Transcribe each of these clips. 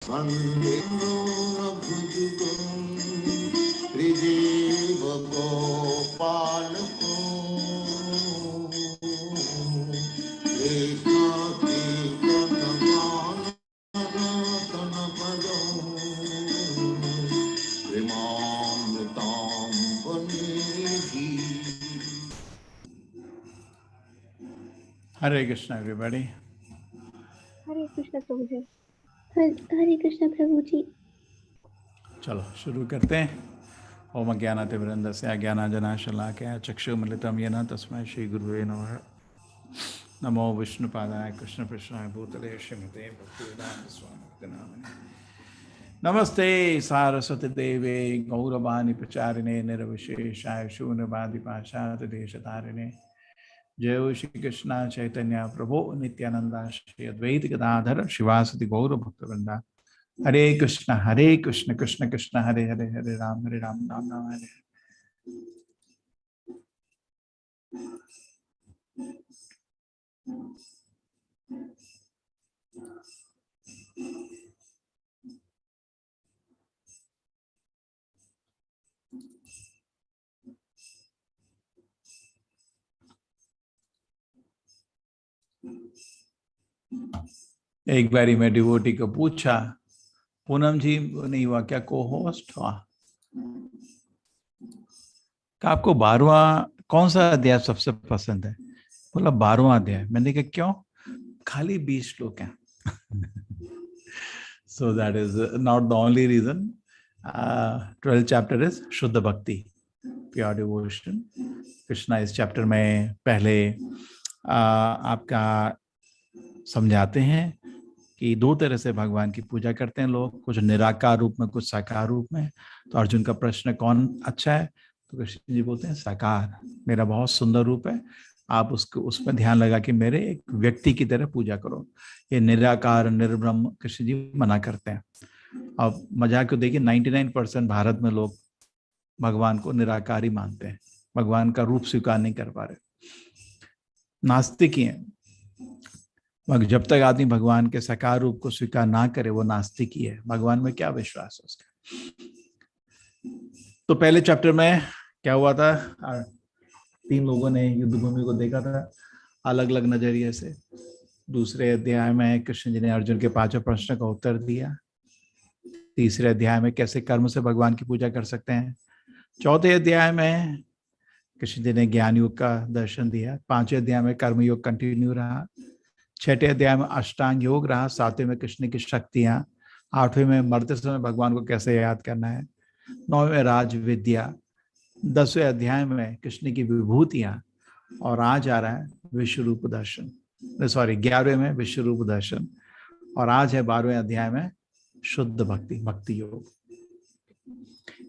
वन्दे भुजगं त्रिजीव गोपालको कृष्णकीर्तनगानरतनपदो विमामृतां वनेहि। Hare Krishna, everybody. हरे कृष्ण प्रभु जी। हरे कृष्ण प्रभु जी। चलो शुरू करते हैं। ओम अज्ञानातिमिरन्दस्य अज्ञानाञ्जनशलाकया चक्षुर्मिलितं येन तस्मै श्रीगुरुवे नमः। नमो विष्णुपादाय कृष्णपृष्ठाय भूतले श्रीमते भक्तिवेदान्त स्वामी नामिने। नमस्ते सारस्वती देवे गौरवाणी प्रचारिणे निर्विशेषाय शून्यवादी पाशात देशतारिणे। जय श्री कृष्ण चैतन्य प्रभु नित्यानंदा श्री अद्वैत गदाधर शिवासति गौर भक्तवृंदा। हरे कृष्ण कृष्ण कृष्ण हरे हरे, हरे राम राम राम हरे हरे। एक बारी मैं डिवोटी को पूछा, पूनम जी नहीं हुआ क्या को होस्ट हुआ, का आपको 12वां कौन सा अध्याय सबसे पसंद है? बोला 12वां अध्याय। मैंने कहा क्यों? खाली 20 श्लोक हैं। So that is not the only reason. 12th chapter is Shuddha Bhakti, pure devotion. Krishna इस चैप्टर में पहले आपका समझाते हैं कि दो तरह से भगवान की पूजा करते हैं लोग, कुछ निराकार रूप में, कुछ साकार रूप में। तो अर्जुन का प्रश्न कौन अच्छा है? तो कृष्ण जी बोलते हैं साकार, मेरा बहुत सुंदर रूप है, आप उसको उसमें ध्यान लगा कि मेरे एक व्यक्ति की तरह पूजा करो। ये निराकार निर्ब्रह्म कृष्ण जी मना करते हैं। अब मजाक को देखिए, 99% भारत में लोग भगवान को निराकार ही मानते हैं, भगवान का रूप स्वीकार नहीं कर पा रहे, नास्तिक ही हैं। मगर जब तक आदमी भगवान के साकार रूप को स्वीकार ना करे वो नास्तिक ही है, भगवान में क्या विश्वास है उसका। तो पहले चैप्टर में क्या हुआ था, 3 लोगों ने युद्ध भूमि को देखा था अलग अलग नजरिए से। दूसरे अध्याय में कृष्ण जी ने अर्जुन के 5 प्रश्न का उत्तर दिया। तीसरे अध्याय में कैसे कर्म से भगवान की पूजा कर सकते हैं। चौथे अध्याय में कृष्ण जी ने ज्ञान योग का दर्शन दिया। 5वें अध्याय में कर्म योग कंटिन्यू रहा। 6ठे अध्याय में अष्टांग योग रहा। 7वें में कृष्ण की शक्तियां। 8वें में मरते समय भगवान को कैसे याद करना है। 9वें में राज विद्या। 10वें अध्याय में कृष्ण की विभूतियां। और आज आ रहा है विश्व रूप दर्शन, सॉरी 11वें में विश्व रूप दर्शन। और आज है 12वें अध्याय में शुद्ध भक्ति, भक्ति योग।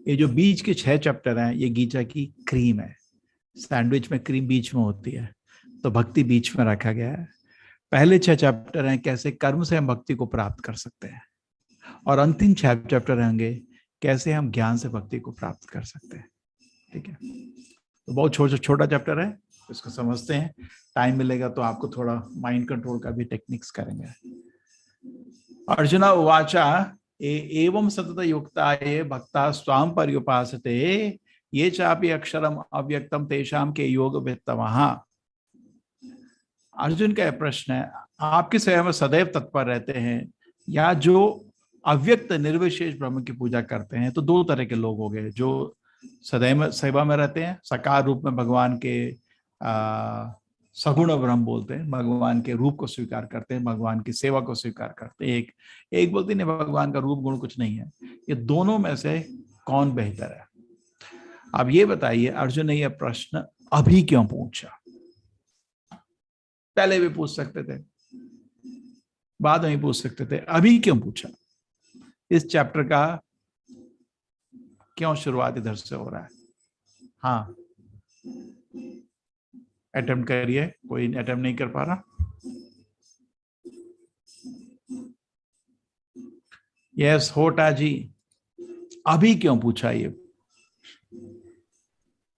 ये जो बीच के 6 चैप्टर हैं ये गीता की क्रीम है। सैंडविच में क्रीम बीच में होती है, तो भक्ति बीच में रखा गया है। पहले 6 चैप्टर हैं कैसे कर्म से हम भक्ति को प्राप्त कर सकते हैं, और अंतिम 6 चैप्टर होंगे कैसे हम ज्ञान से भक्ति को प्राप्त कर सकते हैं। ठीक है, तो बहुत छोटा चैप्टर है, इसको समझते हैं। टाइम मिलेगा तो आपको थोड़ा माइंड कंट्रोल का भी टेक्निक्स करेंगे। अर्जुन उवाचा एवं सतत युक्ता ये भक्ता स्वाम पर्युपासते ये चापि अक्षरम अव्यक्तम तेषाम के योग वित्तमः। अर्जुन का प्रश्न है, आपके सेवा में सदैव तत्पर रहते हैं या जो अव्यक्त निर्विशेष ब्रह्म की पूजा करते हैं। तो 2 तरह के लोग हो गए, जो सदैव सेवा में रहते हैं, साकार रूप में भगवान के सगुण ब्रह्म बोलते हैं, भगवान के रूप को स्वीकार करते हैं, भगवान की सेवा को स्वीकार करते हैं। एक बोलते नहीं भगवान का रूप गुण कुछ नहीं है। ये दोनों में से कौन बेहतर है? अब ये बताइए, अर्जुन ने यह प्रश्न अभी क्यों पूछा? पहले भी पूछ सकते थे, बाद में भी पूछ सकते थे, अभी क्यों पूछा? इस चैप्टर का क्यों शुरुआत इधर से हो रहा है? हाँ, अटेम्प्ट करिए। कोई अटेम्प्ट नहीं कर पा रहा? यस होटा जी, अभी क्यों पूछा? ये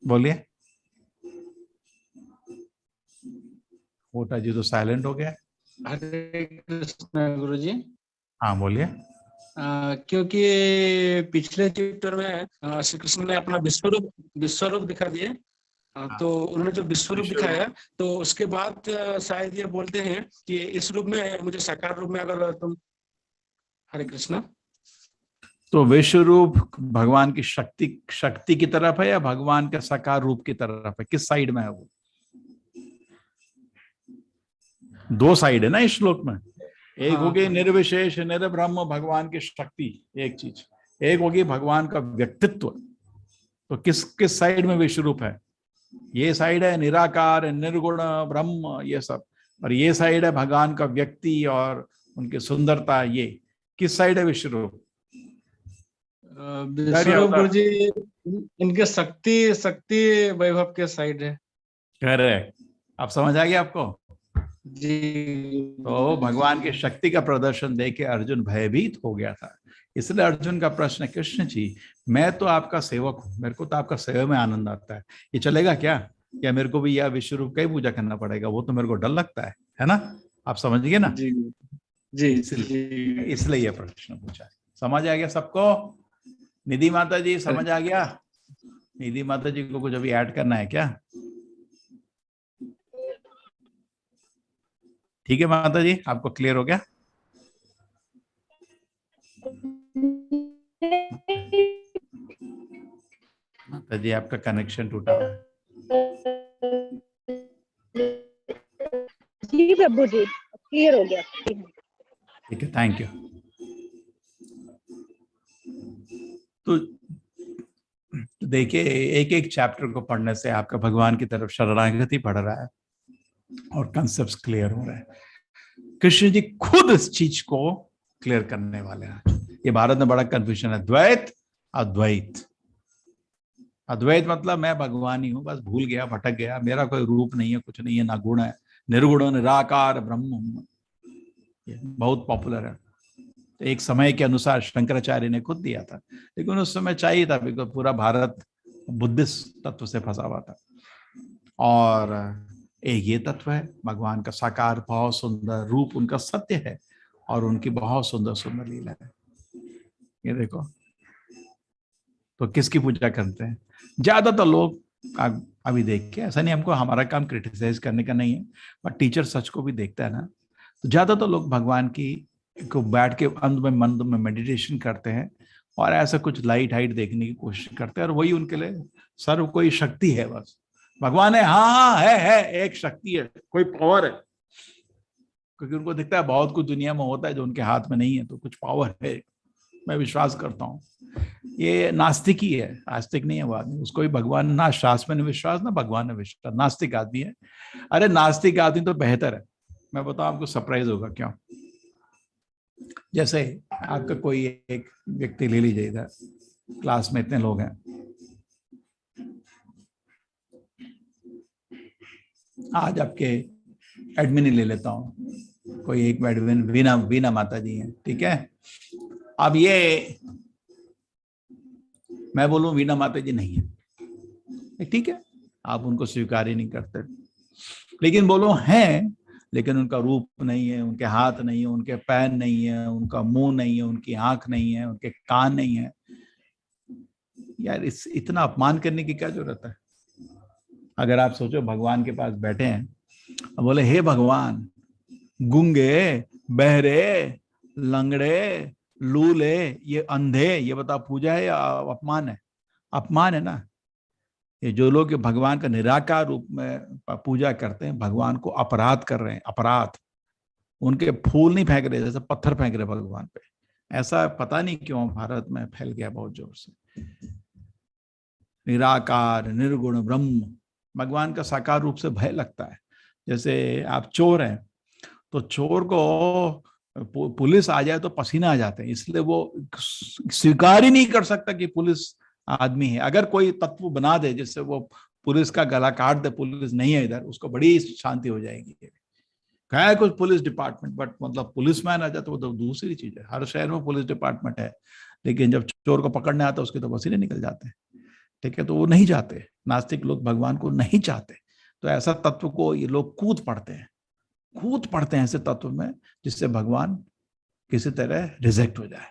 बोलिए। होटा जी तो साइलेंट हो गया। हरे कृष्ण गुरु जी। हाँ बोलिए। क्योंकि पिछले चैप्टर में श्री कृष्ण ने अपना विश्वरूप दिखा दिए। तो उन्होंने जो विश्वरूप दिखाया, तो उसके बाद शायद ये बोलते हैं कि इस रूप में मुझे साकार रूप में अगर तुम, हरे कृष्ण। तो विश्व रूप भगवान की शक्ति की तरफ है या भगवान के साकार रूप की तरफ है? किस साइड में है वो? दो साइड है ना इस श्लोक में। एक होगी निर्विशेष निर्ब्रह्म भगवान की शक्ति, एक चीज। एक होगी भगवान का व्यक्तित्व। तो किस किस साइड में विश्व रूप है? ये साइड है निराकार निर्गुण ब्रह्म ये सब, और ये साइड है भगवान का व्यक्ति और उनकी सुंदरता। ये किस साइड है विश्व रूप? विश्वरूप गुरु जी इनके शक्ति वैभव के साइड है। करेक्ट। अब समझ आ गया आपको? जी। तो भगवान की शक्ति का प्रदर्शन देके अर्जुन भयभीत हो गया था। इसलिए अर्जुन का प्रश्न है, कृष्ण जी मैं तो आपका सेवक हूँ, मेरे को तो आपका सेवा में आनंद आता है, ये चलेगा क्या? क्या मेरे को भी यह विश्व रूप का ही पूजा करना पड़ेगा? वो तो मेरे को डर लगता है ना? आप समझ गए ना? जी जी। इसलिए यह प्रश्न पूछा। समझ आ गया सबको? निधि माता जी समझ आ गया? निधि माता जी को कुछ अभी ऐड करना है क्या? ठीक है माता जी, आपको क्लियर हो गया? माता जी आपका कनेक्शन टूटा हुआ है। जी प्रभु जी क्लियर हो गया। ठीक है, थैंक यू। तो देखिए एक एक चैप्टर को पढ़ने से आपका भगवान की तरफ शरणागति बढ़ रहा है और कंसेप्ट्स क्लियर हो रहे हैं। कृष्ण जी खुद इस चीज को क्लियर करने वाले हैं। ये भारत में बड़ा कंफ्यूजन है, द्वैत अद्वैत। अद्वैत मतलब मैं भगवान ही हूं, बस भूल गया भटक गया, मेरा कोई रूप नहीं है, कुछ नहीं है, ना गुण है, निर्गुण निराकार ब्रह्म हूं। ये बहुत पॉपुलर है। तो एक समय के अनुसार शंकराचार्य ने खुद दिया था, लेकिन उस समय चाहिए था बिकॉज पूरा भारत बुद्धिस्ट तत्व से फंसा हुआ था। और एक ये तत्व है भगवान का साकार, बहुत सुंदर रूप उनका सत्य है और उनकी बहुत सुंदर सुंदर लीला है। ये देखो, तो किसकी पूजा करते हैं ज्यादातर लोग? अभी देख के ऐसा नहीं, हमको हमारा काम क्रिटिसाइज करने का नहीं है, बट टीचर सच को भी देखता है ना। तो ज्यादातर लोग भगवान की को बैठ के अंत में मन में मेडिटेशन करते हैं और ऐसा कुछ लाइट हाइट देखने की कोशिश करते हैं, और वही उनके लिए सर्व कोई शक्ति है। बस भगवान है, हाँ है एक शक्ति है, कोई पावर है, क्योंकि उनको दिखता है बहुत कुछ दुनिया में होता है जो उनके हाथ में नहीं है, तो कुछ पावर है, मैं विश्वास करता हूँ। ये नास्तिक ही है, आस्तिक नहीं है वो आदमी। उसको भी भगवान ना शास्त्र में विश्वास ना भगवान में विश्वास, नास्तिक आदमी है। अरे नास्तिक आदमी तो बेहतर है, मैं बताऊं आपको, सरप्राइज होगा। क्यों? जैसे आपका कोई एक व्यक्ति ले लीजिए, इधर क्लास में इतने लोग हैं, आज आपके एडमिन ले लेता हूं, कोई एक एडमिन वीना माता जी हैं, ठीक है। अब ये मैं बोलूं वीना माता जी नहीं है, ठीक है, आप उनको स्वीकार ही नहीं करते, लेकिन बोलो हैं, लेकिन उनका रूप नहीं है, उनके हाथ नहीं है, उनके पैर नहीं है, उनका मुंह नहीं है, उनकी आंख नहीं है, उनके कान नहीं है। यार इतना अपमान करने की क्या जरूरत है? अगर आप सोचो भगवान के पास बैठे हैं, बोले हे भगवान, गूंगे, बहरे, लंगड़े, लूले, ये अंधे, ये बता पूजा है या अपमान है? अपमान है ना। ये जो लोग भगवान का निराकार रूप में पूजा करते हैं, भगवान को अपराध कर रहे हैं, अपराध। उनके फूल नहीं फेंक रहे, जैसे पत्थर फेंक रहे भगवान पे। ऐसा पता नहीं क्यों भारत में फैल गया बहुत जोर से। निराकार निर्गुण ब्रह्म, भगवान का साकार रूप से भय लगता है। जैसे आप चोर हैं, तो चोर को पुलिस आ जाए तो पसीना आ जाते हैं, इसलिए वो स्वीकार ही नहीं कर सकता कि पुलिस आदमी है। अगर कोई तत्व बना दे जिससे वो पुलिस का गला काट दे, पुलिस नहीं है इधर, उसको बड़ी शांति हो जाएगी। है कुछ पुलिस डिपार्टमेंट, बट मतलब पुलिस मैन आ जाए तो वो तो दूसरी चीज है। हर शहर में पुलिस डिपार्टमेंट है, लेकिन जब चोर को पकड़ने आता है उसके तो पसीने निकल जाते हैं, ठीक है। तो वो नहीं चाहते, नास्तिक लोग भगवान को नहीं चाहते। तो ऐसा तत्व को ये लोग कूद पड़ते हैं ऐसे तत्व में, जिससे भगवान किसी तरह रिजेक्ट हो जाए।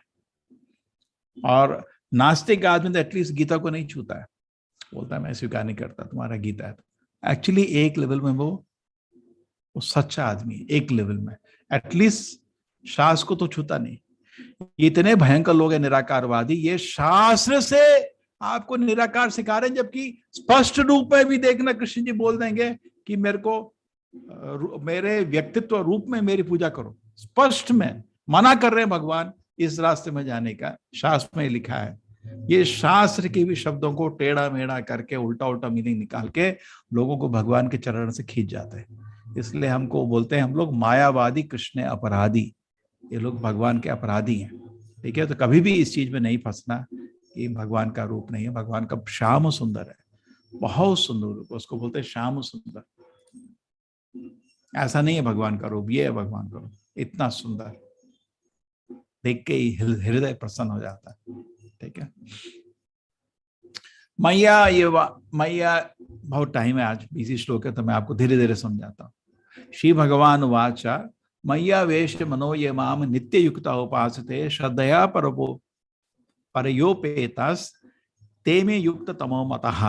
और नास्तिक आदमी तो एटलीस्ट गीता को नहीं छूता है, बोलता है मैं स्वीकार नहीं करता तुम्हारा गीता है। तो एक्चुअली एक लेवल में वो सच्चा आदमी है, एक लेवल में एटलीस्ट शास्त्र को तो छूता नहीं। ये इतने भयंकर लोग हैं निराकारवादी, ये शास्त्र से आपको निराकार सिखा रहे हैं, जबकि स्पष्ट रूप में भी देखना कृष्ण जी बोल देंगे कि मेरे को मेरे व्यक्तित्व रूप में मेरी पूजा करो। स्पष्ट में मना कर रहे हैं भगवान इस रास्ते में जाने का, शास्त्र में लिखा है। ये शास्त्र के भी शब्दों को टेढ़ा मेढ़ा करके उल्टा उल्टा मीनिंग निकाल के लोगों को भगवान के चरण से खींच जाते हैं। इसलिए हमको बोलते हैं हम लोग मायावादी कृष्ण अपराधी, ये लोग भगवान के अपराधी हैं। ठीक है, तो कभी भी इस चीज में नहीं फंसना कि भगवान का रूप नहीं है। भगवान का श्याम सुंदर है, बहुत सुंदर रूप, उसको बोलते हैं श्याम सुंदर। ऐसा नहीं है भगवान का रूप, ये है भगवान का रूप, इतना सुंदर देख के ही हृदय प्रसन्न हो जाता है। ठीक है, मैया मैया बहुत टाइम है आज, 20 श्लोक है तो मैं आपको धीरे धीरे समझाता हूँ। श्री भगवान वाचा मैया वेश मनो ये माम नित्य युक्ता उपासते श्रद्धया परयोपेतस ते में युक्त तमो मतः।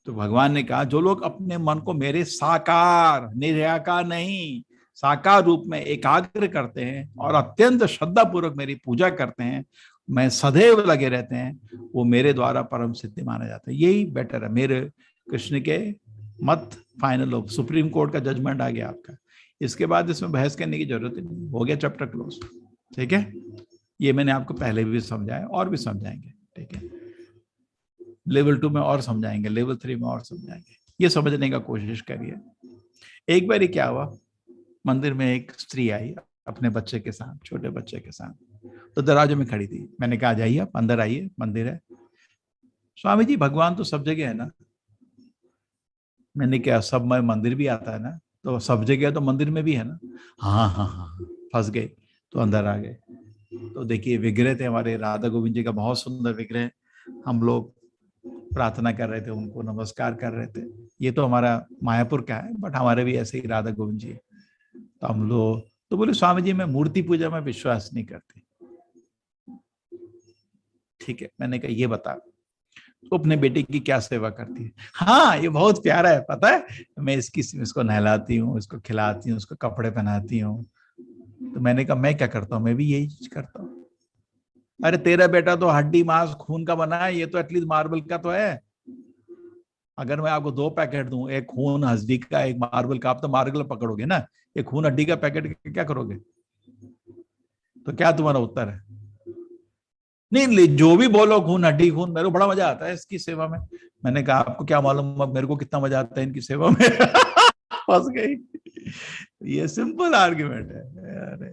तो भगवान ने कहा जो लोग अपने मन को मेरे साकार, निराकार नहीं, साकार रूप में एकाग्र करते हैं और अत्यंत श्रद्धा पूर्वक मेरी पूजा करते हैं, मैं सदैव लगे रहते हैं, वो मेरे द्वारा परम सिद्धि माना जाता है। यही बेटर है। मेरे कृष्ण के मत फाइनल हो, सुप्रीम कोर्ट का जजमेंट आ गया आपका, इसके बाद इसमें बहस करने की जरूरत नहीं, हो गया चैप्टर क्लोज। ठीक है, ये मैंने आपको पहले भी समझाया और भी समझाएंगे। ठीक है, लेवल 2 में और समझाएंगे, लेवल 3 में और समझाएंगे। ये समझने का कोशिश करिए। एक बार क्या हुआ, मंदिर में एक स्त्री आई अपने बच्चे के साथ, छोटे बच्चे के साथ, तो दरवाजे में खड़ी थी। मैंने कहा जाइए आप अंदर आइए, मंदिर है। स्वामी जी भगवान तो सब जगह है ना। मैंने कहा सब में मंदिर भी आता है ना, तो सब जगह तो मंदिर में भी है ना। हाँ हाँ हाँ, फंस गए। तो अंदर आ गए तो देखिए विग्रह थे हमारे राधा गोविंद जी का, बहुत सुंदर विग्रह। हम लोग प्रार्थना कर रहे थे, उनको नमस्कार कर रहे थे। ये तो हमारा मायापुर का है, बट हमारे भी ऐसे ही राधा गोविंद जी। तो हम लोग तो बोले स्वामी जी मैं मूर्ति पूजा में विश्वास नहीं करती। ठीक है, मैंने कहा ये बता तो अपने बेटे की क्या सेवा करती है। हाँ ये बहुत प्यारा है, पता है मैं इसको नहलाती हूँ, इसको खिलाती हूँ, उसको कपड़े पहनाती हूँ। तो मैंने कहा मैं क्या करता हूँ, मैं भी यही चीज करता हूँ। अरे तेरा बेटा तो हड्डी मांस खून का बना है, ये तो एटलीस्ट मार्बल का तो है। अगर मैं आपको 2 पैकेट दूं, एक खून हड्डी का, एक मार्बल का, आप तो मार्बल पकड़ोगे ना, एक खून हड्डी का पैकेट क्या करोगे? तो क्या तुम्हारा उत्तर है? नहीं जो भी बोलो, खून हड्डी खून, मेरे को बड़ा मजा आता है इसकी सेवा में। मैंने कहा आपको क्या मालूम अब मेरे को कितना मजा आता है इनकी सेवा में। फंस गई। ये सिंपल आर्ग्यूमेंट है। अरे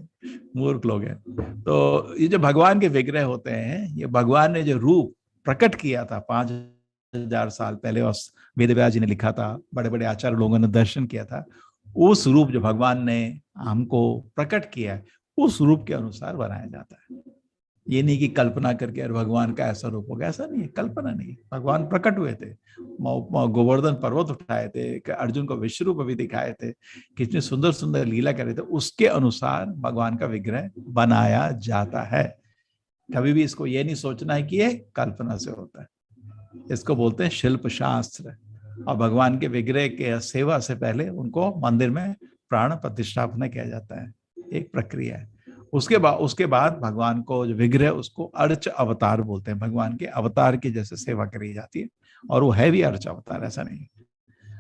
मूर्ख लोग हैं। तो ये जो भगवान के विग्रह होते हैं, ये भगवान ने जो रूप प्रकट किया था 5000 साल पहले, और वेद व्यास जी ने लिखा था, बड़े बड़े आचार्य लोगों ने दर्शन किया था, उस रूप जो भगवान ने हमको प्रकट किया है, उस रूप के अनुसार बनाया जाता है। ये नहीं कि कल्पना करके और भगवान का ऐसा रूप होगा, ऐसा नहीं है, कल्पना नहीं। भगवान प्रकट हुए थे, गोवर्धन पर्वत उठाए थे, अर्जुन को विश्व रूप भी दिखाए थे, कितने सुंदर सुंदर लीला करे थे, उसके अनुसार भगवान का विग्रह बनाया जाता है। कभी भी इसको ये नहीं सोचना है कि ये कल्पना से होता है। इसको बोलते हैं शिल्प शास्त्र। और भगवान के विग्रह के सेवा से पहले उनको मंदिर में प्राण प्रतिष्ठापना किया जाता है, एक प्रक्रिया है। उसके बाद भगवान को जो विग्रह, उसको अर्च अवतार बोलते हैं। भगवान के अवतार की जैसे सेवा करी जाती है, और वो है भी अर्च अवतार, ऐसा नहीं।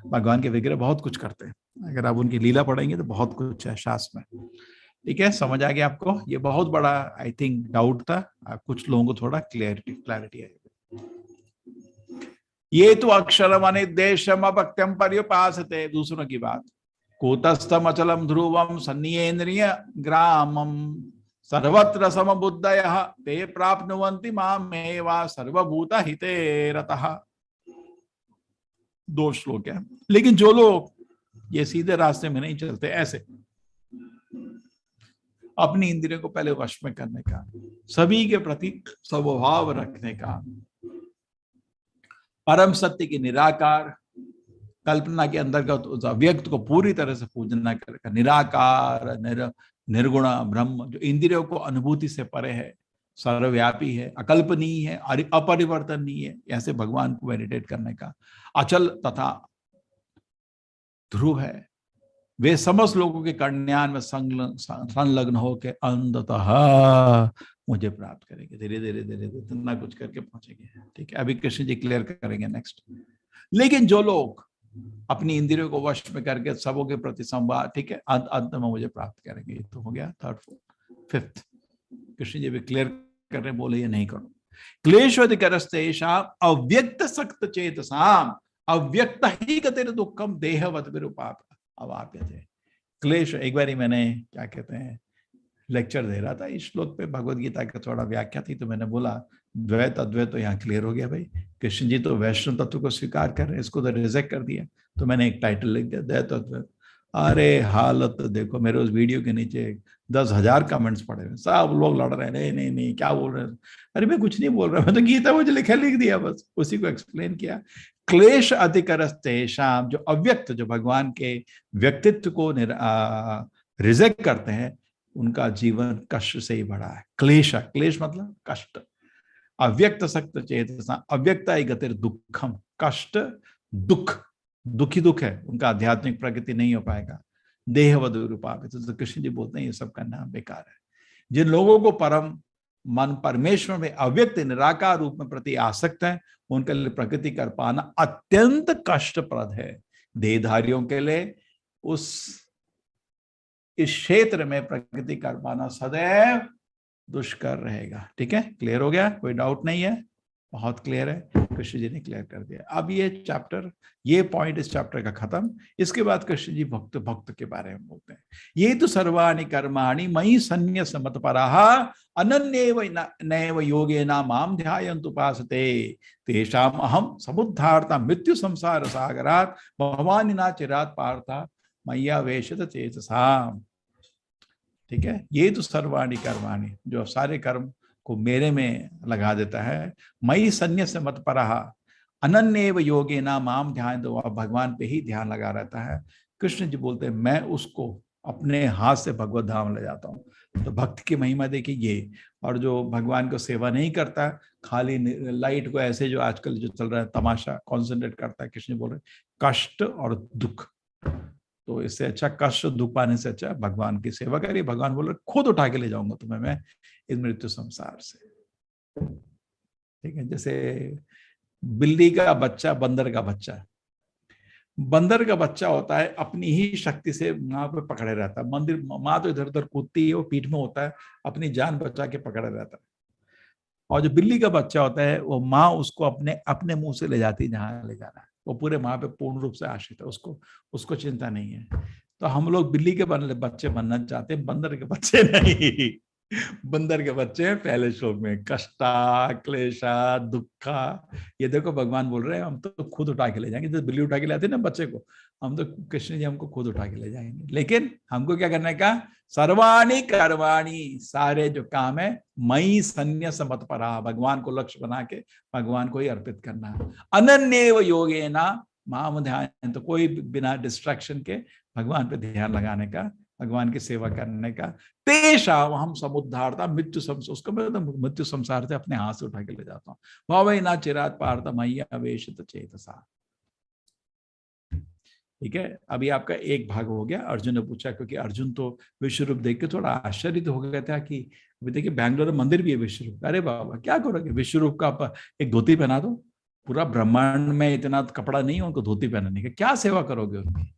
भगवान के विग्रह बहुत कुछ करते हैं, अगर आप उनकी लीला पढ़ेंगे तो बहुत कुछ है शास्त्र में। ठीक है, समझ आ गया आपको? ये बहुत बड़ा आई थिंक डाउट था, कुछ लोगों को थोड़ा क्लैरिटी है। ये तो अक्षरम अनिर्देशम अभक्त्यम पर्युपासते, दूसरों की बात। कूटस्थम अचलम ध्रुवम सन्नियेन्द्रिय ग्रामम सर्वत्र समबुद्धयः ते प्राप्नुवन्ति मामेव सर्वभूत हिते रतः। 2 श्लोक है। लेकिन जो लोग ये सीधे रास्ते में नहीं चलते, ऐसे अपनी इंद्रियों को पहले वश में करने का, सभी के प्रति स्वभाव रखने का, परम सत्य की निराकार, कल्पना के अंतर्गत उस अव्यक्त को पूरी तरह से पूजना कर, निराकार निर्गुणा ब्रह्म जो इंद्रियों को अनुभूति से परे है, सर्वव्यापी है, अकल्पनीय है, अपरिवर्तनीय है, ऐसे भगवान को मेडिटेट करने का अचल तथा ध्रुव है। वे समस्त लोगों के कल्याण में संलग्न होकर अंततः मुझे प्राप्त करेंगे। धीरे धीरे धीरे धीरे इतना कुछ करके पहुंचेंगे। ठीक है, अभी कृष्ण जी क्लियर करेंगे नेक्स्ट। लेकिन जो लोग अपनी इंद्रियों को वश में करके सबों के प्रति संवाद, ठीक है, अंत में मुझे प्राप्त करेंगे। ये तो हो गया third, fourth, fifth. Krishna ji भी क्लियर कर रहे, बोले ये नहीं करो। क्लेशोधिकरस्तेषाम् अव्यक्त सक्त चेतसाम अव्यक्त ही गतिर दुखम देहवत विरूपाप अवाप्यते। क्लेश, एक बार ही मैंने क्या कहते हैं लेक्चर दे रहा था इस श्लोक पे, भगवद गीता का थोड़ा व्याख्या थी, तो मैंने बोला द्वैत अद्वैत तो यहाँ क्लियर हो गया भाई। कृष्ण जी तो वैष्णव तत्व को स्वीकार कर रहे हैं, इसको तो रिजेक्ट कर दिया। तो मैंने एक टाइटल लिख दिया द्वैत अद्वैत। अरे हालत देखो, मेरे उस वीडियो के नीचे 10,000 कमेंट्स पड़े हुए, सब लोग लड़ रहे हैं, नहीं नहीं नहीं क्या बोल रहे हैं। अरे मैं कुछ नहीं बोल रहा, मैं तो गीता मुझे लिख दिया, बस उसी को एक्सप्लेन किया। क्लेश अधिकरस्तेषाम, जो अव्यक्त, जो भगवान के व्यक्तित्व को रिजेक्ट करते हैं, उनका जीवन कष्ट से ही बड़ा है। क्लेश, क्लेश मतलब कष्ट। अव्यक्त सक्त चेतसा अव्यक्ता गतिर दुखम, कष्ट दुख, दुखी दुख है, उनका आध्यात्मिक प्रगति नहीं हो पाएगा। देहवद रूपाप, तो कृष्ण जी बोलते हैं ये सब करना बेकार है। जिन लोगों को परम मन परमेश्वर में अव्यक्त निराकार रूप में प्रति आसक्त है, उनके लिए प्रकृति कर पाना अत्यंत कष्टप्रद है। देहधारियों के लिए इस क्षेत्र में प्रकृति कर पाना सदैव दुष्कर रहेगा। ठीक है, क्लियर हो गया, कोई डाउट नहीं है, बहुत क्लियर है, कृष्ण जी ने क्लियर कर दिया। अब ये चैप्टर, ये पॉइंट इस चैप्टर का खत्म। इसके बाद कृष्ण जी भक्त के बारे में बोलते हैं। ये तो सर्वाणि कर्माणि मयि सन्न्यस्य मत्पराः अनन्येव नैव योगेन मां ध्यायन्तु उपासते तेषाम् अहं समुद्धार्ता मृत्यु संसार सागरात् भवानिना चिरात् पार्था मय्यावेशित चेतसाम्। ठीक है, ये तो सर्वाणि कर्माणि, जो सारे कर्म को मेरे में लगा देता है। मई सन्न्यस्य मत्परः अनन्येव योगेन माम ध्यान दो, भगवान पे ही ध्यान लगा रहता है। कृष्ण जी बोलते हैं मैं उसको अपने हाथ से भगवत धाम ले जाता हूँ। तो भक्त की महिमा देखिए ये। और जो भगवान को सेवा नहीं करता, खाली लाइट को ऐसे जो आजकल जो चल रहा है तमाशा कॉन्सेंट्रेट करता है, कृष्ण बोल रहे कष्ट और दुख। तो इससे अच्छा, कष्ट दुख पाने से अच्छा भगवान की सेवा करिए। भगवान बोल रहे खुद उठा के ले जाऊंगा तुम्हें मैं इस मृत्यु संसार से। ठीक है, जैसे बिल्ली का बच्चा, बंदर का बच्चा, बंदर का बच्चा होता है अपनी ही शक्ति से माँ पे पकड़े रहता है। माँ तो इधर उधर कूदती है, वो पीठ में होता है, अपनी जान बचा के पकड़े रहता है। और जो बिल्ली का बच्चा होता है, वो माँ उसको अपने मुंह से ले जाती है जहां ले जाना है। वो पूरे माँ पे पूर्ण रूप से आश्रित है, उसको चिंता नहीं है। तो हम लोग बिल्ली के बच्चे बनना चाहते हैं, बंदर के बच्चे नहीं। बंदर के बच्चे पहले श्लोक में कष्टा क्लेशा दुखा। ये देखो भगवान बोल रहे हैं हम तो खुद उठा के ले जाएंगे। जैसे बिल्ली उठा के ले आते हैं ना बच्चे को, हम तो कृष्ण जी हमको खुद उठा के ले जाएंगे। लेकिन हमको क्या करना है, का सर्वाणि कर्माणि, सारे जो काम है मयि सन्न्यस्य मत्परः, भगवान को लक्ष्य बना के भगवान को ही अर्पित करना है। अनन्येव योगेन माम ध्यान, तो कोई बिना डिस्ट्रैक्शन के भगवान पे ध्यान लगाने का, भगवान की सेवा करने का। तेषाम् अहं समुद्धार्ता मृत्यु संसार, उसको मैं मृत्यु संसार से अपने हाथ से उठा के ले जाता हूँ। भावैना चिरात् पार्थ मय्यावेशित चेतसा। ठीक है, अभी आपका एक भाग हो गया। अर्जुन ने पूछा, क्योंकि अर्जुन तो विश्व रूप देख के थोड़ा आश्चर्य हो गया था कि देखिए बैंगलोर में मंदिर भी है विश्व रूप। अरे बाबा क्या करोगे, विश्व रूप का आप एक धोती पहना दो, पूरा ब्रह्मांड में इतना कपड़ा नहीं है उनको धोती पहनाने का, क्या सेवा करोगे उनकी।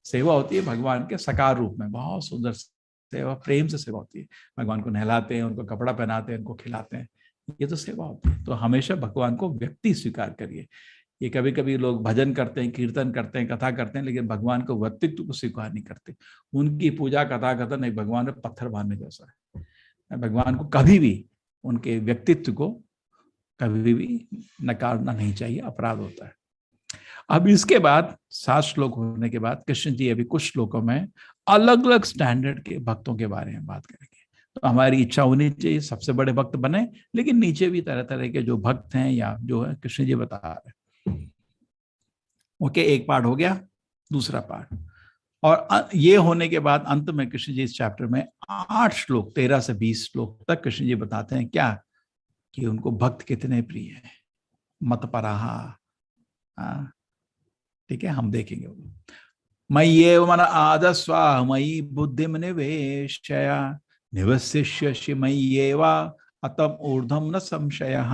सेवा होती है भगवान के साकार रूप में, बहुत सुंदर सेवा, प्रेम से सेवा होती है। भगवान को नहलाते हैं, उनको कपड़ा पहनाते हैं, उनको खिलाते हैं, ये तो सेवा होती है। तो हमेशा भगवान को व्यक्ति स्वीकार करिए। ये कभी कभी लोग भजन करते हैं, कीर्तन करते हैं, कथा करते हैं, लेकिन भगवान को व्यक्तित्व को स्वीकार नहीं करते। उनकी पूजा कथा कथन एक भगवान में पत्थर बांधने जैसा है। भगवान को कभी भी उनके व्यक्तित्व को कभी भी नकारना नहीं चाहिए, अपराध होता है। अब इसके बाद 7 श्लोक होने के बाद कृष्ण जी अभी कुछ श्लोकों में अलग अलग स्टैंडर्ड के भक्तों के बारे में बात करेंगे। तो हमारी इच्छा होनी चाहिए सबसे बड़े भक्त बने, लेकिन नीचे भी तरह तरह के जो भक्त हैं या जो है कृष्ण जी बता रहे हैं। ओके, एक पार्ट हो गया। दूसरा पार्ट, और ये होने के बाद अंत में कृष्ण जी इस चैप्टर में 8 श्लोक 13 से 20 श्लोक तक कृष्ण जी बताते हैं क्या कि उनको भक्त कितने प्रिय है। मत पराहा, ठीक है, हम देखेंगे। मय्ये मन आदस्व मयि बुद्धिम निवेशय निवसिष्यसि मय्येवा अतम ऊर्ध्वम न संशयः।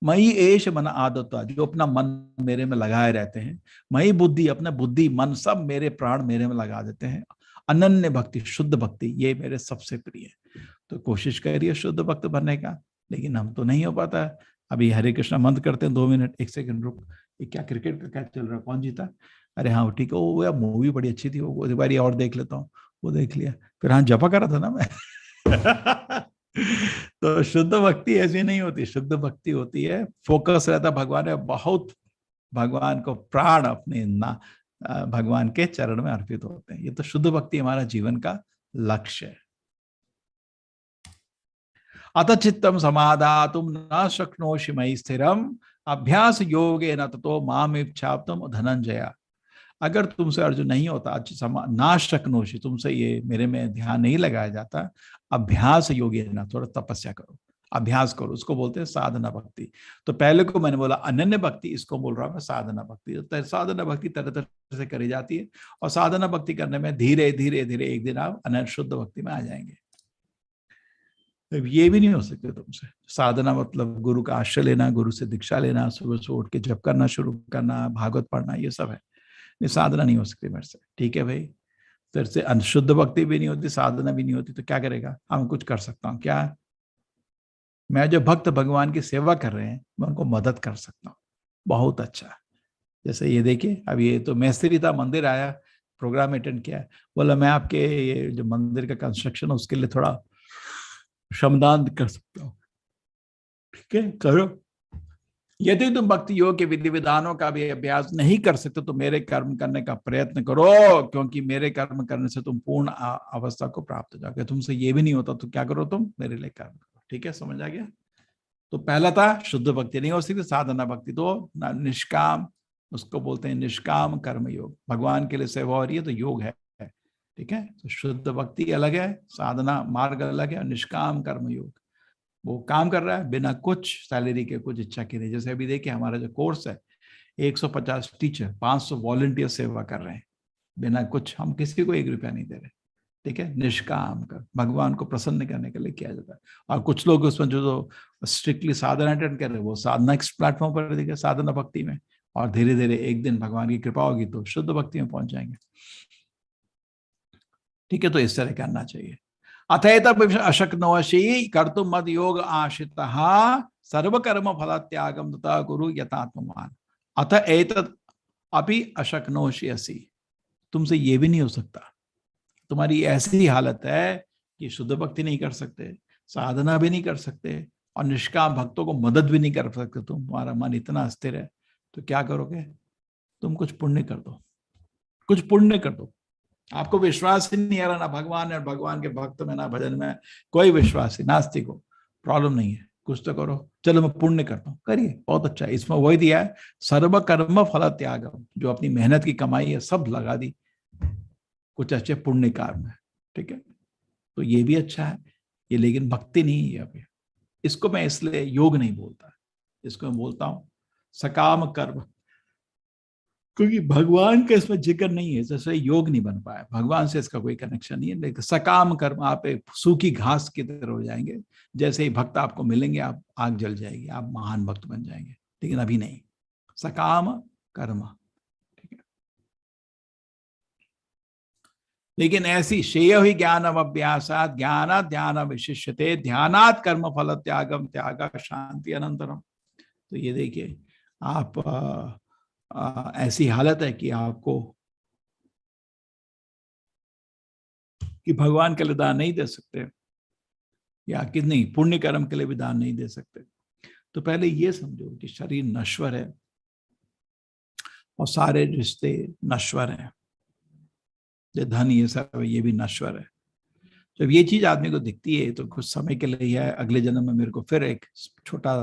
मयि एष मन आदत्वा, जो अपना मन मेरे में लगाए रहते हैं। मयि बुद्धि, अपना बुद्धि मन सब मेरे प्राण मेरे में लगा देते हैं। अनन्य भक्ति, शुद्ध भक्ति, ये मेरे सबसे प्रिय है। तो कोशिश करिए शुद्ध भक्त बनने का, लेकिन हम तो नहीं हो पाता है। अभी हरे कृष्णा मंत्र करते हैं, 2 मिनट 1 सेकंड रुक। ये क्या क्रिकेट का क्या चल रहा है, कौन जीता? अरे हाँ ठीक है, वो यार मूवी बड़ी अच्छी थी, वो एक बार और देख लेता हूँ। वो देख लिया, फिर हाँ जपा करा था ना मैं। तो शुद्ध भक्ति ऐसी नहीं होती। शुद्ध भक्ति होती है फोकस रहता भगवान है, बहुत भगवान को प्राण अपने भगवान के चरण में अर्पित होते हैं। ये तो शुद्ध भक्ति हमारा जीवन का लक्ष्य है। अत चित्तम समाधातुम न शक्नोषि मयि स्थिरम अभ्यास योगेन ततो माम इच्छाप्तम धनंजया। अगर तुमसे अर्जुन नहीं होता, ना शक्नोषि, तुमसे ये मेरे में ध्यान नहीं लगाया जाता, अभ्यास योगेन, थोड़ा तपस्या करो, अभ्यास करो, उसको बोलते हैं साधना भक्ति। तो पहले को मैंने बोला अनन्य भक्ति, इसको बोल रहा हूं मैं साधना भक्ति। तो साधना भक्ति तरह तरह से करी जाती है, और साधना भक्ति करने में धीरे धीरे धीरे एक दिन आप अनन्य शुद्ध भक्ति में आ जाएंगे। तो ये भी नहीं हो सकते तुमसे। साधना मतलब गुरु का आश्रय लेना, गुरु से दीक्षा लेना, सुबह से उठ के जप करना शुरू करना, भागवत पढ़ना, ये सब है। ये साधना नहीं हो सकती मेरे से, ठीक है भाई। तेरे से अनशुद्ध भक्ति भी नहीं होती, साधना भी नहीं होती, तो क्या करेगा? हम कुछ कर सकता हूँ क्या? मैं जो भक्त भगवान की सेवा कर रहे हैं, मैं उनको मदद कर सकता हूँ। बहुत अच्छा। जैसे ये देखिए, अब ये तो मैस्त्री था, मंदिर आया, प्रोग्राम अटेंड किया, बोला मैं आपके ये जो मंदिर का कंस्ट्रक्शन है उसके लिए थोड़ा श्रमदान कर सकता हूँ। ठीक है, करो। यदि तुम भक्ति योग के विधि विधानों का भी अभ्यास नहीं कर सकते तो मेरे कर्म करने का प्रयत्न करो, क्योंकि मेरे कर्म करने से तुम पूर्ण अवस्था को प्राप्त हो जाओगे। तुमसे ये भी नहीं होता तो क्या करो, तुम मेरे लिए कर्म करो। ठीक है, समझ आ गया? तो पहला था शुद्ध भक्ति नहीं हो सकती, साधना भक्ति तो निष्काम, उसको बोलते हैं निष्काम कर्म योग। भगवान के लिए सेवा हो रही है तो योग है। ठीक है, तो शुद्ध भक्ति अलग है, साधना मार्ग अलग है, और निष्काम कर्म योग वो काम कर रहा है बिना कुछ सैलरी के, कुछ इच्छा के नहीं। जैसे अभी देखिए हमारा जो कोर्स है, 150 टीचर, 500 वॉलंटियर सेवा कर रहे हैं बिना कुछ, हम किसी को 1 रुपया नहीं दे रहे। ठीक है, निष्काम कर, भगवान को प्रसन्न करने के लिए किया जाता है। और कुछ लोग उसमें जो स्ट्रिक्टली साधना अटेंड कर रहे हैं, वो साधना नेक्स्ट प्लेटफॉर्म पर देखिए, साधना भक्ति में, और धीरे धीरे एक दिन भगवान की कृपा होगी तो शुद्ध भक्ति में पहुंच जाएंगे। ठीक है, तो इस तरह करना चाहिए। अथेत अशक्नोषि कर्तुम मद योग आश्रितः सर्वकर्म फल त्यागम तथा कुरु यथात्मवान। अथ एतत् अपि अशक्नोषि असि, तुमसे ये भी नहीं हो सकता, तुम्हारी ऐसी हालत है कि शुद्ध भक्ति नहीं कर सकते, साधना भी नहीं कर सकते, और निष्काम भक्तों को मदद भी नहीं कर सकते। तुम्हारा मन इतना अस्थिर है, तो क्या करोगे? तुम कुछ पुण्य कर दो, कुछ पुण्य कर दो। आपको विश्वास ही नहीं आ रहा ना भगवान है, भगवान के भक्त में ना भजन में, कोई विश्वास ही, नास्तिक हो, प्रॉब्लम नहीं है, कुछ तो करो। चलो मैं पुण्य करता हूँ, करिए, बहुत अच्छा है। इसमें वही दिया है, सर्व कर्म फल त्यागम, जो अपनी मेहनत की कमाई है सब लगा दी कुछ अच्छे पुण्य कार्य में। ठीक है, तो ये भी अच्छा है ये, लेकिन भक्ति नहीं है अभी। इसको मैं इसलिए योग नहीं बोलता, इसको मैं बोलता हूँ सकाम कर्म, क्योंकि भगवान का इसमें जिक्र नहीं है, जैसे योग नहीं बन पाया, भगवान से इसका कोई कनेक्शन नहीं है। लेकिन सकाम कर्म, आप एक सूखी घास की तरह हो जाएंगे। जैसे ही भक्त आपको मिलेंगे, आप आग जल जाएगी, आप महान भक्त बन जाएंगे, लेकिन अभी नहीं। सकाम कर्म, ठीक है। लेकिन ऐसी श्रेय ही ज्ञानम अभ्यासात ज्ञानात् ध्यान विशिष्यते ध्यानात् कर्म फल त्यागम त्याग शांति अनंतरम। तो ये देखिए, आप ऐसी हालत है कि आपको कि भगवान के लिए दान नहीं दे सकते, या कि नहीं पुण्य कर्म के लिए भी दान नहीं दे सकते। तो पहले ये समझो कि शरीर नश्वर है और सारे रिश्ते नश्वर हैं, जो धन ये सब ये भी नश्वर है। जब ये चीज आदमी को दिखती है तो कुछ समय के लिए है, अगले जन्म में मेरे को फिर एक छोटा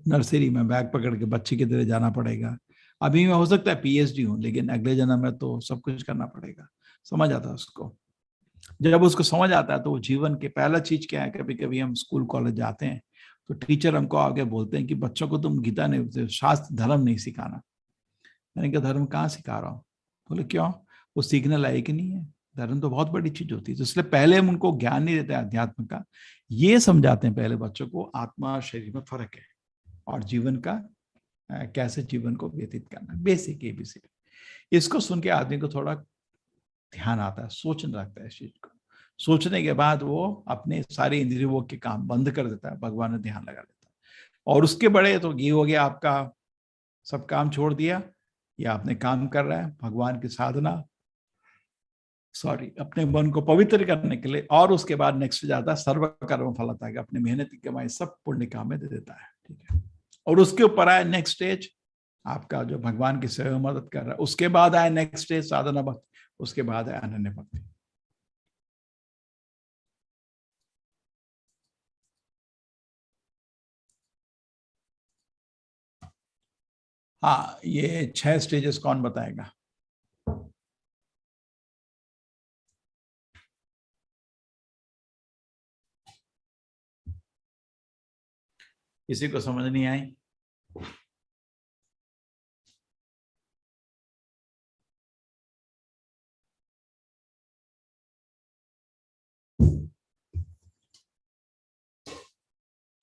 नर्सरी में बैग पकड़ के बच्चे की तरह जाना पड़ेगा। अभी मैं हो सकता है PhD हूँ, लेकिन अगले जन्म में तो सब कुछ करना पड़ेगा। समझ आता है उसको। जब उसको समझ आता है तो वो जीवन के पहला चीज क्या है, कभी कभी हम स्कूल कॉलेज जाते हैं तो टीचर हमको आगे बोलते हैं कि बच्चों को तुम गीता नहीं, शास्त्र धर्म नहीं सिखाना। मैंने कहा धर्म कहाँ सिखा रहा हूँ? बोले क्यों? वो सीखने लायक ही नहीं है। धर्म तो बहुत बड़ी चीज होती है। तो इसलिए पहले हम उनको ज्ञान नहीं देते अध्यात्म का, ये समझाते हैं पहले बच्चों को आत्मा और शरीर में फर्क है और जीवन का कैसे जीवन को व्यतीत करना, बेसिक एबीसीडी। इसको सुन के आदमी को थोड़ा ध्यान आता है, सोचने लगता है इस चीज को। सोचने के बाद वो अपने सारे इंद्रियों के काम बंद कर देता है, भगवान में ध्यान लगा लेता है। और उसके बड़े तो ये हो गया, आपका सब काम छोड़ दिया या आपने काम कर रहा है भगवान की साधना, अपने मन को पवित्र करने के लिए। और उसके बाद नेक्स्ट जाता है सर्व कर्म फलता है, अपने मेहनत की कमाई सब पुण्य काम में दे देता है, ठीक है। और उसके ऊपर आए नेक्स्ट स्टेज आपका जो भगवान की सेवा में मदद कर रहा है। उसके बाद आए नेक्स्ट स्टेज साधना भक्ति, उसके बाद आए अनन्य भक्ति। हाँ, ये 6 स्टेजेस कौन बताएगा? किसी को समझ नहीं आई?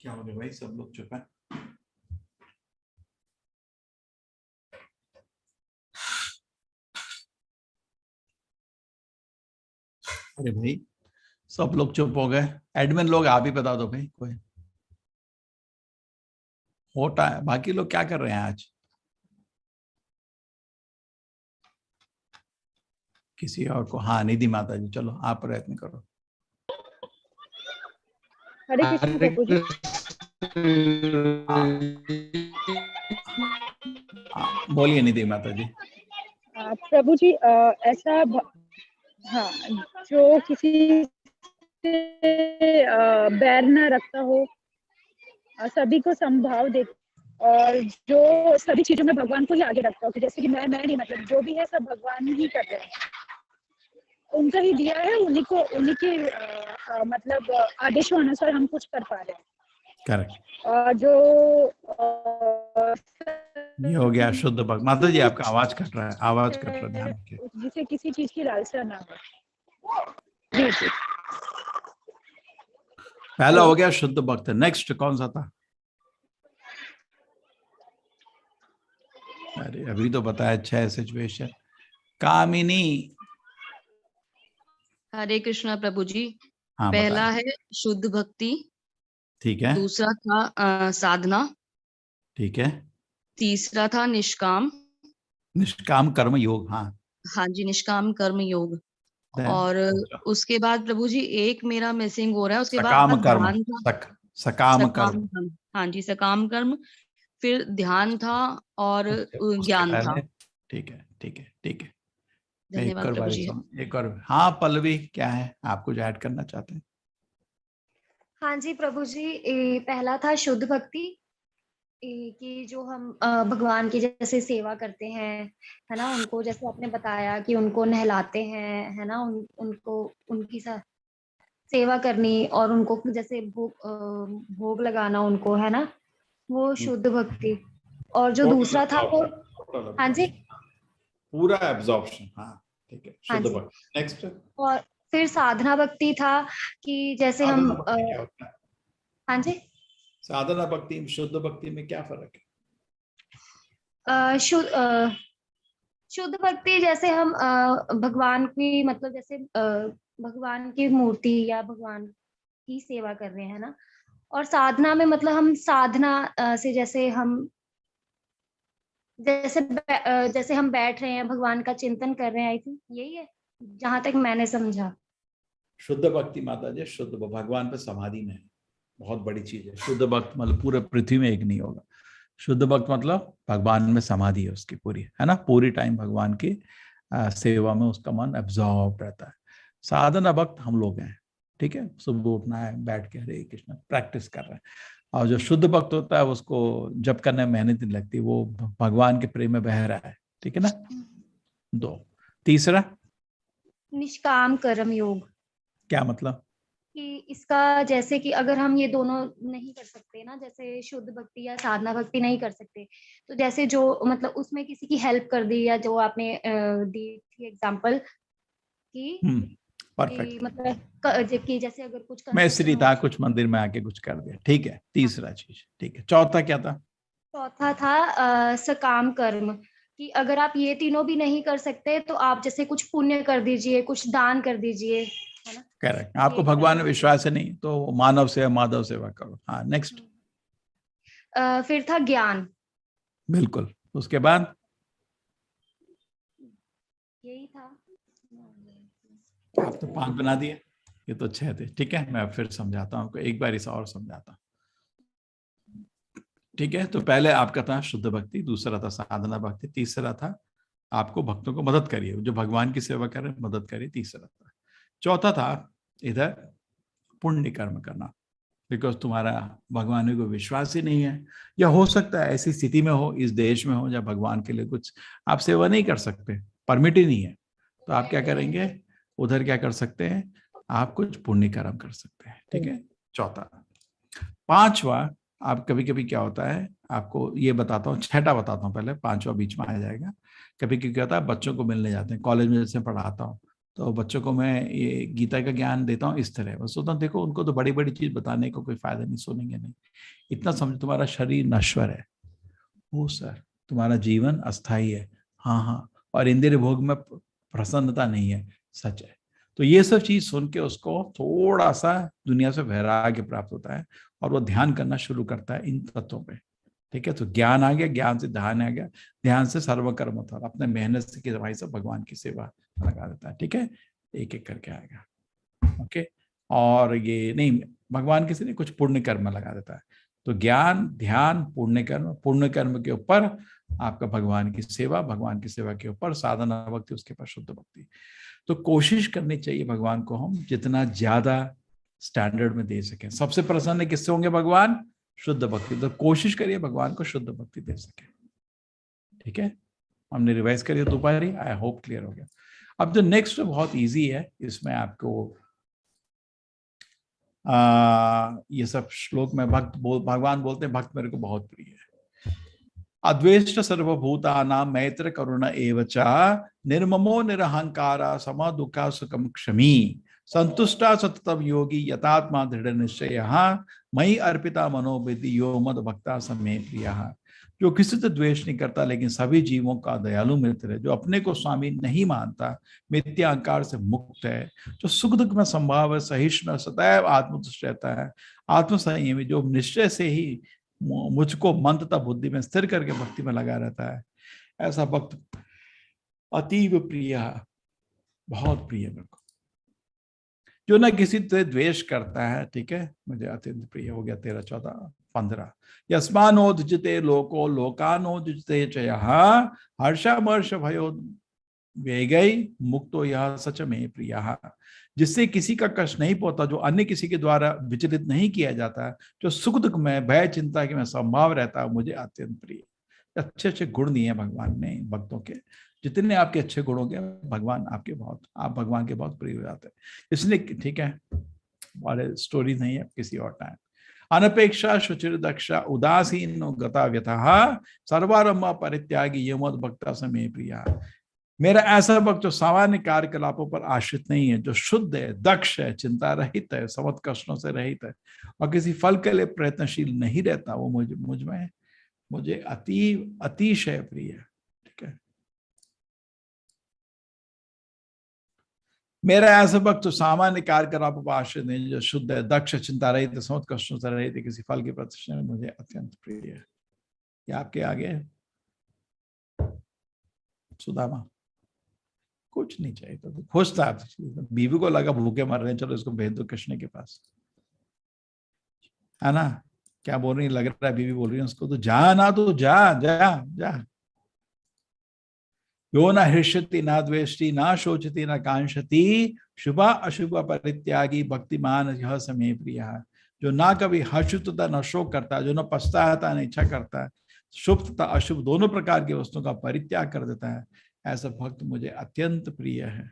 क्या हो गया भाई, सब लोग चुप है? अरे भाई सब लोग चुप हो गए। एडमिन लोग आप ही बता दो भाई, कोई होता है। बाकी लोग क्या कर रहे हैं आज? किसी और को? हाँ निधि माता जी, चलो आप प्रयत्न करो। हरे कृष्ण प्रभु जी। बोलिए निधि माता जी। प्रभु जी ऐसा हाँ, जो किसी से बैर न रखता हो, सभी को समभाव दे और जो सभी चीजों में भगवान को ही आगे रखता हो, कि जैसे कि मैं नहीं, मतलब जो भी है सब भगवान ही कर रहे हैं, उनका ही दिया है, उन्हीं के मतलब आदेशों अनुसार हम कुछ कर पा रहे हैं। करेक्ट। और जो ये हो गया शुद्ध भक्त। माता जी आपका आवाज कट रहा है, आवाज कट रहा है, ध्यान रखिए। जिसे किसी चीज की लालसा ना हो। जी जी। पहला हो गया शुद्ध भक्त। नेक्स्ट कौन सा था? अरे अभी तो बताया 6 सिचुएशन। कामिनी। हरे कृष्णा प्रभु जी। हाँ, पहला है शुद्ध भक्ति, ठीक है। दूसरा था साधना, ठीक है। तीसरा था निष्काम कर्म योग। हाँ हाँ जी, निष्काम कर्म योग। Then, और उसके बाद प्रभु जी एक मेरा मिसिंग हो रहा है, उसके बाद ध्यान था। सकाम कर्म। हाँ जी, सकाम कर्म, फिर ध्यान था और ज्ञान था। ठीक है ठीक है ठीक है। धन्यवाद प्रभु जी। एक और। हाँ पल्लवी, क्या है आप कुछ ऐड करना चाहते हैं? हाँ जी प्रभु जी, पहला था शुद्ध भक्ति, कि जो हम भगवान की जैसे सेवा करते हैं, है ना, उनको जैसे आपने बताया कि उनको नहलाते हैं, है ना, उनको उनकी सेवा करनी और उनको जैसे भोग लगाना उनको, है ना, वो शुद्ध भक्ति। और जो दूसरा था वो, हाँ जी, पूरा एब्जॉर्प्शन। हाँ ठीक है, शुद्ध भक्ति। नेक्स्ट। और फिर साधना भक्ति था कि जैसे हम हाँ जी, साधना भक्ति शुद्ध भक्ति में क्या फर्क है? शुद्ध भक्ति जैसे हम भगवान की, मतलब जैसे भगवान की मूर्ति या भगवान की सेवा कर रहे हैं ना। और साधना में मतलब हम साधना से जैसे हम बैठ रहे हैं, भगवान का चिंतन कर रहे हैं। आई थिंक यही है जहां तक मैंने समझा। शुद्ध भक्ति माता जी, शुद्ध भगवान पे समाधि में है, बहुत बड़ी चीज है। शुद्ध भक्त मतलब पूरे पृथ्वी में एक नहीं होगा। शुद्ध भक्त मतलब भगवान में समाधि है उसकी पूरी, है ना, पूरी टाइम भगवान की सेवा में उसका मन एब्जॉर्ब रहता है। साधना भक्त हम लोग हैं, ठीक है, सुबह उठना है, बैठ के हरे कृष्ण प्रैक्टिस कर रहे हैं। और जो शुद्ध भक्त होता है उसको जब करने में मेहनत नहीं लगती, वो भगवान के प्रेम में बह रहा है, ठीक है ना। 2 तीसरा निष्काम कर्म योग, क्या मतलब? कि इसका जैसे कि अगर हम ये दोनों नहीं कर सकते ना, जैसे शुद्ध भक्ति या साधना भक्ति नहीं कर सकते, तो जैसे जो मतलब उसमें किसी की हेल्प कर दी, या जो आपने दी थी एग्जांपल कि परफेक्ट। मतलब कि जैसे अगर कुछ मैं कंस्ट्रक्शन श्री हो था, रही कुछ मंदिर में आके कुछ कर दिया, ठीक है, तीसरा चीज, ठीक है। चौथा क्या था? चौथा था सकाम कर्म, कि अगर आप ये तीनों भी नहीं कर सकते तो आप जैसे कुछ पुण्य कर दीजिए, कुछ दान कर दीजिए, है ना। करेक्ट। आपको ये भगवान में कर्म हो विश्वास है नहीं तो मानव सेवा, माधव सेवा करो। हाँ, नेक्स्ट। गया। फिर था ज्ञान, बिल्कुल। उसके बाद यही था। आप तो 5 बना दिए, ये तो 6 थे। ठीक है, मैं फिर समझाता हूँ आपको, एक बार इसे और समझाता हूँ। ठीक है, तो पहले आपका था शुद्ध भक्ति, दूसरा था साधना भक्ति, तीसरा था आपको भक्तों को मदद करिए, जो भगवान की सेवा कर रहे हैं मदद करिए, तीसरा था। चौथा था इधर पुण्य कर्म करना, बिकॉज तुम्हारा भगवान में कोई विश्वास ही नहीं है, या हो सकता है ऐसी स्थिति में हो, इस देश में हो, जब भगवान के लिए कुछ आप सेवा नहीं कर सकते, परमिट ही नहीं है, तो आप क्या करेंगे? उधर क्या कर सकते हैं? आप कुछ पुण्य कर्म कर सकते हैं। ठीक है, चौथा। पांचवा, आप कभी कभी क्या होता है, आपको ये बताता हूँ, छठा बताता हूँ पहले, पांचवा बीच में आ जाएगा। कभी कभी क्या होता है, बच्चों को मिलने जाते हैं, कॉलेज में जैसे पढ़ाता हूँ, तो बच्चों को मैं ये गीता का ज्ञान देता हूँ इस तरह, बस सोचता हूँ देखो उनको तो बड़ी बड़ी चीज बताने को कोई फायदा नहीं, सुनेंगे नहीं, इतना समझो तुम्हारा शरीर नश्वर है। ओ सर, तुम्हारा जीवन अस्थाई है। हाँ हाँ, और इंद्रिय भोग में प्रसन्नता नहीं है, सच है। तो ये सब चीज सुन के उसको थोड़ा सा दुनिया से वैराग्य प्राप्त होता है, और वो ध्यान करना शुरू करता है इन तत्वों पे। ठीक है, तो ज्ञान आ गया, ज्ञान से ध्यान आ गया, ध्यान से सर्वकर्म होता है, अपने मेहनत से की दवाई से भगवान की सेवा लगा देता है। ठीक है, एक एक करके आएगा। ओके, और ये नहीं, भगवान की से नहीं, कुछ पुण्य कर्म में लगा देता है। तो ज्ञान, ध्यान, पुण्य कर्म के ऊपर आपका भगवान की सेवा, भगवान की सेवा के ऊपर साधना भक्ति, उसके ऊपर शुद्ध भक्ति। तो कोशिश करनी चाहिए भगवान को हम जितना ज्यादा स्टैंडर्ड में दे सकें। सबसे प्रसन्न किससे होंगे भगवान? शुद्ध भक्ति। तो कोशिश करिए भगवान को शुद्ध भक्ति दे सके। ठीक है, हमने रिवाइज करिए दोपहर ही, आई होप क्लियर हो गया। अब जो नेक्स्ट बहुत इजी है, इसमें आपको ये सब श्लोक में भगवान बोलते हैं, भक्त मेरे को बहुत प्रिय है। अद्वेष्ट सर्वभूतानां मैत्र करुण एवच निर्ममो निरहंकारा सम दुखा सुखम क्षमी संतुष्टा सततम योगी यतात्मा दृढ़ निश्चय मई अर्पिता मनोविधि यो मद भक्ता समे प्रिया। जो किसी से द्वेष नहीं करता लेकिन सभी जीवों का दयालु मित्र है, जो अपने को स्वामी नहीं मानता, मिथ्या अहंकार से मुक्त है, जो सुख दुख में संभाव है, सहिष्णु, सदैव आत्मतुष्ट रहता है, आत्मसंयमी, जो निश्चय से ही मुझको मन तथा बुद्धि में स्थिर करके भक्ति में लगा रहता है, ऐसा भक्त अतीव प्रिय, बहुत प्रिय मेरे को। जो ना किसी से द्वेष करता है, ठीक है, मुझे अत्यंत प्रिय हो गया। 13, 14, 15। यस्मानोद्युजिते लोको लोकानोद्युजिते च यः हर्षमर्ष भयो वेगई मुक्तो यह सच में प्रियः। जिससे किसी का कष्ट नहीं पहुंचता, जो अन्य किसी के द्वारा विचलित नहीं किया जाता, जो सुख दुख में भय चिंता के में संभाव रहता है, मुझे अत्यंत प्रिय। अच्छे अच्छे गुण दिए भगवान ने भक्तों के, जितने आपके अच्छे गुण होंगे भगवान आपके बहुत, आप भगवान के बहुत प्रिय हो जाते हैं। इसलिए ठीक है, और स्टोरी नहीं है, किसी और टाइम। अनपेक्षा शुचिर दक्षा उदासीन गता व्यथा सर्वारंभ परित्यागी यमोद भक्ता समे प्रिया। मेरा ऐसा भक्त जो सामान्य कार्यकलापों पर आश्रित नहीं है, जो शुद्ध है, दक्ष है, चिंता रहित है, समस्त कष्टों से रहित है, और किसी फल के लिए प्रयत्नशील नहीं रहता, वो मुझ में मुझे अतिशय प्रिय है। ठीक है, मेरा ऐसा भक्त जो सामान्य कार्यकलापों पर आश्रित नहीं, जो शुद्ध है, दक्ष, चिंता रहित है, समस्त कष्टों से रहित है, किसी फल की प्रतीक्षा में मुझे अत्यंत प्रिय है। ये आपके आगे सुदामा, कुछ नहीं चाहिए तो खुश था। बीवी को लगा भूखे मर रहे हैं, चलो इसको भेज दो कृष्ण के पास, है ना। क्या बोल रही, लग रहा है बीवी बोल रही है उसको, तो जा ना, तो जा जा जा। यो न हृष्यति न द्वेष्टि न शोचति न कांक्षति शुभा अशुभ परित्यागी भक्तिमान यह समे प्रिय। जो ना कभी हर्ष तथा न शोक करता, जो न पछताता न इच्छा करता है, शुभ तथा अशुभ दोनों प्रकार की वस्तुओं का परित्याग कर देता है, ऐसा भक्त मुझे अत्यंत प्रिय है।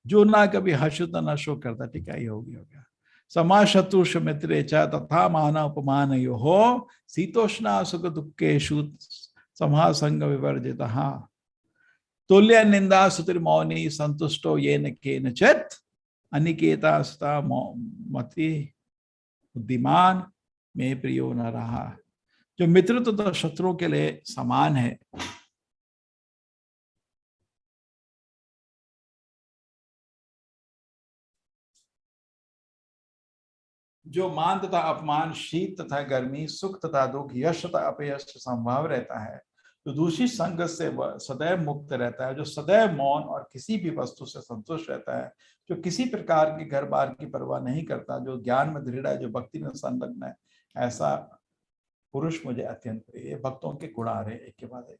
जो ना कभी हर्षित न शोक करता। ठीक है, ये हो गया। समा शत्रुष मित्रे च तथा मान उपमान यो हो शीतोष्णा सुख दुखेषु समासंग विवर्जित। तुल्य निंदा सुतिर मौनी संतुष्टो ये न केनचित् अनिकेता सुता मति बुद्धिमान में प्रियो न रहा। जो मित्र तो शत्रुओं के लिए समान है, जो मान तथा अपमान, शीत तथा गर्मी, सुख तथा दुख, यश तथा अपयश संभव रहता है, जो दूषित संगत से सदैव मुक्त रहता है, जो सदैव मौन और किसी भी वस्तु से संतुष्ट रहता है, जो किसी प्रकार के घर बार की परवाह नहीं करता, जो ज्ञान में दृढ़ है, जो भक्ति में संलग्न है, ऐसा पुरुष मुझे अत्यंत प्रिय है। भक्तों के गुण आ रहे एक के बाद एक।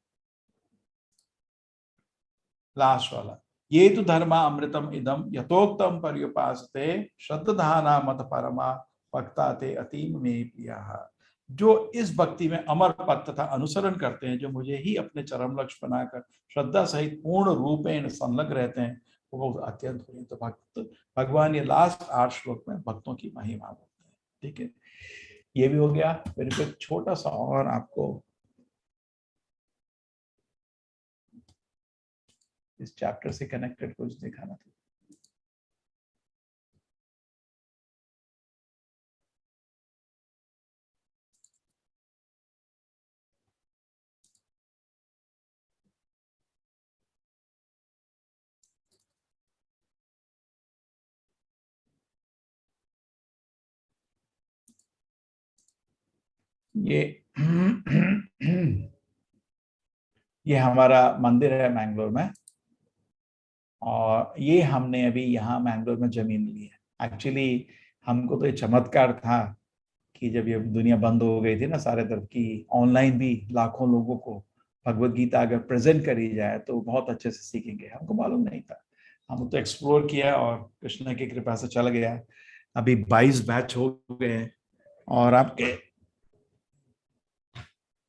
लास्ट वाला, ये तो धर्मा अमृतम इदम यथोक्तम पर्युपासते श्रद्धाना मत परमा भक्ता ते अतीम में प्रिया। जो इस भक्ति में अमर पद तथा अनुसरण करते हैं, जो मुझे ही अपने चरम लक्ष्य बनाकर श्रद्धा सहित पूर्ण रूपेण संलग्न रहते हैं, वो अत्यंत प्रिय। तो भक्त भगवान ये लास्ट 8 श्लोक में भक्तों की महिमा बोलते हैं। ठीक है, ये भी हो गया। फिर एक छोटा सा और आपको इस चैप्टर से कनेक्टेड कुछ दिखाना था। ये हमारा मंदिर है मैंगलोर में, और ये हमने अभी यहाँ मैंगलोर में जमीन ली है। एक्चुअली हमको तो ये चमत्कार था कि जब ये दुनिया बंद हो गई थी ना सारे तरफ की, ऑनलाइन भी लाखों लोगों को भगवत गीता अगर प्रेजेंट करी जाए तो बहुत अच्छे से सीखेंगे। हमको मालूम नहीं था, हम तो एक्सप्लोर किया और कृष्ण की कृपा से चल गया। अभी 22 बैच हो गए और आपके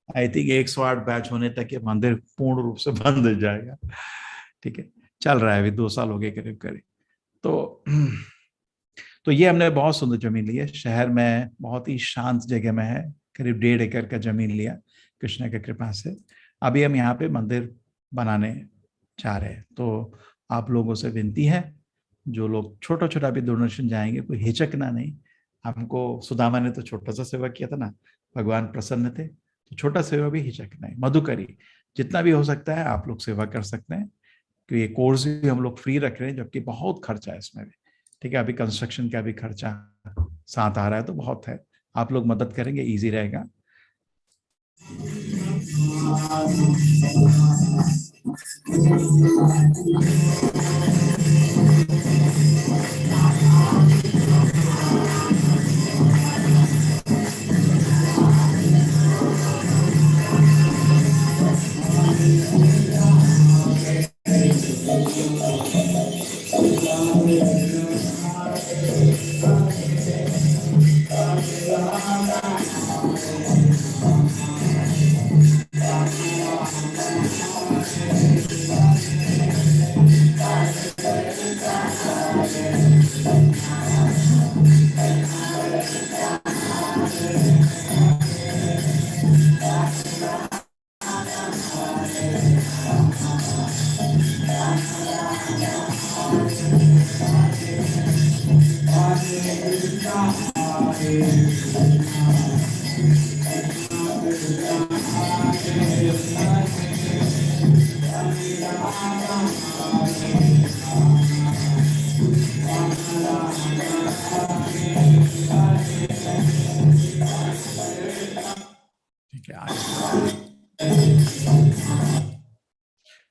आई थिंक 108 बैच होने तक ये मंदिर पूर्ण रूप से बंद हो जाएगा। ठीक है, चल रहा है, अभी 2 साल हो गए करीब करीब। तो ये हमने बहुत सुंदर जमीन ली है, शहर में बहुत ही शांत जगह में है, करीब 1.5 एकड़ का जमीन लिया कृष्ण की कृपा से। अभी हम यहाँ पे मंदिर बनाने चाह रहे हैं। तो आप लोगों से विनती है, जो लोग छोटा छोटा भी डोनेशन जाएंगे, कोई हिचकना नहीं। हमको सुदामा ने तो छोटा सा सेवा किया था ना, भगवान प्रसन्न थे, तो छोटा सेवा भी हिचकना है। मधुकरी जितना भी हो सकता है आप लोग सेवा कर सकते हैं, क्योंकि ये कोर्स भी हम लोग फ्री रख रहे हैं, जबकि बहुत खर्चा है इसमें भी। ठीक है, अभी कंस्ट्रक्शन का भी खर्चा साथ आ रहा है, तो बहुत है। आप लोग मदद करेंगे, इजी रहेगा।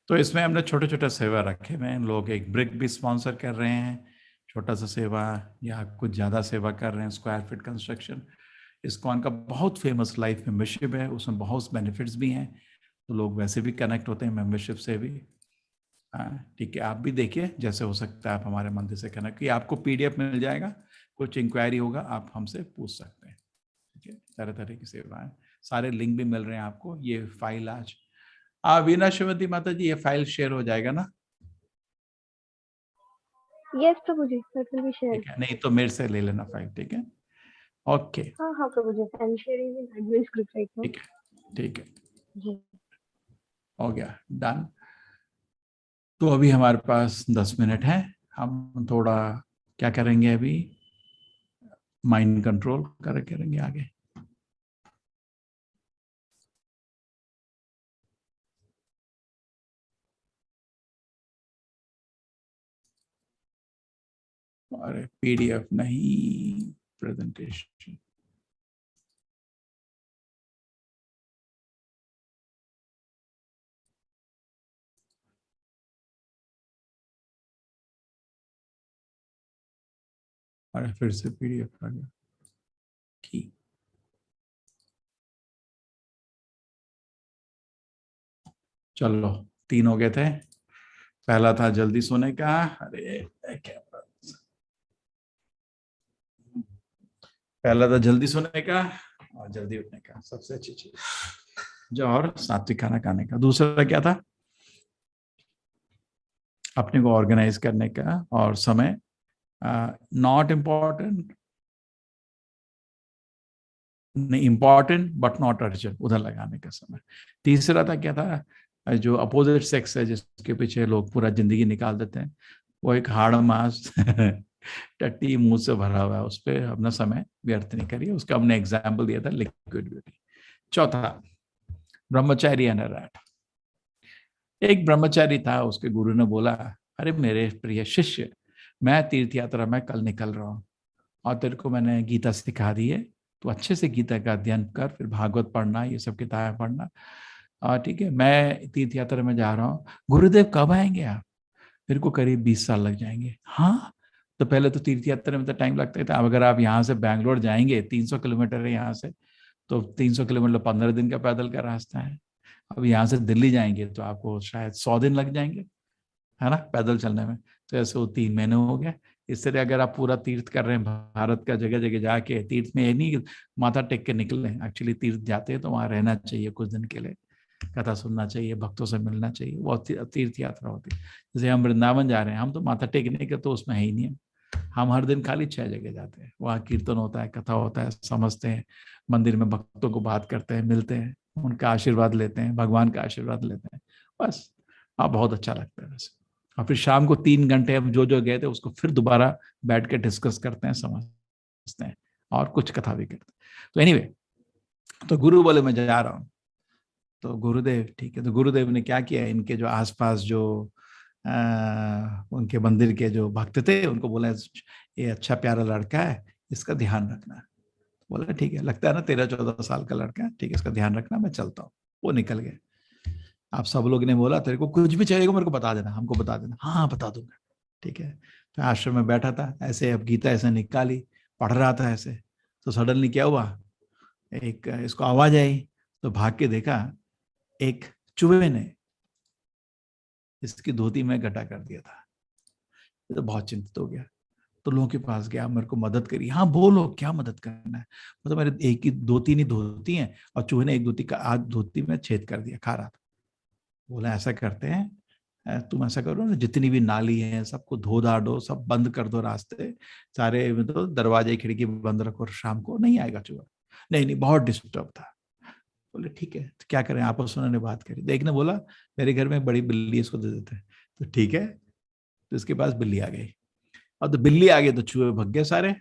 तो इसमें हमने छोटे छोटे सेवा रखे हुए हैं। लोग एक ब्रिक भी स्पॉन्सर कर रहे हैं, छोटा सा सेवा, या कुछ ज़्यादा सेवा कर रहे हैं, स्क्वायर फीट कंस्ट्रक्शन। इस्कॉन का बहुत फेमस लाइफ मेंबरशिप है, उसमें बहुत बेनिफिट्स भी हैं, तो लोग वैसे भी कनेक्ट होते हैं मेंबरशिप से भी। ठीक है, आप भी देखिए जैसे हो सकता है आप हमारे मंदिर से कनेक्ट, कि आपको PDF मिल जाएगा, कुछ इंक्वायरी होगा आप हमसे पूछ सकते हैं। ठीक है, तरह तरह की सेवाएं, सारे लिंक भी मिल रहे हैं आपको। ये फाइल आज वीना शिवंती माता जी, ये फाइल शेयर हो जाएगा ना? Yes Prabhu ji, that will be share. ठीक है, नहीं तो मेरे से ले लेना फाइल, ठीक है? ओके, हाँ हाँ प्रभु ji, I am sharing in admins group right now. ठीक है, ठीक है, जी हो गया, डन। तो अभी हमारे पास 10 मिनट है, हम थोड़ा क्या करेंगे अभी, माइंड कंट्रोल करेंगे आगे। अरे पीडीएफ नहीं, प्रेजेंटेशन। अरे फिर से पीडीएफ आ गया, ठीक। चलो, 3 हो गए थे। पहला था जल्दी सोने का, अरे क्या, पहला था जल्दी सोने का और जल्दी उठने का, सबसे अच्छी चीज जो, और सात्विक खाना खाने का। दूसरा क्या था, अपने को ऑर्गेनाइज करने का और समय, नॉट इम्पॉर्टेंट, नहीं इम्पॉर्टेंट बट नॉट अर्जेंट, उधर लगाने का समय। तीसरा था क्या था, जो अपोजिट सेक्स है जिसके पीछे लोग पूरा जिंदगी निकाल देते हैं, वो एक हाड़ मास टट्टी मुंह से भरा हुआ है, उस पर अपना समय व्यर्थ नहीं करिए। उसका हमने एग्जाम्पल दिया था लिक्विड ब्यूटी। चौथा, ब्रह्मचारी एंड रैट। एक ब्रह्मचारी था, उसके गुरु ने बोला, अरे मेरे प्रिय शिष्य, मैं तीर्थ यात्रा में कल निकल रहा हूँ और तेरे को मैंने गीता सिखा दी है, तो अच्छे से गीता का अध्ययन कर, फिर भागवत पढ़ना, ये सब किताबें पढ़ना, और ठीक है मैं तीर्थ यात्रा में जा रहा हूँ। गुरुदेव कब आएंगे आप? मेरे को करीब 20 साल लग जाएंगे। हाँ, तो पहले तो तीर्थ यात्रा में तो टाइम लगता था, अब अगर आप यहाँ से बैंगलोर जाएंगे, 300 किलोमीटर है यहाँ से, तो 300 किलोमीटर 15 दिन का पैदल का रास्ता है। अब यहाँ से दिल्ली जाएंगे तो आपको शायद 100 दिन लग जाएंगे, है ना, पैदल चलने में। तो ऐसे वो 3 महीने हो गए। इस तरह अगर आप पूरा तीर्थ कर रहे हैं भारत का, जगह जगह जाके, तीर्थ में ये नहीं माथा टेक के निकले, एक्चुअली तीर्थ जाते हैं तो वहाँ रहना चाहिए कुछ दिन के लिए, कथा सुनना चाहिए, भक्तों से मिलना चाहिए, वो तीर्थ यात्रा होती है। जैसे हम वृंदावन जा रहे हैं, हम तो माथा टेकने के तो उसमें है ही नहीं है, हम हर दिन खाली 6 जगह जाते हैं, वहाँ कीर्तन होता है, कथा होता है, समझते हैं, मंदिर में भक्तों को बात करते हैं, मिलते हैं, उनका आशीर्वाद लेते हैं, भगवान का आशीर्वाद लेते हैं, बस। हाँ, बहुत अच्छा लगता है वैसे। और फिर शाम को 3 घंटे हम जो जो गए थे उसको फिर दोबारा बैठ के डिस्कस करते हैं, समझते हैं, और कुछ कथा भी करते हैं। तो एनीवे, तो गुरु बोले मैं जा रहा हूँ। तो गुरुदेव, ठीक है, तो गुरुदेव ने क्या किया, इनके जो आसपास जो उनके मंदिर के जो भक्त थे उनको बोला, ये अच्छा प्यारा लड़का है, इसका ध्यान रखना। बोला ठीक है, लगता है ना 13-14 साल का लड़का है, ठीक है, इसका ध्यान रखना, मैं चलता हूँ। वो निकल गए। आप सब लोग ने बोला, तेरे को कुछ भी चाहिएगा मेरे को बता देना, हमको बता देना। हाँ बता दूंगा, ठीक है। तो आश्रम में बैठा था ऐसे, अब गीता ऐसे निकाली, पढ़ रहा था ऐसे, तो सडनली क्या हुआ, एक इसको आवाज आई, तो भाग के देखा, एक चूहे ने इसकी धोती में गड्ढा कर दिया था। ये तो बहुत चिंतित हो गया, तो लोगों के पास गया, मेरे को मदद करी। हाँ बोलो, क्या मदद करना है? मतलब मेरे एक ही 2-3 ही धोती हैं और चूहे ने एक धोती का आध धोती में छेद कर दिया, खा रहा था। बोला ऐसा करते हैं, तुम ऐसा करो ना, जितनी भी नाली है सबको धो धा दो, सब बंद कर दो रास्ते सारे, मतलब दरवाजे खिड़की बंद रखो, शाम को नहीं आएगा चूहा। नहीं नहीं, बहुत डिस्टर्ब था। बोले ठीक है, तो क्या करें, आपस में उन्होंने बात करी। तो एक ने बोला, मेरे घर में बड़ी बिल्ली, इसको दे देते हैं। तो ठीक है, तो इसके पास बिल्ली आ गई, और तो बिल्ली आ गई तो चूहे भग गए सारे,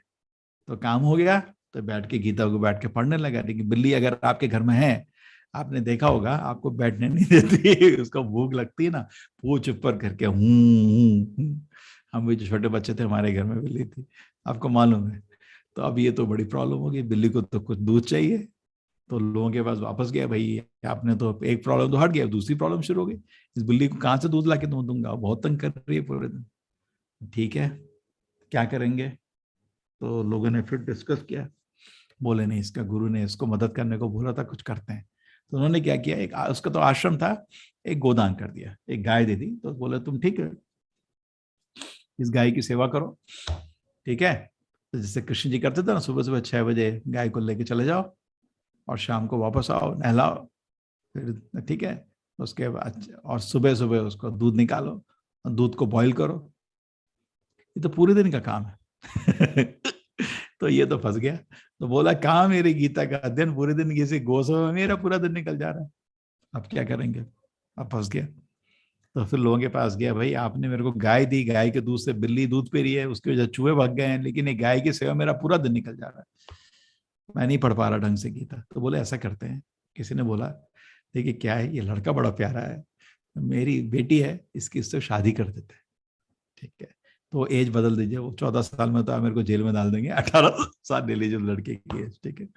तो काम हो गया। तो बैठ के गीता को बैठ के पढ़ने लगा। लेकिन बिल्ली अगर आपके घर में है, आपने देखा होगा, आपको बैठने नहीं देती, उसको भूख लगती है ना, पूछ ऊपर करके हम भी जो छोटे बच्चे थे हमारे घर में बिल्ली थी, आपको मालूम है। तो अब ये तो बड़ी प्रॉब्लम होगी, बिल्ली को तो कुछ दूध चाहिए, तो लोगों के पास वापस गया, भाई आपने तो एक प्रॉब्लम तो हट गया, दूसरी प्रॉब्लम शुरू हो गई, इस बिल्ली को कहाँ से दूध ला के दूंगा, बहुत तंग कर रही है पूरे दिन। ठीक है, क्या करेंगे? तो लोगों ने फिर डिस्कस किया, बोले नहीं, इसका गुरु ने इसको मदद करने को बोला था, कुछ करते हैं। तो उन्होंने क्या किया, एक उसका तो आश्रम था, एक गोदान कर दिया, एक गाय दे दी। तो बोले तुम ठीक है, इस गाय की सेवा करो, ठीक है। तो जैसे कृष्ण जी करते थे ना, सुबह सुबह 6 बजे गाय को लेके चले जाओ और शाम को वापस आओ, नहलाओ, फिर ठीक है, उसके बाद और सुबह सुबह उसको दूध निकालो और दूध को बॉईल करो, ये तो पूरे दिन का काम है। तो ये तो फंस गया। तो बोला कहाँ मेरी गीता का अध्ययन, पूरे दिन किसी गोसवा में मेरा पूरा दिन निकल जा रहा है, अब क्या करेंगे। अब फंस गया। तो फिर लोगों के पास गया, भाई आपने मेरे को गाय दी, गाय के दूध से बिल्ली दूध पी रही है, उसकी वजह चूहे भाग गए हैं, लेकिन ये गाय की सेवा मेरा पूरा दिन निकल जा रहा है, मैं नहीं पढ़ पा रहा ढंग से गीता। तो बोले ऐसा करते हैं, किसी ने बोला देखिए क्या है, ये लड़का बड़ा प्यारा है, मेरी बेटी है, इससे शादी कर देते हैं, ठीक है। तो एज बदल दीजिए, वो 14 साल में था, मेरे को जेल में डाल देंगे, 18 साल ले लीजिए लड़के की एज, ठीक है।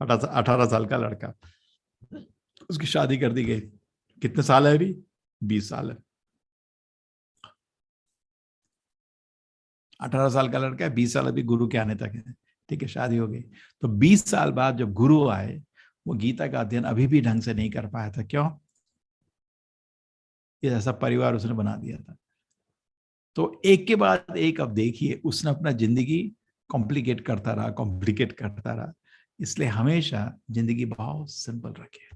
18 साल का लड़का, उसकी शादी कर दी गई। कितने साल है अभी? 20 साल है। 18 साल का लड़का है, 20 साल अभी गुरु के आने तक है, ठीक है, शादी हो गई। तो 20 साल बाद जब गुरु आए, वो गीता का अध्ययन अभी भी ढंग से नहीं कर पाया था। क्यों? ये ऐसा परिवार उसने बना दिया था। तो एक के बाद एक, अब देखिए उसने अपना जिंदगी कॉम्प्लिकेट करता रहा। इसलिए हमेशा जिंदगी बहुत सिंपल रखे।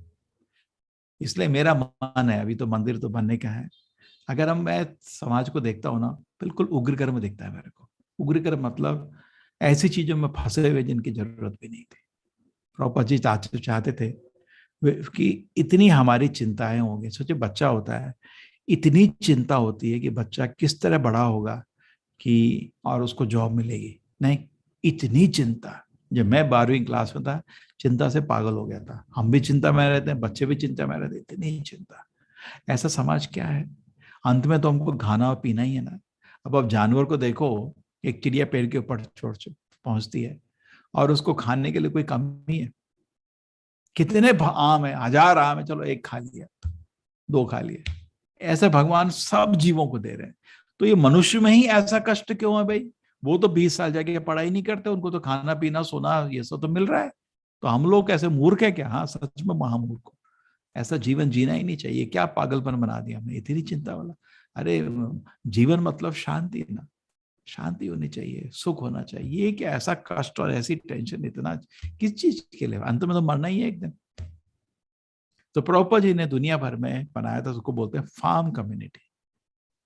इसलिए मेरा मन है, अभी तो मंदिर तो बनने का है, अगर मैं समाज को देखता हूँ ना, बिल्कुल उग्र कर्म दिखता है मेरे को। उग्र कर्म मतलब ऐसी चीजों में फंसे हुए जिनकी जरूरत भी नहीं थी। प्रभुपाद जी चाहते थे कि इतनी हमारी चिंताएं होंगी। सोचिए बच्चा होता है, इतनी चिंता होती है कि बच्चा किस तरह बड़ा होगा कि और उसको जॉब मिलेगी, नहीं, इतनी चिंता। जब मैं 12वीं क्लास में था, चिंता से पागल हो गया था। हम भी चिंता में रहते हैं, बच्चे भी चिंता में रहते हैं, इतनी चिंता। ऐसा समाज क्या है? अंत में तो हमको खाना और पीना ही है ना। अब जानवर को देखो, एक चिड़िया पेड़ के ऊपर पहुंचती है और उसको खाने के लिए कोई कमी है? कितने आम है, 1000 आम है, चलो एक खा लिया, 2 खा लिए। ऐसा भगवान सब जीवों को दे रहे हैं। तो ये मनुष्य में ही ऐसा कष्ट क्यों है भाई? वो तो 20 साल जाके पढ़ाई नहीं करते, उनको तो खाना पीना सोना ये सब तो मिल रहा है। तो हम लोग कैसे मूर्ख है क्या? हाँ, सच में महामूर्ख। ऐसा जीवन जीना ही नहीं चाहिए। क्या पागलपन बना दिया हमने, इतनी चिंता वाला। अरे जीवन मतलब शांति ना, शांति होनी चाहिए, सुख होना चाहिए। ये क्या ऐसा कष्ट और ऐसी टेंशन, इतना किस चीज के लिए? अंत में तो मरना ही है एक दिन। तो प्रभुपाद जी ने दुनिया भर में बनाया था, उसको बोलते हैं फार्म कम्युनिटी।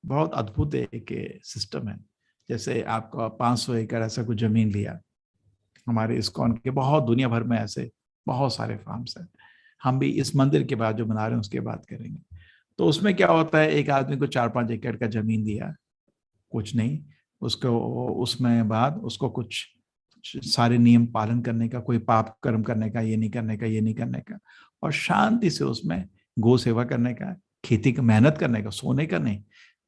बहुत अद्भुत एक सिस्टम है। जैसे आपका 500 एकड़ ऐसा कुछ जमीन लिया, हमारे इस्कॉन के बहुत दुनिया भर में ऐसे बहुत सारे फार्म्स हैं। हम भी इस मंदिर के बाद जो बना रहे हैं उसके बात करेंगे। तो उसमें क्या होता है, एक आदमी को 4-5 एकड़ का जमीन दिया, कुछ नहीं उसको, उसमें बाद उसको कुछ सारे नियम पालन करने का, कोई पाप कर्म करने का, ये नहीं करने का, ये नहीं करने का, और शांति से उसमें गौ सेवा करने का, खेती का मेहनत करने का, सोने का नहीं।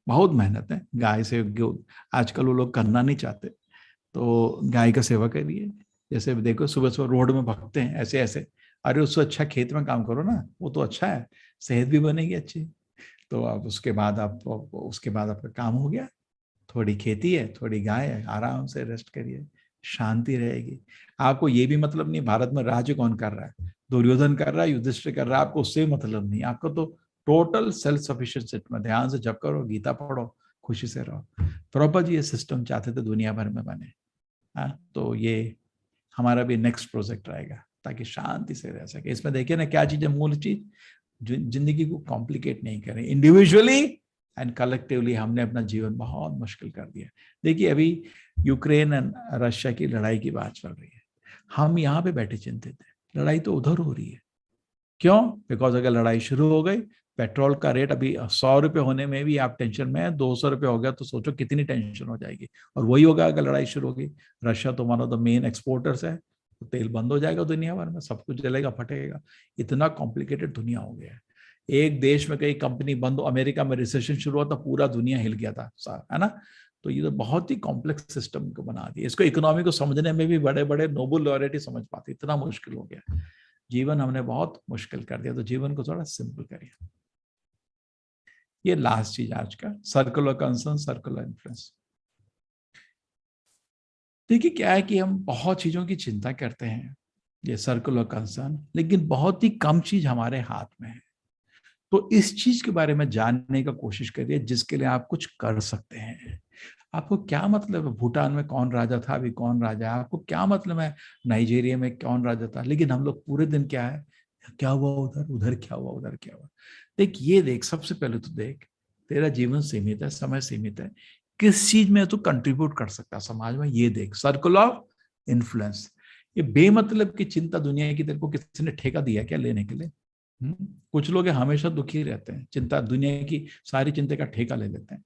बहुत मेहनत है गाय से, आजकल वो लोग करना नहीं चाहते। तो गाय का सेवा करिए। जैसे देखो सुबह सुबह रोड में भगते हैं ऐसे ऐसे, अरे उससे अच्छा खेत में काम करो ना, वो तो अच्छा है, सेहत भी बनेगी अच्छी। तो अब उसके बाद आपका काम हो गया। थोड़ी खेती है, थोड़ी गाय है, आराम से रेस्ट करिए, शांति रहेगी। आपको ये भी मतलब नहीं भारत में राज्य कौन कर रहा है, दुर्योधन कर रहा है, युधिष्ठिर कर रहा है, आपको उससे मतलब नहीं। आपको तो टोटल सेल्फ सफिशिएंसी में ध्यान से जप करो, गीता पढ़ो, खुशी से रहो। प्रभुपाद जी ये सिस्टम चाहते थे दुनिया भर में बने। तो ये हमारा भी नेक्स्ट प्रोजेक्ट रहेगा, ताकि शांति से रह सके। इसमें देखिए ना क्या चीज है, मूल चीज, जिंदगी को कॉम्प्लिकेट नहीं करें। इंडिविजुअली एंड कलेक्टिवली हमने अपना जीवन बहुत मुश्किल कर दिया। देखिए अभी यूक्रेन एंड रशिया की लड़ाई की बात चल रही है, हम यहाँ पे बैठे चिंतित हैं, लड़ाई तो उधर हो रही है। क्यों? बिकॉज अगर लड़ाई शुरू हो गई, पेट्रोल का रेट अभी 100 रुपये होने में भी आप टेंशन में है, 200 रुपये हो गया तो सोचो कितनी टेंशन हो जाएगी। और वही होगा अगर लड़ाई शुरू होगी। रशिया तो one of the main exporters है, तो तेल बंद हो जाएगा दुनिया भर में, सब कुछ जलेगा फटेगा। इतना कॉम्प्लिकेटेड दुनिया हो गया है। एक देश में कई कंपनी बंद हो, अमेरिका में रिसेशन शुरू हुआ था, पूरा दुनिया हिल गया था, है ना। तो ये तो बहुत ही कॉम्प्लेक्स सिस्टम को बना दिया। इसको इकोनॉमी को समझने में भी बड़े बड़े नोबल लॉरेट समझ पाते, इतना मुश्किल हो गया। जीवन हमने बहुत मुश्किल कर दिया, तो जीवन को थोड़ा सिंपल करिए। ये लास्ट चीज आज का, सर्कुलर कंसर्न, सर्कुलर इन्फ्लुएंस। देखिए क्या है कि हम बहुत चीजों की चिंता करते हैं, ये सर्कुलर कंसर्न, लेकिन बहुत ही कम चीज हमारे हाथ में है। तो इस चीज के बारे में जानने का कोशिश करिए जिसके लिए आप कुछ कर सकते हैं। आपको क्या मतलब है भूटान में कौन राजा था, अभी कौन राजा है? आपको क्या मतलब है नाइजीरिया में कौन राजा था? लेकिन हम लोग पूरे दिन क्या है, क्या हुआ उधर, उधर क्या हुआ, उधर क्या हुआ। देख, ये देख, सबसे पहले तो देख, तेरा जीवन सीमित है, समय सीमित है। किस चीज में तू कंट्रीब्यूट कर सकता है समाज में, ये देख, सर्कल ऑफ इन्फ्लुएंस। ये बेमतलब की चिंता दुनिया की तेरे को किसी ने ठेका दिया क्या लेने के लिए? कुछ लोग हमेशा दुखी रहते हैं, चिंता, दुनिया की सारी चिंता का ठेका ले लेते हैं।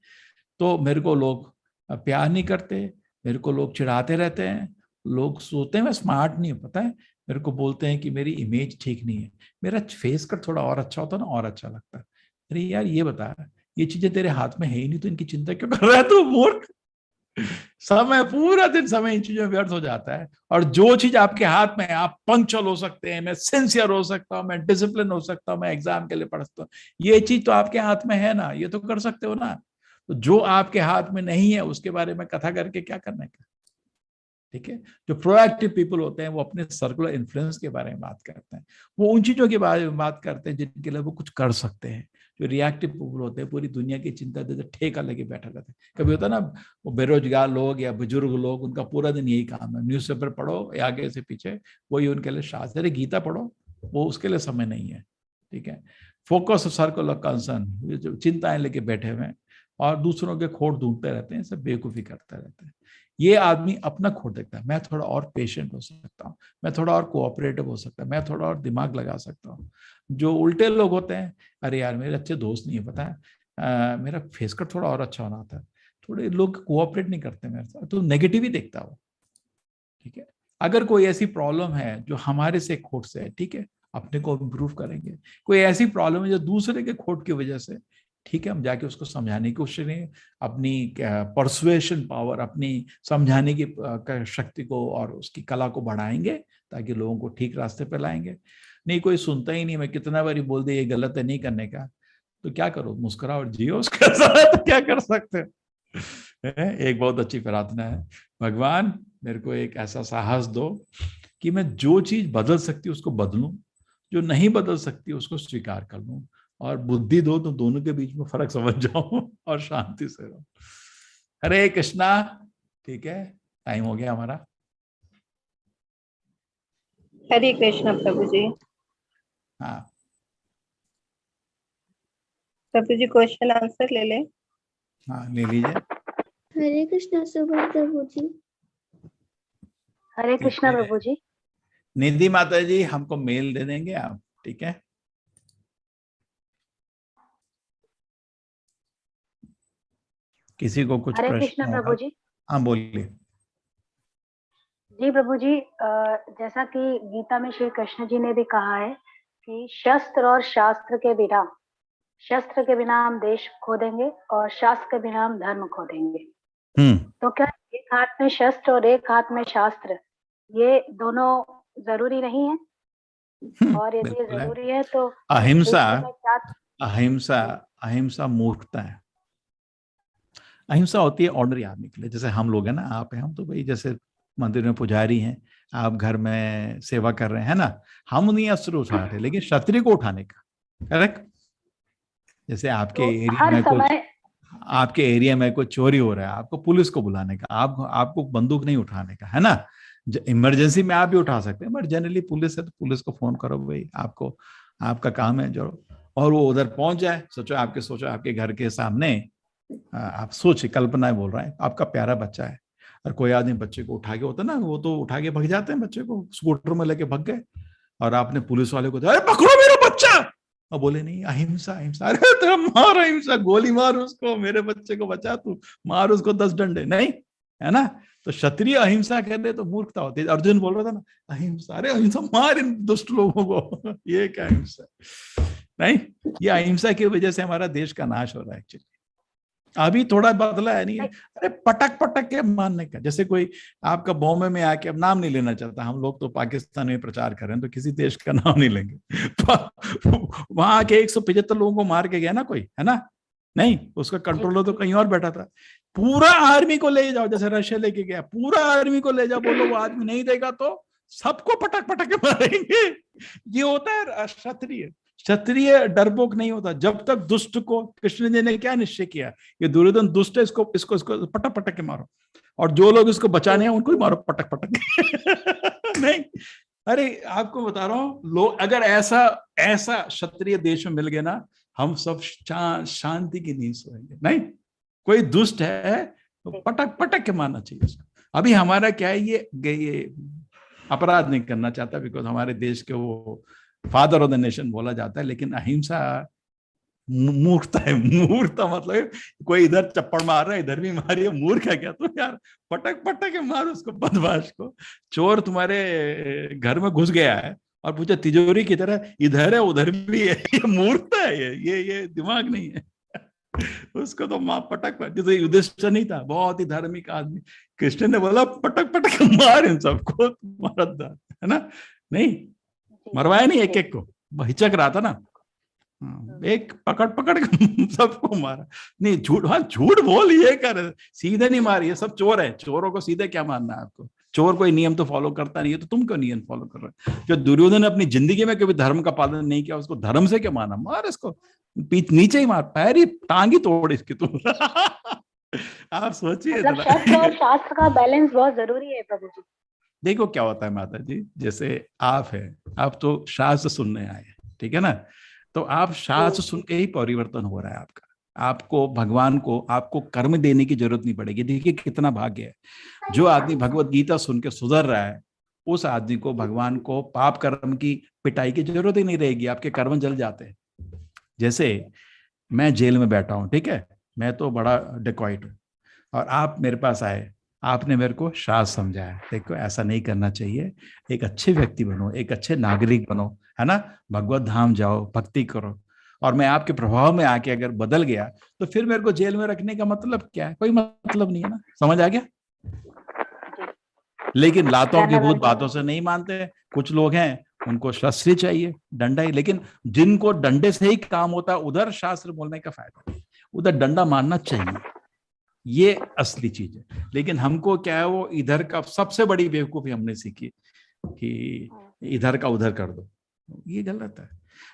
तो मेरे को लोग प्यार नहीं करते, मेरे को लोग चिढ़ाते रहते हैं, लोग सोचते हैं मैं स्मार्ट नहीं हूं, पता है, मेरे को बोलते हैं कि मेरी इमेज ठीक नहीं है, मेरा फेस कट थोड़ा और अच्छा होता ना और अच्छा लगता है। अरे यार ये बता, ये चीजें तेरे हाथ में है ही नहीं, तो इनकी चिंता क्यों कर रहा है तू मूर्ख? समय, पूरा दिन समय इन चीजों में व्यर्थ हो जाता है। और जो चीज आपके हाथ में है, आप पंक्चुअल हो सकते हैं, मैं सिंसियर हो सकता हूँ, मैं डिसिप्लिन हो सकता हूँ, मैं एग्जाम के लिए पढ़ सकता हूँ, ये चीज तो आपके हाथ में है ना, ये तो कर सकते हो ना। तो जो आपके हाथ में नहीं है उसके बारे में कथा करके क्या करने का? ठीक है, जो प्रोएक्टिव पीपल होते हैं वो अपने सर्कुलर इन्फ्लुएंस के बारे में बात करते हैं, वो उन चीजों के बारे में बात करते हैं जिनके लिए वो कुछ कर सकते हैं। जो रिएक्टिव पीपल होते हैं पूरी दुनिया की चिंता देते ठेका लेके बैठा रहते हैं। कभी होता है ना, वो बेरोजगार लोग या बुजुर्ग लोग, उनका पूरा दिन यही काम है, न्यूज़पेपर पढ़ो या आगे से पीछे, वही उनके लिए शास्त्र। अरे गीता पढ़ो, वो उसके लिए समय नहीं है। ठीक है, फोकस सर्कल ऑफ कंसर्न, जो चिंताएं लेके बैठे हुए हैं और दूसरों के खोट ढूंढते रहते हैं, सब बेवकूफी करते रहते हैं। ये आदमी अपना खोट देखता है, मैं थोड़ा और पेशेंट हो सकता हूँ, मैं थोड़ा और कोऑपरेटिव हो सकता है, मैं थोड़ा और दिमाग लगा सकता हूँ। जो उल्टे लोग होते हैं, अरे यार मेरे अच्छे दोस्त नहीं है, पता है मेरा फेस कट थोड़ा और अच्छा होना था, थोड़े लोग कोऑपरेट नहीं करते मेरे साथ, तो नेगेटिव ही देखता हो। ठीक है, अगर कोई ऐसी प्रॉब्लम है जो हमारे से खोट से है, ठीक है, अपने को इम्प्रूव करेंगे। कोई ऐसी प्रॉब्लम है जो दूसरे के खोट की वजह से, ठीक है, हम जाके उसको समझाने की कोशिश करें, अपनी परसुएशन पावर, अपनी समझाने की शक्ति को और उसकी कला को बढ़ाएंगे ताकि लोगों को ठीक रास्ते पे लाएंगे। नहीं, कोई सुनता ही नहीं, मैं कितना बारी बोल दे ये गलत है नहीं करने का, तो क्या करो, मुस्कुराओ और जियो उसके साथ, क्या कर सकते हैं। एक बहुत अच्छी प्रार्थना है, भगवान मेरे को एक ऐसा साहस दो कि मैं जो चीज बदल सकती हूँ उसको बदलूं, जो नहीं बदल सकती उसको स्वीकार कर लूं, और बुद्धि दो तो दोनों के बीच में फर्क समझ जाऊं और शांति से रहूं। हरे कृष्णा। ठीक है, टाइम हो गया हमारा। हरे कृष्णा प्रभु जी। हाँ प्रभु जी क्वेश्चन आंसर ले लें। हाँ ले लीजिए। हरे कृष्णा सुबह प्रभु जी। हरे कृष्णा प्रभु जी। निधि माता जी हमको मेल दे देंगे आप, ठीक है। किसी को कुछ हरे प्रश्न कृष्णा होगा? प्रभु जी। हाँ बोलिए। जी प्रभु जी, जैसा कि गीता में श्री कृष्ण जी ने भी कहा है कि शस्त्र और शास्त्र के बिना, शस्त्र के बिना हम देश खो देंगे और शास्त्र के बिना हम धर्म खो देंगे। तो क्या एक हाथ में शस्त्र और एक हाथ में शास्त्र, ये दोनों जरूरी नहीं है? और यदि ये जरूरी है तो अहिंसा, अहिंसा, अहिंसा मूर्खता है। अहिंसा होती है ऑर्डिनरी आदमी के लिए, जैसे हम लोग हैं ना, आप हैं, हम तो भाई जैसे मंदिर में पुजारी हैं, आप घर में सेवा कर रहे हैं ना, हम नहीं अस्त्र उठा रहे, लेकिन क्षत्रिय को उठाने का, करेक्ट। जैसे आपके तो एरिया में कोई, आपके एरिया में कोई चोरी हो रहा है, आपको पुलिस को बुलाने का, आपको बंदूक नहीं उठाने का, है ना। इमरजेंसी में आप भी उठा सकते हैं, बट जनरली पुलिस है तो पुलिस को फोन करो भाई, आपको आपका काम है जो, और वो उधर पहुंच जाए। सोचो आपके घर के सामने, आप सोचिए, कल्पना बोल रहा है, आपका प्यारा बच्चा है और कोई आदमी बच्चे को उठा के, होता ना, वो तो उठा के भग जाते हैं, बच्चे को स्कूटर में लेके भग गए, और आपने पुलिस वाले को, अरे पकड़ो मेरा बच्चा, और बोले नहीं अहिंसा अहिंसा, अरे तेरा मार अहिंसा, गोली मार उसको, मेरे बच्चे को बचा, तू मार उसको 10 डंडे, नहीं है ना। तो क्षत्रिय अहिंसा कहते तो मूर्खता होती है। अर्जुन बोल रहा था ना अहिंसा, अरे अहिंसा मार इन दुष्ट लोगों को, ये क्या अहिंसा? नहीं, ये अहिंसा की वजह से हमारा देश का नाश हो रहा है एक्चुअली। अभी थोड़ा बदला है, नहीं, अरे पटक पटक के मारने का। जैसे कोई आपका बॉम्बे में आके, अब नाम नहीं लेना चाहता, हम लोग तो पाकिस्तान में प्रचार कर रहे हैं तो किसी देश का नाम नहीं लेंगे, वहां आके 175 लोगों को मार के गया ना कोई, है ना, नहीं, उसका कंट्रोलर तो कहीं और बैठा था। पूरा आर्मी को ले जाओ, जैसे रशिया लेके गया, पूरा आर्मी को ले जाओ, बोलो वो आदमी नहीं देगा तो सबको पटक पटक के मारेंगे। ये होता है क्षत्रिय। क्षत्रिय डरपोक नहीं होता। जब तक दुष्ट को, कृष्ण जी ने क्या निश्चय किया, ये दुर्योधन दुष्ट है, इसको इसको इसको पटक पटक के मारो, और जो लोग इसको बचाने हैं उनको भी मारो पटक पटक के। नहीं, अरे आपको बता रहा हूं, लोग अगर ऐसा क्षत्रिय देश में मिल गए ना, हम सब शांति की नींद सोएंगे। नहीं, कोई दुष्ट है तो पटक पटक के मारना चाहिए उसको। अभी हमारा क्या है, ये अपराध नहीं करना चाहता बिकॉज हमारे देश के वो फादर ऑफ द नेशन बोला जाता है, लेकिन अहिंसा मूर्खता है। मूर्खता मतलब कोई इधर चप्पड़ मार रहा है इधर भी मारिए, मूर्ख है क्या तुम यार? पटक पटक के मारो उसको, बदमाश को। चोर तुम्हारे घर में घुस गया है और पूछे तिजोरी की तरह इधर है उधर भी है, ये मूर्खता है, ये दिमाग नहीं है। उसको तो माँ पटक पटक, जैसे युधिष्ठिर नहीं था, बहुत ही धार्मिक आदमी, कृष्ण ने बोला पटक पटक मार इन सबको, है ना? नहीं मरवाया नहीं, एक एक को हिचक रहा था ना, एक पकड़ पकड़ सबको मारा। नहीं झूठ, हाँ झूठ बोल ये कर, सीधे नहीं मारी, ये सब चोर है, चोरों को सीधे क्या मारना है आपको? चोर कोई नियम तो फॉलो करता नहीं है, तो तुम क्यों नियम फॉलो कर रहे हो? जो दुर्योधन ने अपनी जिंदगी में कभी धर्म का पालन नहीं किया, उसको धर्म से क्या मारना? मार इसको नीचे ही मार, पैर ही टांग ही तोड़ इसकी तुम। आप सोचिए मतलब शस्त्र और शास्त्र का बैलेंस बहुत जरूरी है प्रभु जी। देखो क्या होता है माता जी, जैसे आप है, आप तो शास्त्र सुनने आए, ठीक है ना? तो आप शास्त्र सुन के ही परिवर्तन हो रहा है आपका। आपको भगवान को आपको कर्म देने की जरूरत नहीं पड़ेगी। देखिए कितना भाग्य है, जो आदमी भगवत गीता सुन के सुधर रहा है, उस आदमी को भगवान को पाप कर्म की पिटाई की जरूरत ही नहीं रहेगी, आपके कर्म जल जाते हैं। जैसे मैं जेल में बैठा हूं, ठीक है, मैं तो बड़ा डिकॉइट हूं, और आप मेरे पास आए, आपने मेरे को शास्त्र समझाया, देखो ऐसा नहीं करना चाहिए, एक अच्छे व्यक्ति बनो, एक अच्छे नागरिक बनो, है ना? भगवत धाम जाओ, भक्ति करो, और मैं आपके प्रभाव में आके अगर बदल गया तो फिर मेरे को जेल में रखने का मतलब क्या है? कोई मतलब नहीं है ना। समझ आ गया? लेकिन लातों की भूत बातों से नहीं मानते। कुछ लोग हैं उनको शस्त्र चाहिए, डंडा ही, लेकिन जिनको डंडे से ही काम होता है उधर शास्त्र बोलने का फायदा नहीं, उधर डंडा मारना चाहिए, ये असली चीज है। लेकिन हमको क्या है, वो इधर का सबसे बड़ी बेवकूफी हमने सीखी कि इधर का उधर कर दो, ये गलत है।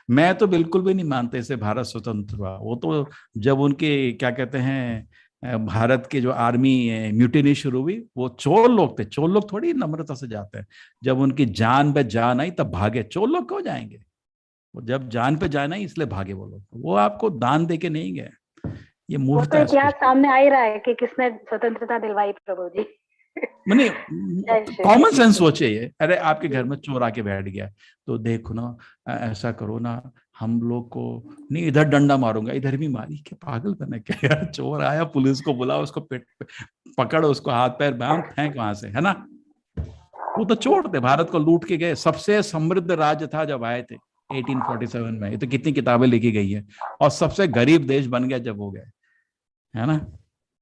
मैं तो बिल्कुल भी नहीं मानते इसे भारत स्वतंत्र हुआ, वो तो जब उनके क्या कहते हैं भारत के जो आर्मी म्यूटिनी शुरू हुई, वो चोर लोग थे, चोर लोग थोड़ी नम्रता से जाते हैं। जब उनकी जान पे जान आई तब भागे, चोर लोग क्यों जाएंगे? वो जब जान पे जान आई इसलिए भागे वो लोग, वो आपको दान दे के नहीं गए। ये मूर्खता है। इतिहास सामने आ ही रहा है कि किसने स्वतंत्रता दिलवाई प्रभु जी। मैंने कॉमन सेंस सोचे ये, अरे आपके घर में चोर आके बैठ गया तो देखो ना, ऐसा करो ना, हम लोग को नहीं इधर डंडा मारूंगा, इधर भी मारी, क्या पागल बने क्या यार? चोर आया, पुलिस को बुलाओ, उसको पकड़, उसको हाथ पैर बांध, फेंक वहां से, है ना? वो तो चोर थे, भारत को लूट के गए, सबसे समृद्ध राज्य था जब आए थे 1847 में। ये तो कितनी किताबें लिखी गई है, और सबसे गरीब देश बन गया जब हो गए, है ना?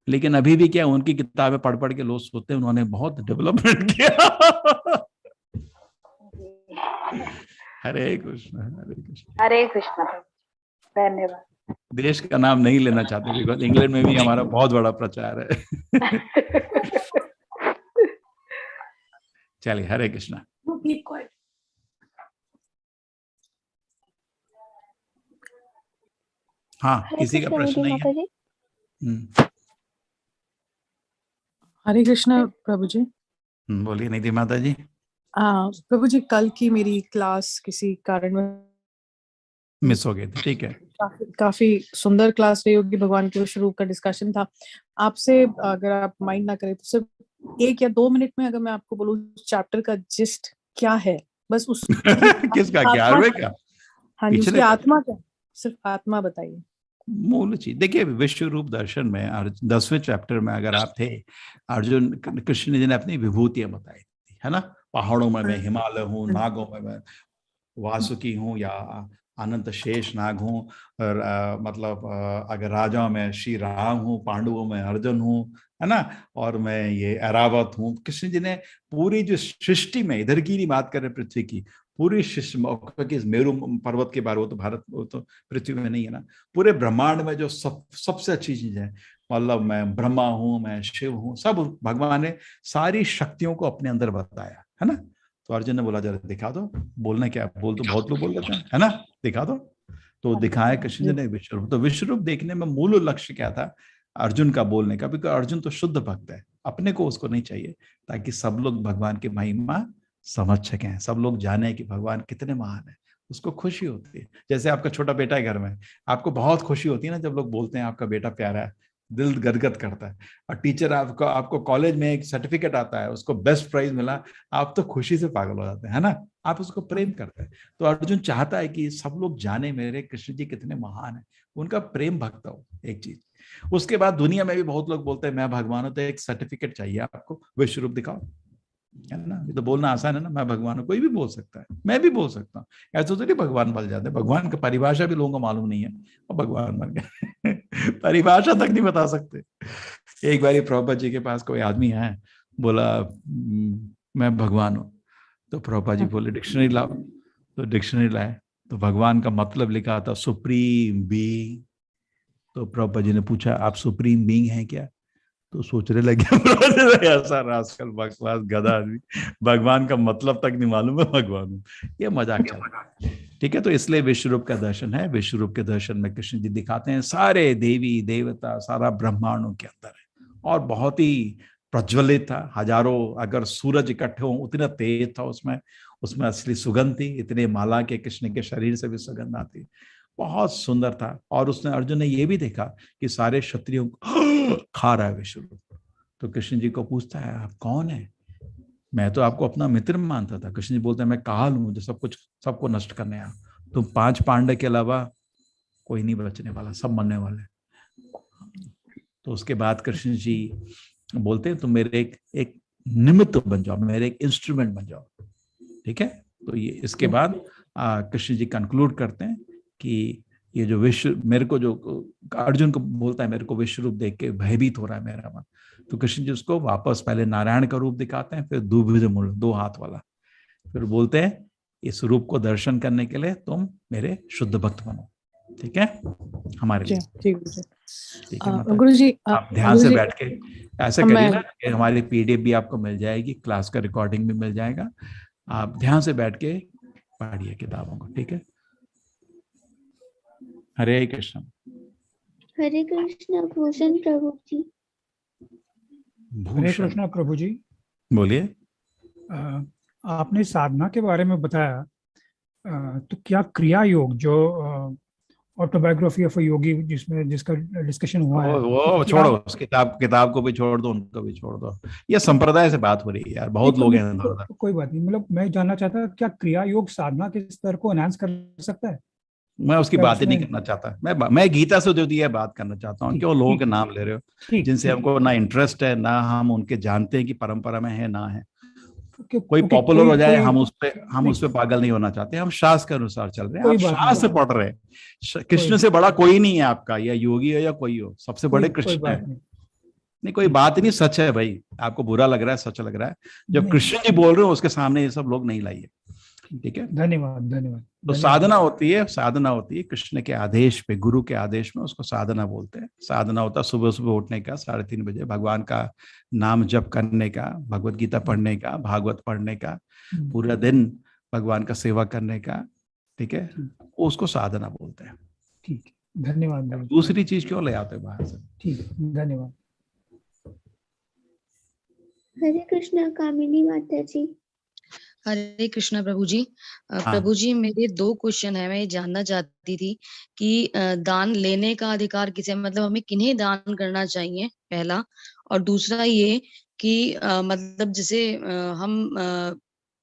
लेकिन अभी भी क्या, उनकी किताबें पढ़ पढ़ के लोग सोचते हैं उन्होंने बहुत डेवलपमेंट किया। हरे कृष्ण हरे कृष्ण हरे कृष्ण। धन्यवाद। देश का नाम नहीं लेना चाहते बिकॉज इंग्लैंड में भी हमारा बहुत बड़ा प्रचार है। चलिए, हरे कृष्ण। हाँ, किसी का प्रश्न नहीं है? हरे कृष्ण प्रभु जी। बोलिए निधि माता जी। प्रभु जी, कल की मेरी क्लास किसी कारण में मिस हो गई थी, ठीक है। काफी सुंदर क्लास रही होगी, भगवान के विश्व रूप का डिस्कशन था। आपसे अगर आप माइंड ना करें तो सिर्फ 1 या 2 मिनट में अगर मैं आपको बोलूं चैप्टर का जिस्ट क्या है, बस उस किसका, 11वें का? हाँ जी, उसकी आत्मा क्या, सिर्फ आत्मा बताइए। मूल चीज देखिए, विश्व रूप दर्शन में 10वें चैप्टर में अगर आप थे, अर्जुन कृष्ण जी ने अपनी विभूतियां बताई थी, है ना? पहाड़ों में मैं हिमालय हूँ, नागों में मैं वासुकी हूँ या अनंत शेष नाग हूँ, और मतलब अगर राजाओं में श्री राम हूँ, पांडवों में अर्जुन हूँ, है ना? और मैं ये ऐरावत हूँ। कृष्ण जी ने पूरी जो सृष्टि में, इधर की नहीं बात कर रहे पृथ्वी की, पूरी सृष्टि, मेरू पर्वत के बारे, वो तो भारत, वो तो पृथ्वी में नहीं है ना, पूरे ब्रह्मांड में जो सबसे अच्छी चीज है, मतलब मैं ब्रह्मा हूँ, मैं शिव हूँ, सब भगवान ने सारी शक्तियों को अपने अंदर बताया, है ना? तो अर्जुन ने बोला जरा दिखा दो, बोलना क्या, बोल तो बहुत लोग बोल लेते हैं, है ना? दिखा दो। तो दिखाया कृष्ण जी ने विश्वरूप। तो विश्वरूप देखने में मूल लक्ष्य क्या था अर्जुन का बोलने का? बिकॉज अर्जुन तो शुद्ध भक्त है, अपने को उसको नहीं चाहिए, ताकि सब लोग भगवान की महिमा समझ सकें, सब लोग जाने कि भगवान कितने महान है, उसको खुशी होती है। जैसे आपका छोटा बेटा है घर में, आपको बहुत खुशी होती है ना जब लोग बोलते हैं आपका बेटा प्यारा है, दिल गदगद करता है। और टीचर आपको कॉलेज में एक सर्टिफिकेट आता है, उसको बेस्ट प्राइज मिला, आप तो खुशी से पागल हो जाते हैं, है ना, आप उसको प्रेम करते हैं। तो अर्जुन चाहता है कि सब लोग जाने मेरे कृष्ण जी कितने महान है, उनका प्रेम भक्त हो, एक चीज। उसके बाद दुनिया में भी बहुत लोग बोलते हैं मैं भगवान हूं, तो एक सर्टिफिकेट चाहिए आपको, विश्व रूप दिखाओ, है ना। ये तो बोलना आसान है ना, मैं भगवान हूं, कोई भी बोल सकता है, मैं भी बोल सकता हूँ। ऐसा तो नहीं भगवान बन जाते, भगवान की परिभाषा भी लोगों को मालूम नहीं है और भगवान बन गए परिभाषा तक नहीं बता सकते। एक बार प्रभुपाद जी के पास कोई आदमी है, बोला मैं भगवान हूं, तो प्रभुपाद जी बोले डिक्शनरी लाओ, तो डिक्शनरी लाए, तो भगवान का मतलब लिखा था सुप्रीम बीइंग। तो प्रभुपाद जी ने पूछा आप सुप्रीम बीइंग हैं क्या, तो सोचने लगे ऐसा रास्कल बकवास गधा आदमी, भगवान का मतलब तक नहीं मालूम है भगवान हूं, ये मजाक चल रहा है। ठीक है, तो इसलिए विश्व रूप का दर्शन है। विश्व रूप के दर्शन में कृष्ण जी दिखाते हैं सारे देवी देवता, सारा ब्रह्मांडों के अंदर है, और बहुत ही प्रज्वलित था। हजारों अगर सूरज इकट्ठे हों उतना तेज था उसमें असली सुगंध थी, इतने माला के कृष्ण के शरीर से भी सुगंध आती, बहुत सुंदर था। और उसने अर्जुन ने यह भी देखा कि सारे क्षत्रियों को खा रहा है विश्व रूप। तो कृष्ण जी को पूछता है आप कौन है, मैं तो आपको अपना मित्र मानता था। कृष्ण जी बोलते हैं मैं काल हूं जो सबको नष्ट करने आया, तुम 5 पांडव के अलावा कोई नहीं बचने वाला, सब मरने वाले। तो उसके बाद कृष्ण जी बोलते हैं तुम मेरे एक निमित्त बन जाओ, मेरे एक इंस्ट्रूमेंट बन जाओ। ठीक है, तो ये इसके बाद कृष्ण जी कंक्लूड करते हैं कि ये जो विश्व, मेरे को जो अर्जुन को बोलता है मेरे को विश्व रूप देख के भयभीत हो रहा है मेरा मन, तो कृष्ण जी उसको वापस पहले नारायण का रूप दिखाते हैं, फिर द्विभुज मूल 2 हाथ वाला, फिर बोलते हैं इस रूप को दर्शन करने के लिए तुम मेरे शुद्ध भक्त बनो। ठीक है, हमारे लिए ठीक है। गुरु जी आप ध्यान से बैठ के ऐसा करिए ना, हमारी पीडीएफ भी आपको मिल जाएगी, क्लास का रिकॉर्डिंग भी मिल जाएगा, आप ध्यान से बैठ के पढ़िए किताबों को। ठीक है, हरे कृष्ण। हरे कृष्ण भूषण प्रभु जी। हरे कृष्ण प्रभु जी, बोलिए। आपने साधना के बारे में बताया, तो क्या क्रिया योग जो ऑटोबायोग्राफी ऑफ योगी जिसका डिस्कशन हुआ है, वो छोड़ो, उस किताब को भी छोड़ दो, उनको भी छोड़ दो, ये संप्रदाय से बात हो रही है यार, बहुत लोग हैं। कोई बात नहीं, मतलब मैं जानना चाहता क्या क्रिया योग साधना के स्तर को एनहांस कर सकता है? मैं उसकी बात ही नहीं करना चाहता, मैं गीता से जो दिया है बात करना चाहता हूँ। क्यों लोगों के नाम ले रहे हो जिनसे हमको ना इंटरेस्ट है, ना हम उनके जानते हैं कि परंपरा में है, ना है। कोई पॉपुलर हो जाए, हम उस पे पागल नहीं होना चाहते, हम शास्त्र के अनुसार चल रहे हैं, आप शास्त्र पढ़ रहे हैं। कृष्ण से बड़ा कोई नहीं है आपका, या योगी हो या कोई हो, सबसे बड़े कृष्ण है। नहीं कोई बात नहीं, सच है भाई, आपको बुरा लग रहा है, सच लग रहा है, जब कृष्ण जी बोल रहे हो उसके सामने ये सब लोग नहीं लाइए। ठीक है, धन्यवाद धन्यवाद। तो साधना होती है कृष्ण के आदेश पे, गुरु के आदेश में, उसको साधना बोलते हैं। साधना होता है सुबह सुबह उठने का 3:30 बजे, भगवान का नाम जप करने का, भगवत गीता पढ़ने का, भागवत पढ़ने का, पूरा दिन भगवान का सेवा करने का। ठीक है, उसको साधना बोलते हैं। ठीक है, धन्यवाद। दूसरी चीज क्यों ले आते बाहर से? ठीक है, धन्यवाद। हरे कृष्णा कामिनी माता जी। हरे कृष्णा प्रभु जी। प्रभु जी मेरे 2 क्वेश्चन है, मैं ये जानना चाहती थी कि दान लेने का अधिकार किसे, मतलब हमें किन्हें दान करना चाहिए, पहला। और दूसरा ये कि मतलब जैसे हम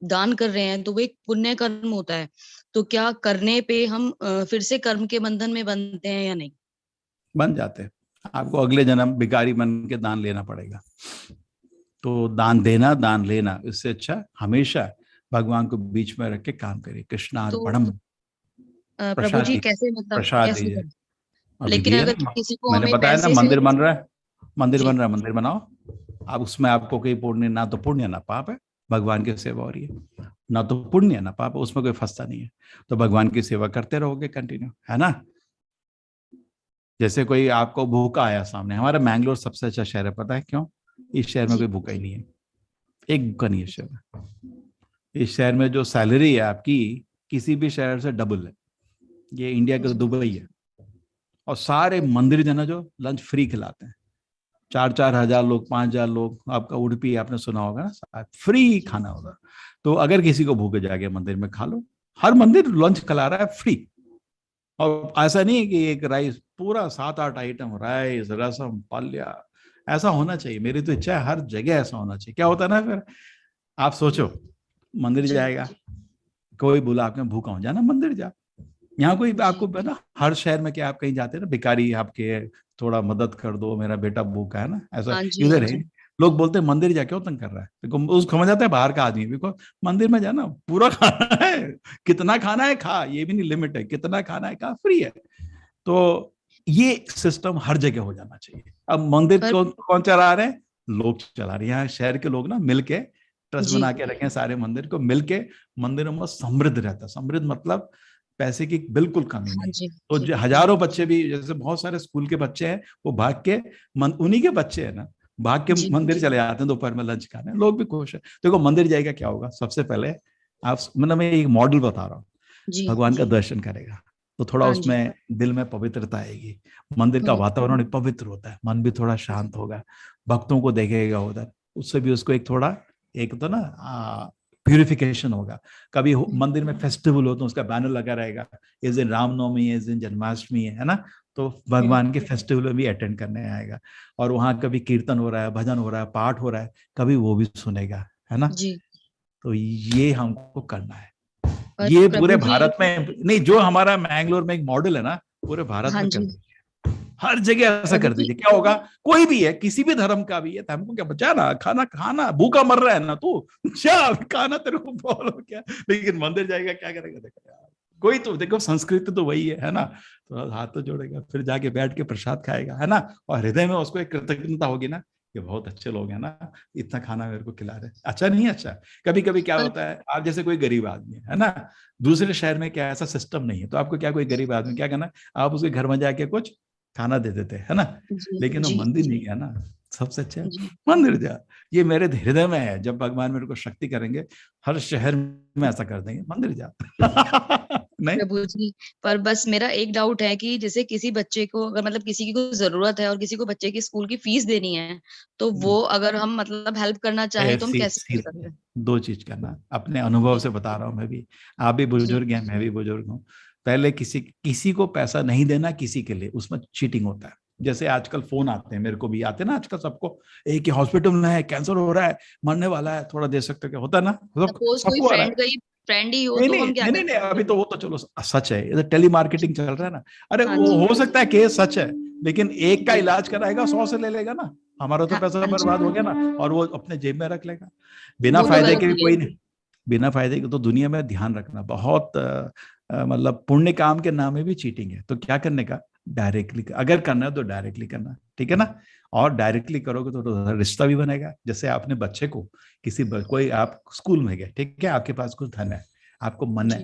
दान कर रहे हैं तो वो एक पुण्य कर्म होता है, तो क्या करने पे हम फिर से कर्म के बंधन में बनते हैं या नहीं? बन जाते हैं, आपको अगले जन्म भिखारी बन के दान लेना पड़ेगा। तो दान देना, दान लेना, इससे अच्छा हमेशा भगवान को बीच में रख के काम करिए। कृष्णार्पणम। प्रभु जी कैसे, मतलब प्रसाद कैसे? दीजिए। लेकिन अगर किसी को मैंने हमें बताया ना, पैसे मंदिर बन रहा है, मंदिर बनाओ आप, उसमें आपको कोई पुण्य, ना तो पुण्य ना पाप है, भगवान की सेवा हो रही है, ना तो पुण्य ना पाप, उसमें कोई फंसता नहीं है, तो भगवान की सेवा करते रहोगे कंटिन्यू, है ना। जैसे कोई आपको भूखा आया सामने, हमारा मैंगलोर सबसे अच्छा शहर है, पता है क्यों? इस शहर में कोई भूखा ही नहीं है, एक भूखा नहीं है शहर में। इस शहर में जो सैलरी है आपकी किसी भी शहर से डबल है, ये इंडिया का दुबई है। और सारे मंदिर जो है ना, जो लंच फ्री खिलाते हैं, 4-4 हजार लोग, 5,000 लोग, आपका उडुपी आपने सुना होगा ना, फ्री खाना होगा। तो अगर किसी को भूख जागे मंदिर में खा लो, हर मंदिर लंच खिला रहा है फ्री, और ऐसा नहीं है कि एक राइस, पूरा 7-8 आइटम, राइस, रसम, पाल्या, ऐसा होना चाहिए। मेरी तो इच्छा है हर जगह ऐसा होना चाहिए। क्या होता है ना, फिर आप सोचो, मंदिर जाएगा कोई, बोला आपने भूखा हो, जाना मंदिर जा। यहाँ कोई आपको ना, हर शहर में क्या आप कहीं जाते हैं ना, भिखारी आपके, थोड़ा मदद कर दो, मेरा बेटा भूखा है ना, ऐसा इधर है। लोग बोलते हैं मंदिर जा क्यों तंग कर रहा है, देखो उसको समझ आता है बाहर का आदमी, बिकॉज मंदिर में जाना पूरा खाना है, कितना खाना है खा, ये भी नहीं लिमिट है, कितना खाना है खा, फ्री है। तो ये सिस्टम हर जगह हो जाना चाहिए। अब मंदिर कौन चला रहे हैं, लोग चला रहे हैं। यहाँ शहर के लोग ना मिलके ट्रस्ट बना के रखे हैं, सारे मंदिर को मिलके, मंदिरों में समृद्ध रहता है। समृद्ध मतलब पैसे की बिल्कुल कमी नहीं। तो हजारों बच्चे भी, जैसे बहुत सारे स्कूल के बच्चे हैं, वो भाग के, उन्हीं के बच्चे हैं ना, भाग के मंदिर चले जाते हैं दोपहर में लंच खाने, लोग भी खुश है। देखो मंदिर जाएगा क्या होगा, सबसे पहले आप, मतलब मैं एक मॉडल बता रहा हूँ, भगवान का दर्शन करेगा तो थोड़ा उसमें दिल में पवित्रता आएगी, मंदिर का वातावरण पवित्र होता है, मन भी थोड़ा शांत होगा, भक्तों को देखेगा उधर, उससे भी उसको एक थोड़ा, एक तो ना प्यूरिफिकेशन होगा। कभी मंदिर में फेस्टिवल हो तो उसका बैनर लगा रहेगा, इस दिन रामनवमी है, इस दिन जन्माष्टमी है ना, तो भगवान के फेस्टिवल में भी अटेंड करने आएगा। और वहां कभी कीर्तन हो रहा है, भजन हो रहा है, पाठ हो रहा है, कभी वो भी सुनेगा, है ना। तो ये हमको करना है, ये पूरे भारत में नहीं, जो हमारा मैंगलोर में एक मॉडल है ना, पूरे भारत में कर दीजिए, हर जगह ऐसा कर दीजिए। क्या होगा, कोई भी है, किसी भी धर्म का भी है, तो हमको क्या बचा ना, खाना खाना, भूखा मर रहा है ना तू, खाना तेरे को प्रॉब्लम क्या, लेकिन मंदिर जाएगा क्या करेगा, देखो यार, कोई तो देखो संस्कृति तो वही है ना, तो हाथ तो जोड़ेगा, फिर जाके बैठ के प्रसाद खाएगा, है ना, और हृदय में उसको एक कृतज्ञता होगी ना, ये बहुत अच्छे लोग हैं ना, इतना खाना मेरे को खिला रहे। अच्छा नहीं, अच्छा कभी कभी क्या होता है, आप जैसे कोई गरीब आदमी है ना, दूसरे शहर में क्या ऐसा सिस्टम नहीं है, तो आपको क्या, कोई गरीब आदमी क्या करना, आप उसके घर में जाके कुछ खाना दे देते है ना, लेकिन वो मंदिर नहीं है ना, सबसे अच्छा मंदिर जा। ये मेरे हृदय में है, जब भगवान मेरे को शक्ति करेंगे, हर शहर में ऐसा कर देंगे, मंदिर जा। नहीं प्रभु जी, पर बस मेरा एक डाउट है कि जैसे किसी बच्चे को, अगर मतलब किसी की कोई जरूरत है और किसी को बच्चे की स्कूल की फीस देनी है, तो वो अगर हम मतलब हेल्प करना चाहें तो हम कैसे कर सकते हैं? दो चीज करना, अपने अनुभव से बता रहा हूँ मैं भी, आप भी बुजुर्ग हैं, मैं भी बुजुर्ग हूँ। पहले किसी को पैसा नहीं देना किसी के लिए, उसमें चीटिंग होता है। जैसे आजकल फोन आते हैं, मेरे को भी आते हैं ना आजकल सबको, एक ही हॉस्पिटल में है, कैंसर हो रहा है, मरने वाला है, थोड़ा दे सकते हो क्या, होता है ना, फ्रेंड ही हो नहीं, तो हम क्या नहीं, अभी तो वो तो चलो सच है, इधर टेली मार्केटिंग चल रहा है ना, अरे वो हो सकता है केस सच है, लेकिन एक का इलाज कराएगा 100 से ले लेगा ना, हमारा तो पैसा बर्बाद हो गया ना, और वो अपने जेब में रख लेगा, बिना फायदे के कोई नहीं, बिना फायदे के। तो दुनिया में ध्यान रखना, बहुत मतलब पुण्य काम के नाम में भी चीटिंग है, तो क्या करने का, डायरेक्टली, अगर करना है तो डायरेक्टली करना, ठीक है ना, और डायरेक्टली करोगे तो रिश्ता भी बनेगा। जैसे आपने बच्चे को कोई, आप स्कूल में गए, ठीक है, आपके पास कुछ धन है, आपको मन है,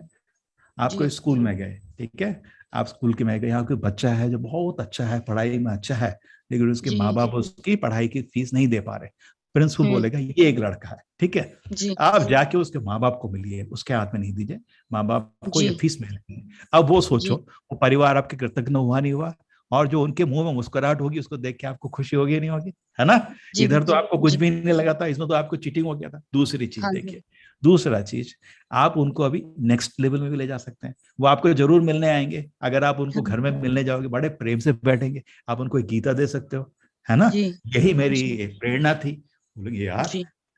आप कोई स्कूल में गए, ठीक है, आप स्कूल के में गए, यहाँ कोई बच्चा है जो बहुत अच्छा है, पढ़ाई में अच्छा है, लेकिन उसके माँ बाप उसकी पढ़ाई की फीस नहीं दे पा रहे, प्रिंसिपल बोलेगा ये एक लड़का है, ठीक है, आप जाके उसके माँ बाप को मिलिए, उसके हाथ में नहीं दीजिए, माँ बाप को ये फीस मिलेगी। अब वो सोचो, वो परिवार आपके कृतज्ञ हुआ नहीं हुआ, और जो उनके मुंह में मुस्कुराहट होगी उसको देख के आपको खुशी होगी नहीं होगी, है ना। इधर तो आपको कुछ भी नहीं लगा था, इसमें तो आपको चीटिंग हो गया था। दूसरी चीज देखिए, दूसरा चीज, आप उनको अभी नेक्स्ट लेवल में भी ले जा सकते हैं। वो आपको जरूर मिलने आएंगे, अगर आप उनको घर में मिलने जाओगे, बड़े प्रेम से बैठेंगे, आप उनको एक गीता दे सकते हो, है ना, यही मेरी प्रेरणा थी। बोलेंगे यार,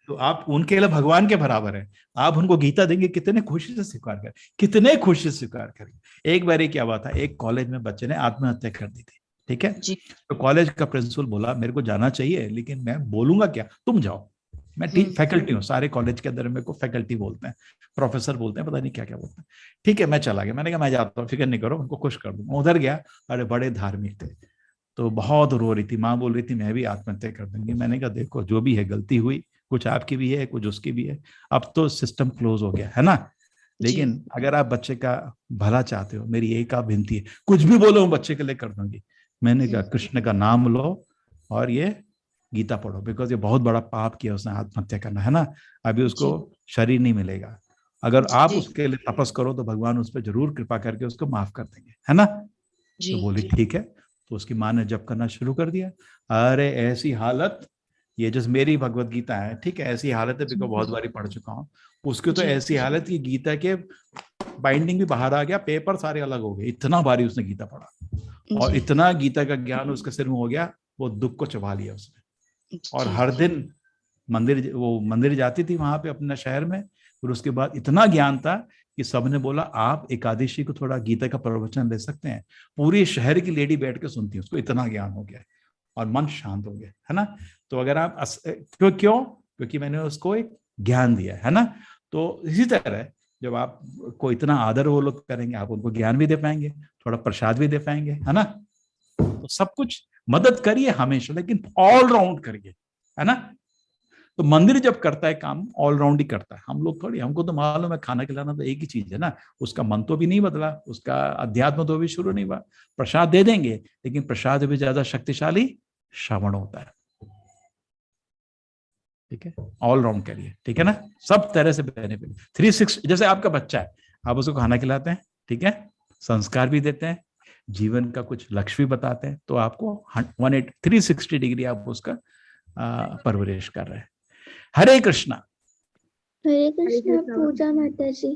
तो आप उनके लिए भगवान के बराबर है, आप उनको गीता देंगे, कितने खुशी से स्वीकार करें, कितने खुशी से स्वीकार करेंगे। एक बार क्या हुआ था, एक कॉलेज में बच्चे ने आत्महत्या कर दी थी, ठीक है, तो कॉलेज का प्रिंसिपल बोला मेरे को जाना चाहिए, लेकिन मैं बोलूंगा क्या, तुम जाओ, मैं फैकल्टी हूँ, सारे कॉलेज के अंदर मेरे को फैकल्टी बोलते हैं, प्रोफेसर बोलते हैं, पता नहीं क्या क्या बोलते हैं, ठीक है, मैं चला गया, मैंने कहा मैं जाता हूँ, फिक्र नहीं करो, उनको खुश कर दूंगा। उधर गया, अरे बड़े धार्मिक थे, तो बहुत रो रही थी, माँ बोल रही थी मैं भी आत्महत्या कर दूंगी। मैंने कहा देखो, जो भी है गलती हुई, कुछ आपकी भी है, कुछ उसकी भी है, अब तो सिस्टम क्लोज हो गया है ना, लेकिन अगर आप बच्चे का भला चाहते हो, मेरी एक आप विनती है, कुछ भी बोलो बच्चे के लिए कर दूंगी। मैंने कहा कृष्ण का नाम लो और ये गीता पढ़ो, बिकॉज ये बहुत बड़ा पाप किया उसने, आत्महत्या करना, है ना, अभी उसको शरीर नहीं मिलेगा, अगर आप उसके लिए तपस करो तो भगवान उस पर जरूर कृपा करके उसको माफ कर देंगे, है ना। तो बोली ठीक है, तो उसकी माँ ने जप करना शुरू कर दिया। अरे ऐसी हालत, ये जो मेरी भगवत गीता है, ठीक है, ऐसी हालत है, बिकॉज बहुत बारी पढ़ चुका हूँ, उसकी तो ऐसी हालत की गीता के बाइंडिंग भी बाहर आ गया, पेपर सारे अलग हो गए, इतना भारी उसने गीता पढ़ा और जी इतना गीता का ज्ञान उसके सिर में हो गया, वो दुख को चबा लिया उसने। और जी हर जी दिन मंदिर जाती थी वहां पे अपने शहर में, और उसके बाद इतना ज्ञान था कि सबने बोला आप एकादशी को थोड़ा गीता का प्रवचन ले सकते हैं। पूरी शहर की लेडी बैठ के सुनती है उसको, इतना ज्ञान हो गया और मन शांत हो गया, है ना। तो अगर आप क्यों क्योंकि मैंने उसको एक ज्ञान दिया है ना। तो इसी तरह जब आप को इतना आदर वो लोग करेंगे, आप उनको ज्ञान भी दे पाएंगे, थोड़ा प्रसाद भी दे पाएंगे, है ना। तो सब कुछ मदद करिए हमेशा, लेकिन ऑल राउंड करिए, है ना। तो मंदिर जब करता है काम ऑल राउंड ही करता है, हम लोग थोड़ी, हमको तो मालूम है खाना खिलाना तो एक ही चीज है ना, उसका मन तो भी नहीं बदला, उसका अध्यात्म तो भी शुरू नहीं हुआ। प्रसाद दे देंगे, लेकिन प्रसाद भी ज्यादा शक्तिशाली श्रवण होता है, ठीक है। ऑल राउंड करिए, ठीक है ना, सब तरह से बेनिफिट 360। जैसे आपका बच्चा है, आप उसको खाना खिलाते हैं, ठीक है, संस्कार भी देते हैं, जीवन का कुछ लक्ष्य भी बताते हैं, तो आपको 360 डिग्री आप उसका परवरिश कर रहे हैं। हरे कृष्णा। हरे कृष्णा पूजा माता जी।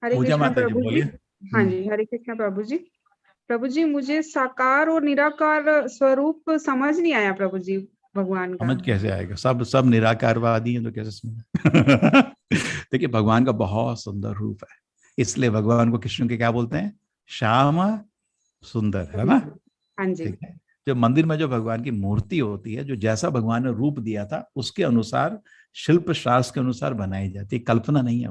हरे पूजा कृष्णा माता जी प्रभु जी। बोलिए। हाँ जी, हरे कृष्णा प्रभु जी। प्रभु जी, मुझे साकार और निराकार स्वरूप समझ नहीं आया प्रभु जी भगवान का। समझ कैसे आएगा, सब निराकारवादी हैं तो कैसे समझ। देखिए भगवान का बहुत सुंदर रूप है, इसलिए भगवान को कृष्ण के क्या बोलते हैं, श्याम सुंदर, है ना। हाँ जी। ठीक है, जो मंदिर में जो भगवान की मूर्ति होती है, जो जैसा भगवान ने रूप दिया था उसके अनुसार, शिल्प शास्त्र के अनुसार बनाई जाती है, कल्पना नहीं है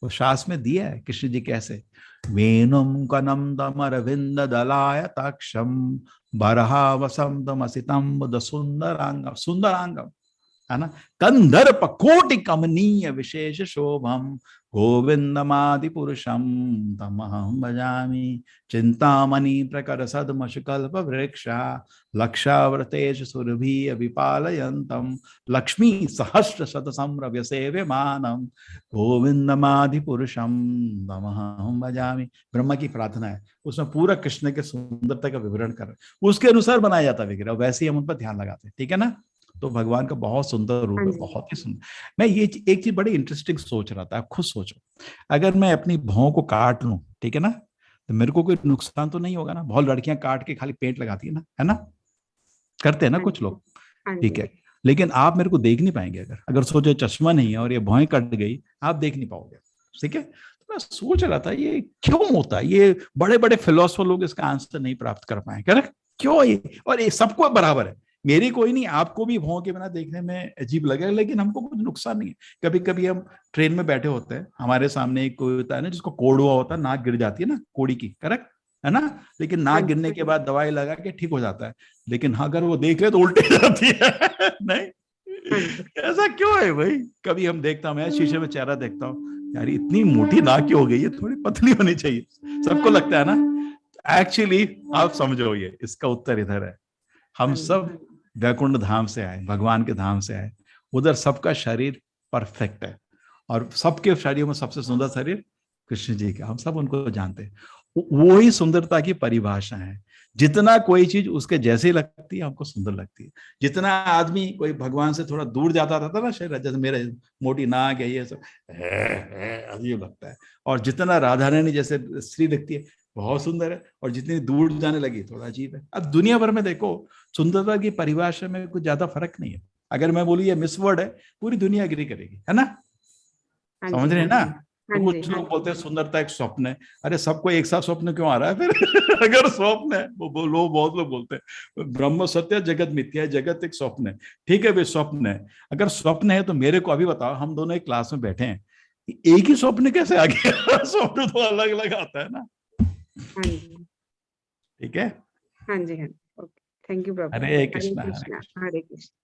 वो शास्त्र में दिया है कृष्ण जी कैसे। वेणुम कनम दमरविंद दलाय ताक्षम बरहावसम दमसितम बुद सुंदरांगम, सुंदरांगम, है ना। कंदर्प कोटि कमनीय विशेष शोभम गोविंदमादि पुरुषम तमहं भजामि चिंतामणि प्रकर सदमशकल्प वृक्षा लक्षावृतेश सुरभि अभिपालयन्तम लक्ष्मी सहस्र शत सम्रव्य सेव्यमानम गोविंदमादि पुरुषम तमहं भजामि। ब्रह्मा की प्रार्थना है, उसमें पूरा कृष्ण के सुंदरता का विवरण कर रहे, उसके अनुसार बनाया जाता है विग्रह, वैसे ही हम उन पर ध्यान लगाते हैं, ठीक है ना। तो भगवान का बहुत सुंदर रूप है, बहुत ही सुंदर। मैं ये एक चीज बड़ी इंटरेस्टिंग सोच रहा था, आप खुद सोचो, अगर मैं अपनी भौं को काट लूं, ठीक है ना, तो मेरे को कोई नुकसान तो नहीं होगा ना। बहुत लड़कियां काट के खाली पेंट लगाती है ना, करते हैं ना कुछ लोग, ठीक है। लेकिन आप मेरे को देख नहीं पाएंगे, अगर सोचो चश्मा नहीं है और ये भौं कट गई, आप देख नहीं पाओगे, ठीक है। तो मैं सोच रहा था ये क्यों होता है, ये बड़े बड़े फिलोसफर लोग इसका आंसर नहीं प्राप्त कर पाए, करेक्ट, क्यों ये। और ये सबको बराबर है, मेरी कोई नहीं, आपको भी भौं के बिना देखने में अजीब लगेगा, लेकिन हमको कुछ नुकसान नहीं है। कभी कभी हम ट्रेन में बैठे होते हैं, हमारे सामने एक कोई होता है ना जिसको कोड़ हुआ होता है, नाक गिर जाती है ना कोड़ी की, करेक्ट है ना, लेकिन नाक गिरने के बाद दवाई लगा के ठीक हो जाता है। लेकिन अगर वो देख ले तो उल्टी जाती है। नहीं, ऐसा क्यों है भाई। कभी हम देखता हूँ, मैं शीशे में चेहरा देखता हूँ, यार इतनी मोटी नाक क्यों हो गई है, थोड़ी पतली होनी चाहिए, सबको लगता है ना। एक्चुअली आप समझो, ये इसका उत्तर इधर है, हम सब वैकुंठ धाम से आए, भगवान के धाम से आए, उधर सबका शरीर परफेक्ट है, और सबके शरीर में सबसे सुंदर शरीर कृष्ण जी का, हम सब उनको जानते हैं। वो ही सुंदरता की परिभाषा है। जितना कोई चीज उसके जैसे लगती है हमको सुंदर लगती है। जितना आदमी कोई भगवान से थोड़ा दूर जाता था ना शरीर, जैसे मेरे मोटी नाक है, ये सब अजीब लगता है। और जितना राधा रानी जैसे स्त्री दिखती है बहुत सुंदर है, और जितनी दूर जाने लगी थोड़ा अजीब है। अब दुनिया भर में देखो, सुंदरता की परिभाषा में कुछ ज्यादा फर्क नहीं है। अगर मैं बोलूँ ये मिस वर्ड है, पूरी दुनिया एग्री करेगी, है ना, समझ रहे हैं ना। तो कुछ लोग बोलते हैं सुंदरता एक स्वप्न है। अरे सबको एक साथ स्वप्न क्यों आ रहा है फिर। अगर स्वप्न है, वो लोग बहुत लोग बोलते हैं ब्रह्म सत्य जगत मिथ्या है, जगत एक स्वप्न है। ठीक है भाई, स्वप्न है, अगर स्वप्न है तो मेरे को अभी बताओ, हम दोनों एक क्लास में बैठे हैं, एक ही स्वप्न कैसे आ गया। स्वप्न तो अलग अलग आता है ना। ठीक है, हाँ जी, हाँ, ओके, थैंक यू प्रभु। हरे कृष्णा, हरे कृष्णा।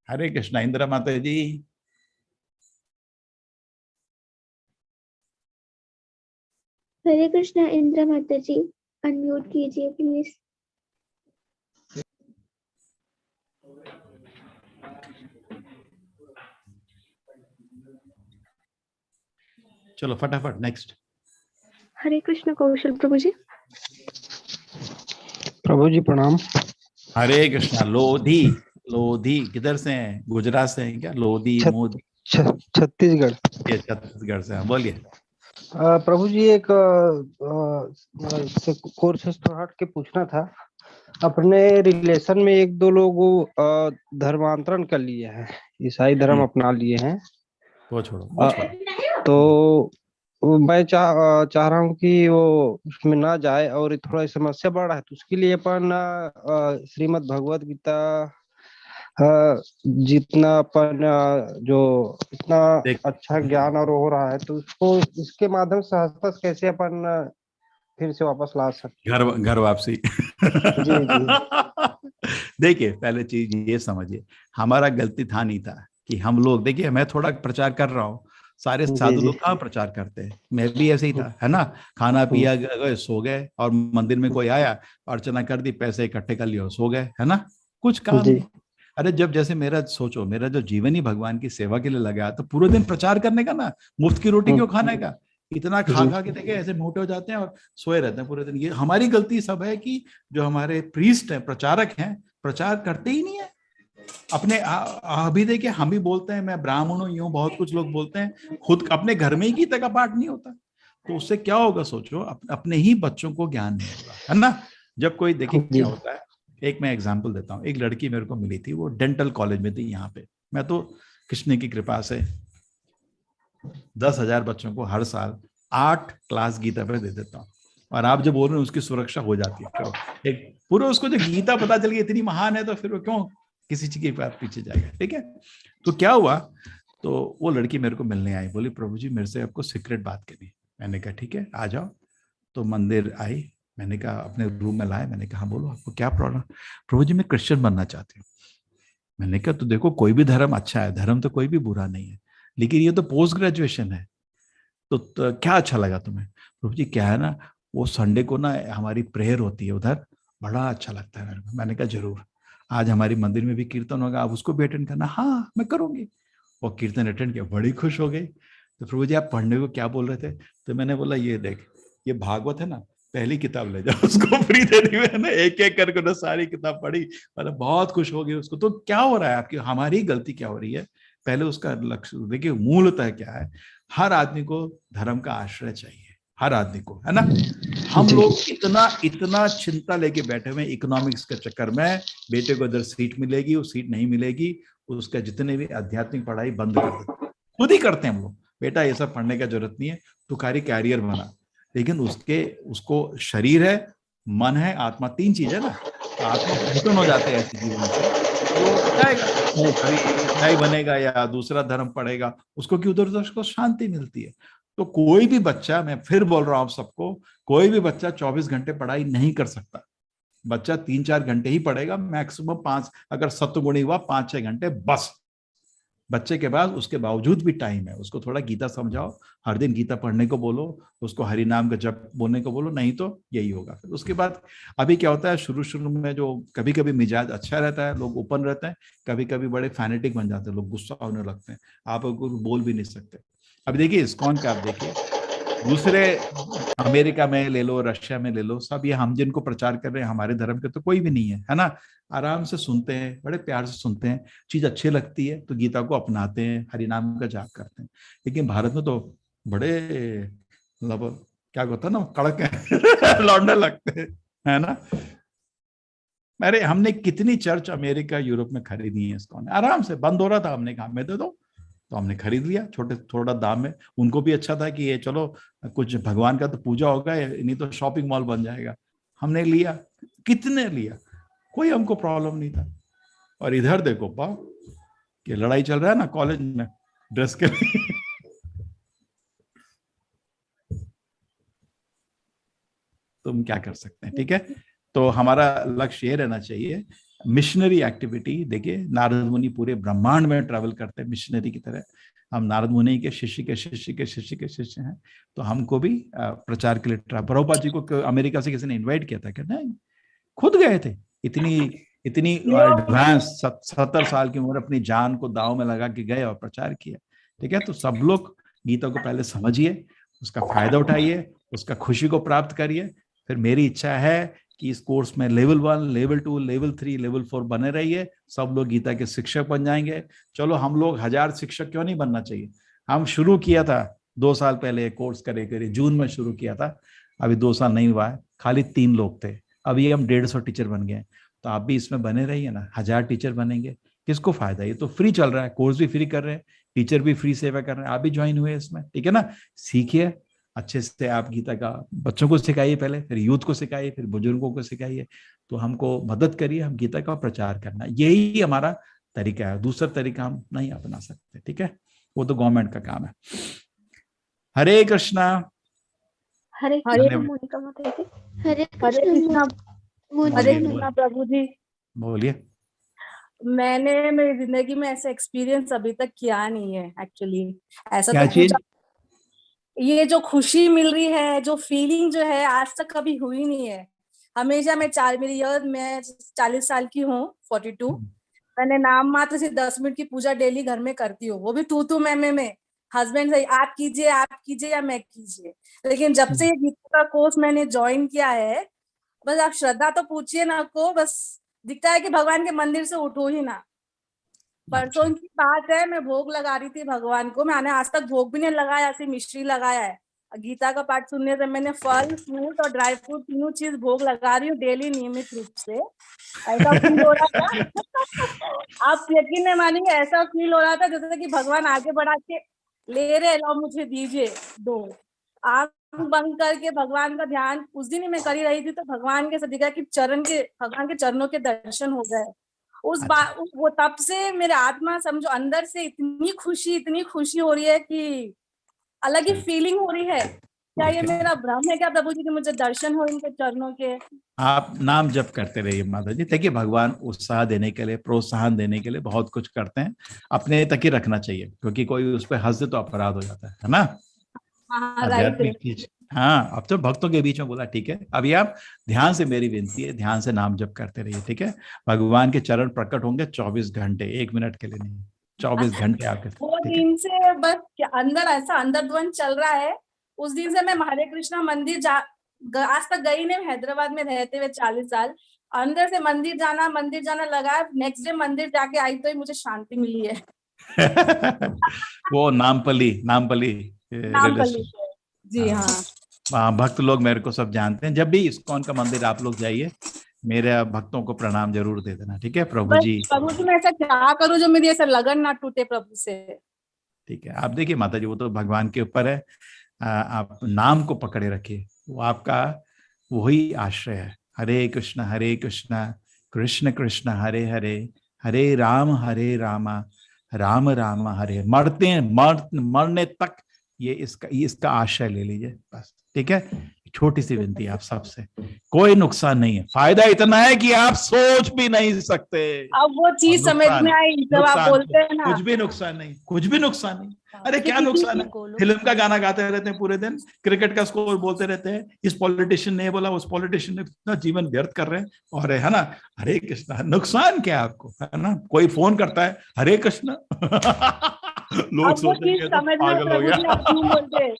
हरे कृष्णा। इंदिरा माता जी। हरे कृष्णा इंदिरा माता जी, अनम्यूट कीजिए प्लीज। चलो फटाफट नेक्स्ट। हरे कृष्ण कौशल प्रभु जी। प्रभु जी प्रणाम। हरे कृष्णा। लोधी, लोधी किधर से हैं, गुजरात से हैं क्या? लोधी, मोदी, छत्तीसगढ़। ये छत्तीसगढ़ से, बोलिए। प्रभु जी एक कोर्स से हट के पूछना था। अपने रिलेशन में एक दो लोग धर्मांतरण कर लिए हैं, ईसाई धर्म अपना लिए हैं। वो छोड़ो। तो मैं चाह रहा हूँ कि वो उसमें ना जाए और थोड़ा समस्या बढ़ रहा है, तो उसके लिए अपन श्रीमद् भगवत गीता जितना अपन जो इतना अच्छा ज्ञान और हो रहा है, तो उसको इसके माध्यम से हस्तस कैसे अपन फिर से वापस ला सकते हैं? घर वापसी। जी जी। देखिए, पहले चीज ये समझिए, हमारा गलती था नहीं था कि हम लोग, देखिए मैं थोड़ा प्रचार कर रहा हूँ, सारे साधु लोग कहाँ प्रचार करते हैं, मैं भी ऐसे ही था, है ना। खाना पिया गए, सो गए, और मंदिर में कोई आया, अर्चना कर दी, पैसे इकट्ठे कर लिए और सो गए, है ना, कुछ काम नहीं। अरे जब जैसे मेरा सोचो, मेरा जो जीवन ही भगवान की सेवा के लिए लगा, तो पूरे दिन प्रचार करने का ना, मुफ्त की रोटी क्यों खाने का, इतना खा के देखे ऐसे मोटे हो जाते हैं और सोए रहते हैं पूरे दिन। ये हमारी गलती सब है कि जो हमारे प्रीस्ट हैं, प्रचारक हैं, प्रचार करते ही नहीं है अपने। अभी देखिए, हम भी बोलते हैं मैं ब्राह्मण हूं, यूं बहुत कुछ लोग बोलते हैं, खुद अपने घर में ही गीता का पाठ नहीं होता, तो उससे क्या होगा सोचो, अपने ही बच्चों को ज्ञान नहीं होगा, है ना। जब कोई, देखिए क्या होता है, एक मैं एग्जाम्पल देता हूँ। एक लड़की मेरे को मिली थी, वो डेंटल कॉलेज में थी यहाँ पे। मैं तो कृष्ण की कृपा से 10,000 बच्चों को हर साल 8 क्लास गीता पे दे देता हूँ, और आप जो बोल रहे हैं उसकी सुरक्षा हो जाती है। एक पूरा उसको जो गीता पता चल गई इतनी महान है, तो फिर वो क्यों किसी चीज के बाद पीछे जाएगा, ठीक है। तो क्या हुआ, तो वो लड़की मेरे को मिलने आई, बोली प्रभु जी मेरे से आपको सीक्रेट बात करनी। मैंने कहा ठीक है आ जाओ। तो मंदिर आई, मैंने कहा अपने रूम में लाए, मैंने कहा बोलो आपको क्या प्रॉब्लम। प्रभु जी मैं क्रिश्चियन बनना चाहती हूँ। मैंने कहा तो देखो कोई भी धर्म अच्छा है, धर्म तो कोई भी बुरा नहीं है, लेकिन ये तो पोस्ट ग्रेजुएशन है, तो क्या अच्छा लगा तुम्हें। प्रभु जी क्या है ना, वो संडे को ना हमारी प्रेयर होती है उधर, बड़ा अच्छा लगता है मेरे को। मैंने कहा जरूर, आज हमारी मंदिर में भी कीर्तन होगा, आप उसको भी अटेंड करना। हाँ मैं करूंगी। और कीर्तन अटेंड किया, बड़ी खुश हो गई। तो प्रभु जी आप पढ़ने को क्या बोल रहे थे। तो मैंने बोला ये देख, ये भागवत है ना, पहली किताब ले जाओ, उसको फ्री दे दी मैंने, एक एक करके ना सारी किताब पढ़ी, मतलब बहुत खुश हो गई उसको। तो क्या हो रहा है आपकी, हमारी गलती क्या हो रही है, पहले उसका लक्ष्य देखिए, मूलतः क्या है। हर आदमी को धर्म का आश्रय चाहिए, हर आदमी को, है ना। हम लोग इतना चिंता लेके बैठे हुए इकोनॉमिक्स के चक्कर में, बेटे को इधर सीट मिलेगी, वो सीट नहीं मिलेगी, उसका जितने भी आध्यात्मिक पढ़ाई बंद कर देते, खुद ही करते हैं हम लोग। बेटा ये सब पढ़ने का जरूरत नहीं है, तू खाली कैरियर बना। लेकिन उसको शरीर है, मन है, आत्मा, 3 चीज है ना। आत्मा खत्म हो जाते हैं ऐसे जीवन से, तो जाएगा नहीं बनेगा या दूसरा धर्म पढ़ेगा, उसको क्यों उधर उसको शांति मिलती है। तो कोई भी बच्चा, मैं फिर बोल रहा हूं आप सबको, कोई भी बच्चा 24 घंटे पढ़ाई नहीं कर सकता। बच्चा 3-4 घंटे ही पढ़ेगा, मैक्सिमम 5, अगर सत्गुणी हुआ 5-6 घंटे बस। बच्चे के बाद उसके बावजूद भी टाइम है, उसको थोड़ा गीता समझाओ, हर दिन गीता पढ़ने को बोलो, उसको हरि नाम का जप बोलने को बोलो, नहीं तो यही होगा। फिर उसके बाद अभी क्या होता है, शुरू में जो कभी कभी मिजाज अच्छा रहता है, लोग ओपन रहते हैं, कभी कभी बड़े फैनेटिक बन जाते हैं, लोग गुस्सा होने लगते हैं, आप बोल भी नहीं सकते। अभी देखिए इस्कॉन का, आप देखिए दूसरे अमेरिका में ले लो, रशिया में ले लो, सब ये हम जिनको प्रचार कर रहे हैं हमारे धर्म के तो कोई भी नहीं है ना। आराम से सुनते हैं, बड़े प्यार से सुनते हैं, चीज अच्छी लगती है तो गीता को अपनाते हैं, हरि नाम का जाप करते हैं। लेकिन भारत में तो बड़े मतलब क्या होता है ना, कड़क है, लौंडे लगते हैं, है ना। अरे हमने कितनी चर्च अमेरिका यूरोप में खरीदी है इस्कॉन, आराम से बंद हो रहा था, हमने कहा हमें दे दो, तो हमने खरीद लिया थोड़ा दाम में। उनको भी अच्छा था कि ये चलो कुछ भगवान का तो पूजा होगा, नहीं तो शॉपिंग मॉल बन जाएगा। हमने लिया, कितने लिया, कोई हमको प्रॉब्लम नहीं था। और इधर देखो पाओ कि लड़ाई चल रहा है ना कॉलेज में ड्रेस के लिए। तुम क्या कर सकते हैं, ठीक है। तो हमारा लक्ष्य ये रहना चाहिए, मिशनरी एक्टिविटी। देखिए नारद मुनि पूरे ब्रह्मांड में ट्रैवल करते हैं मिशनरी की तरह। हम नारद मुनि के शिष्य के शिष्य के शिष्य के शिष्य हैं, तो हमको भी प्रचार के लिए प्रभुपाद जी को अमेरिका से किसी ने इनवाइट किया था क्या? नहीं, खुद गए थे। इतनी एडवांस 70 साल की उम्र, अपनी जान को दांव में लगा के गए और प्रचार किया, ठीक है। तो सब लोग गीता को पहले समझिए, उसका फायदा उठाइए, उसका खुशी को प्राप्त करिए। फिर मेरी इच्छा है कि इस कोर्स में लेवल 1, लेवल 2, लेवल 3, लेवल 4 बने रहिए, सब लोग गीता के शिक्षक बन जाएंगे। चलो हम लोग 1000 शिक्षक क्यों नहीं बनना चाहिए। हम शुरू किया था 2 साल पहले कोर्स करे जून में शुरू किया था, अभी 2 साल नहीं हुआ है, खाली 3 लोग थे, अभी हम 150 टीचर बन गए। तो आप भी इसमें बने रहिए ना, 1000 टीचर बनेंगे, किसको फायदा। ये तो फ्री चल रहा है, कोर्स भी फ्री कर रहे हैं, टीचर भी फ्री सेवा कर रहे हैं, आप भी ज्वाइन हुए इसमें, ठीक है ना। सीखिए अच्छे से, आप गीता का बच्चों को सिखाइए पहले, फिर यूथ को सिखाइए, फिर बुजुर्गों को सिखाइए, तो हमको मदद करिए, हम गीता का प्रचार करना, यही हमारा तरीका है, दूसरा तरीका हम नहीं अपना सकते, ठीक है, वो तो गवर्नमेंट का काम है। हरे कृष्णा। हरे कृष्णा मोनिका माता जी। हरे कृष्णा कृष्णा प्रभु जी। बोलिए। मैंने मेरी जिंदगी में ऐसा एक्सपीरियंस अभी तक किया नहीं है एक्चुअली। ऐसा क्या तो चीज? ये जो खुशी मिल रही है, जो फीलिंग जो है, आज तक कभी हुई नहीं है। हमेशा मैं 40 साल की हूँ, 42। मैंने नाम मात्र से 10 मिनट की पूजा डेली घर में करती हूँ, वो भी तू में हस्बैंड से आप कीजिए या मैं कीजिए। लेकिन जब से ये गीता का कोर्स मैंने ज्वाइन किया है, बस आप श्रद्धा तो पूछिए ना को, बस दिखता है कि भगवान के मंदिर से उठो ही ना। परसों की बात है, मैं भोग लगा रही थी भगवान को, मैंने आज तक भोग भी नहीं लगाया, सिर्फ मिश्री लगाया है। गीता का पाठ सुनने से मैंने फल, फ्रूट और ड्राई फ्रूट तीनों चीज भोग लगा रही हूँ डेली, नियमित रूप से। ऐसा फील हो रहा था आप यकीन नहीं मानेंगे, ऐसा फील हो रहा था जैसे कि भगवान आगे बढ़ा के ले रहे, लो मुझे दीजिए, दो। आंख बंद करके भगवान का ध्यान उस दिन ही मैं कर ही रही थी, तो भगवान के दिखा कि भगवान के चरणों के दर्शन हो गए। उस बात वो तब से मेरे आत्मा समझो अंदर से इतनी खुशी हो रही है कि अलग ही फीलिंग हो रही है। क्या ये मेरा भ्रम है क्या प्रभु जी कि मुझे दर्शन हो इनके चरणों के? आप नाम जप करते रहिए माता जी। देखिए भगवान उत्साह देने के लिए, प्रोत्साहन देने के लिए बहुत कुछ करते हैं, अपने तक ही रखना चाहिए, क्योंकि कोई उस पर हंस दे तो अपराध हो जाता है ना। आध्यात्मिक चीज। हाँ, अब तो भक्तों के बीच में बोला, ठीक है। अभी आप ध्यान से, मेरी विनती है, ध्यान से नाम जप करते रहिए, ठीक है। भगवान के चरण प्रकट होंगे 24 घंटे, 1 मिनट के लिए नहीं, 24 घंटे आपके। वो दिन से बस अंदर ऐसा अंदरध्वन चल रहा है। उस दिन से मैं हरे कृष्णा मंदिर आज तक गई नहीं, हैदराबाद में रहते हुए 40 साल। अंदर से मंदिर जाना लगा। नेक्स्ट डे मंदिर जाके आई तो ही मुझे शांति मिली है। वो नामपल्ली जी हाँ। भक्त लोग मेरे को सब जानते हैं। जब भी इस्कॉन का मंदिर आप लोग जाइए, मेरे भक्तों को प्रणाम जरूर दे देना, ठीक है। प्रभु जी मैं ऐसा क्या करूं जो मेरी ऐसा लगन ना टूटे प्रभु से। ठीक है, आप देखिए माता जी, वो तो भगवान के ऊपर है। आप नाम को पकड़े रखिए, वो आपका वही आश्रय है। हरे कृष्ण कृष्ण कृष्ण हरे हरे, हरे राम राम राम हरे। मरने तक ये इसका आश्रय ले लीजिए बस, ठीक है। छोटी सी विनती आप सबसे, कोई नुकसान नहीं है, फायदा इतना है कि आप सोच भी नहीं सकते। अब वो चीज समझ में आई जब आप बोलते हैं ना, कुछ भी नुकसान नहीं। अरे क्या नुकसान है, फिल्म का गाना गाते रहते हैं पूरे दिन, क्रिकेट का स्कोर बोलते रहते हैं, इस पॉलिटिशियन ने बोला, उस पॉलिटिशियन ने, इतना जीवन व्यर्थ कर रहे हैं। और है ना, हरे कृष्णा, नुकसान क्या आपको, है ना। कोई फोन करता है हरे कृष्णा लोग सोचेंगे तो पागल हो गया।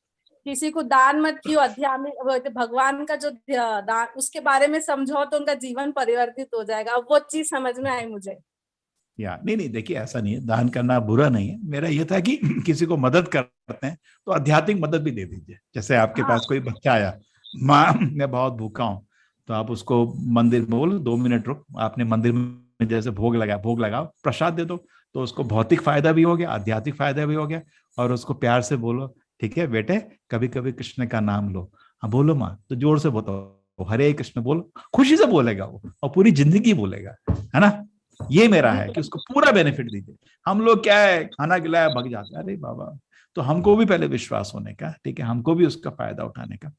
किसी को दान मत कियो, आध्यात्मिक भगवान का जो दान, उसके बारे में समझो तो उनका जीवन परिवर्तित हो जाएगा। अब वो चीज समझ में आई मुझे। नहीं, देखिए ऐसा नहीं है, दान करना बुरा नहीं है। मेरा ये था कि किसी को मदद करते हैं तो आध्यात्मिक मदद भी दे दीजिए। जैसे आपके पास कोई बच्चा आया, माँ मैं बहुत भूखा हूँ, तो आप उसको मंदिर में बोलो 2 मिनट रुक, आपने मंदिर में जैसे भोग लगाओ, प्रसाद दे दो, तो उसको भौतिक फायदा भी हो गया, आध्यात्मिक फायदा भी हो गया। और उसको प्यार से बोलो, ठीक है बेटे, कभी कभी कृष्ण का नाम लो। हाँ बोलो माँ, तो जोर से बोलो, हरे कृष्ण बोलो, खुशी से बोलेगा वो, और पूरी जिंदगी बोलेगा, है ना। ये मेरा है कि उसको पूरा बेनिफिट दीजिए। हम लोग क्या है, खाना खिलाया भग जाते हैं, अरे बाबा, तो हमको भी पहले विश्वास होने का, ठीक है, हमको भी उसका फायदा उठाने का।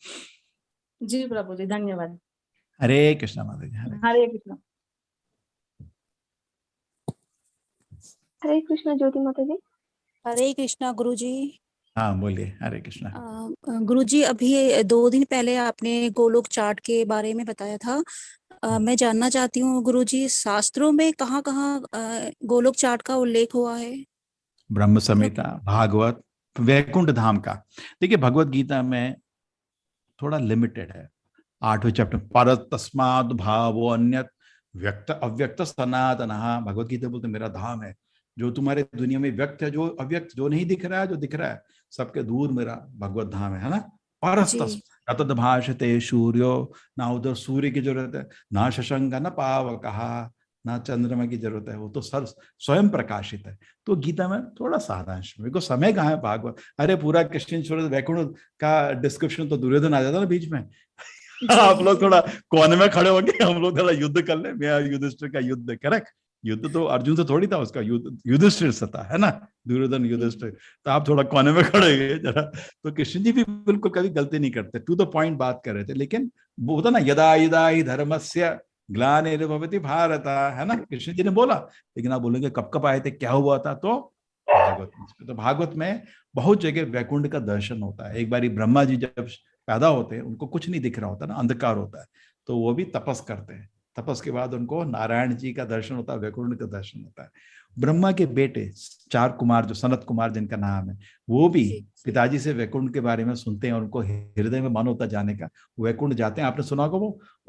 जी प्रभु जी, धन्यवाद। हरे कृष्णा माता जी। हरे कृष्णा। हरे कृष्णा ज्योति माता जी। हरे कृष्णा गुरु जी। हाँ बोलिए। हरे कृष्णा। गुरु जी, अभी 2 दिन पहले आपने गोलोक चार्ट के बारे में बताया था। मैं जानना चाहती हूँ गुरु जी, शास्त्रों में कहाँ गोलोक चार्ट का उल्लेख हुआ है? ब्रह्म संहिता, भागवत, वैकुंठ धाम का। देखिए भगवत गीता में थोड़ा लिमिटेड है, 8वें चैप्टर, पर तस्माद भावो अन्यत व्यक्त अव्यक्त सनातनः। भगवत गीता बोलते मेरा धाम है जो तुम्हारे दुनिया में व्यक्त है, जो अव्यक्त, जो नहीं दिख रहा है, जो दिख रहा है सबके दूर मेरा भगवत धाम है ना। परस्तस्मात् भाषते सूर्यो, ना उधर सूर्य की जरूरत है, ना शशंक, ना पावकः, ना चंद्रमा की जरूरत है, वो तो सर स्वयं प्रकाशित है। तो गीता में थोड़ा सारांश, मेरे को समय कहाँ है भागवत, अरे पूरा कृष्ण सूर्य वैकुंठ का डिस्क्रिप्शन तो दुर्योधन आ जाता ना बीच में। आप लोग थोड़ा कोने में खड़े होंगे, हम लोग थोड़ा युद्ध कर ले, मैं युधिष्ठिर का युद्ध, करेक्ट, युद्ध तो अर्जुन से थोड़ी था, उसका युद्ध युधिष्ठिर से था, है ना, दुर्योधन युधिष्ठिर। तो आप थोड़ा कोने में खड़े गए जरा। तो कृष्ण जी भी बिल्कुल कभी गलती नहीं करते, टू द पॉइंट बात कर रहे थे। लेकिन वो होता ना, यदा यदा हि धर्मस्य ग्लानिर्भवति भारत, है ना, कृष्ण जी ने बोला। लेकिन आप बोलेंगे कब कब आए थे, क्या हुआ था, तो भागवत में। तो भागवत में बहुत जगह वैकुंठ का दर्शन होता है। एक बारी ब्रह्मा जी जब पैदा होते हैं, उनको कुछ नहीं दिख रहा होता ना, अंधकार होता है, तो वो भी तपस करते हैं। तपस के बाद उनको नारायण जी का दर्शन होता है, वैकुंठ का दर्शन होता है। ब्रह्मा के बेटे 4 कुमार, जो सनत कुमार जिनका नाम है, वो भी पिताजी से वैकुंठ के बारे में सुनते हैं, उनको हृदय में मन होता जाने का, वैकुंठ जाते हैं। आपने सुना होगा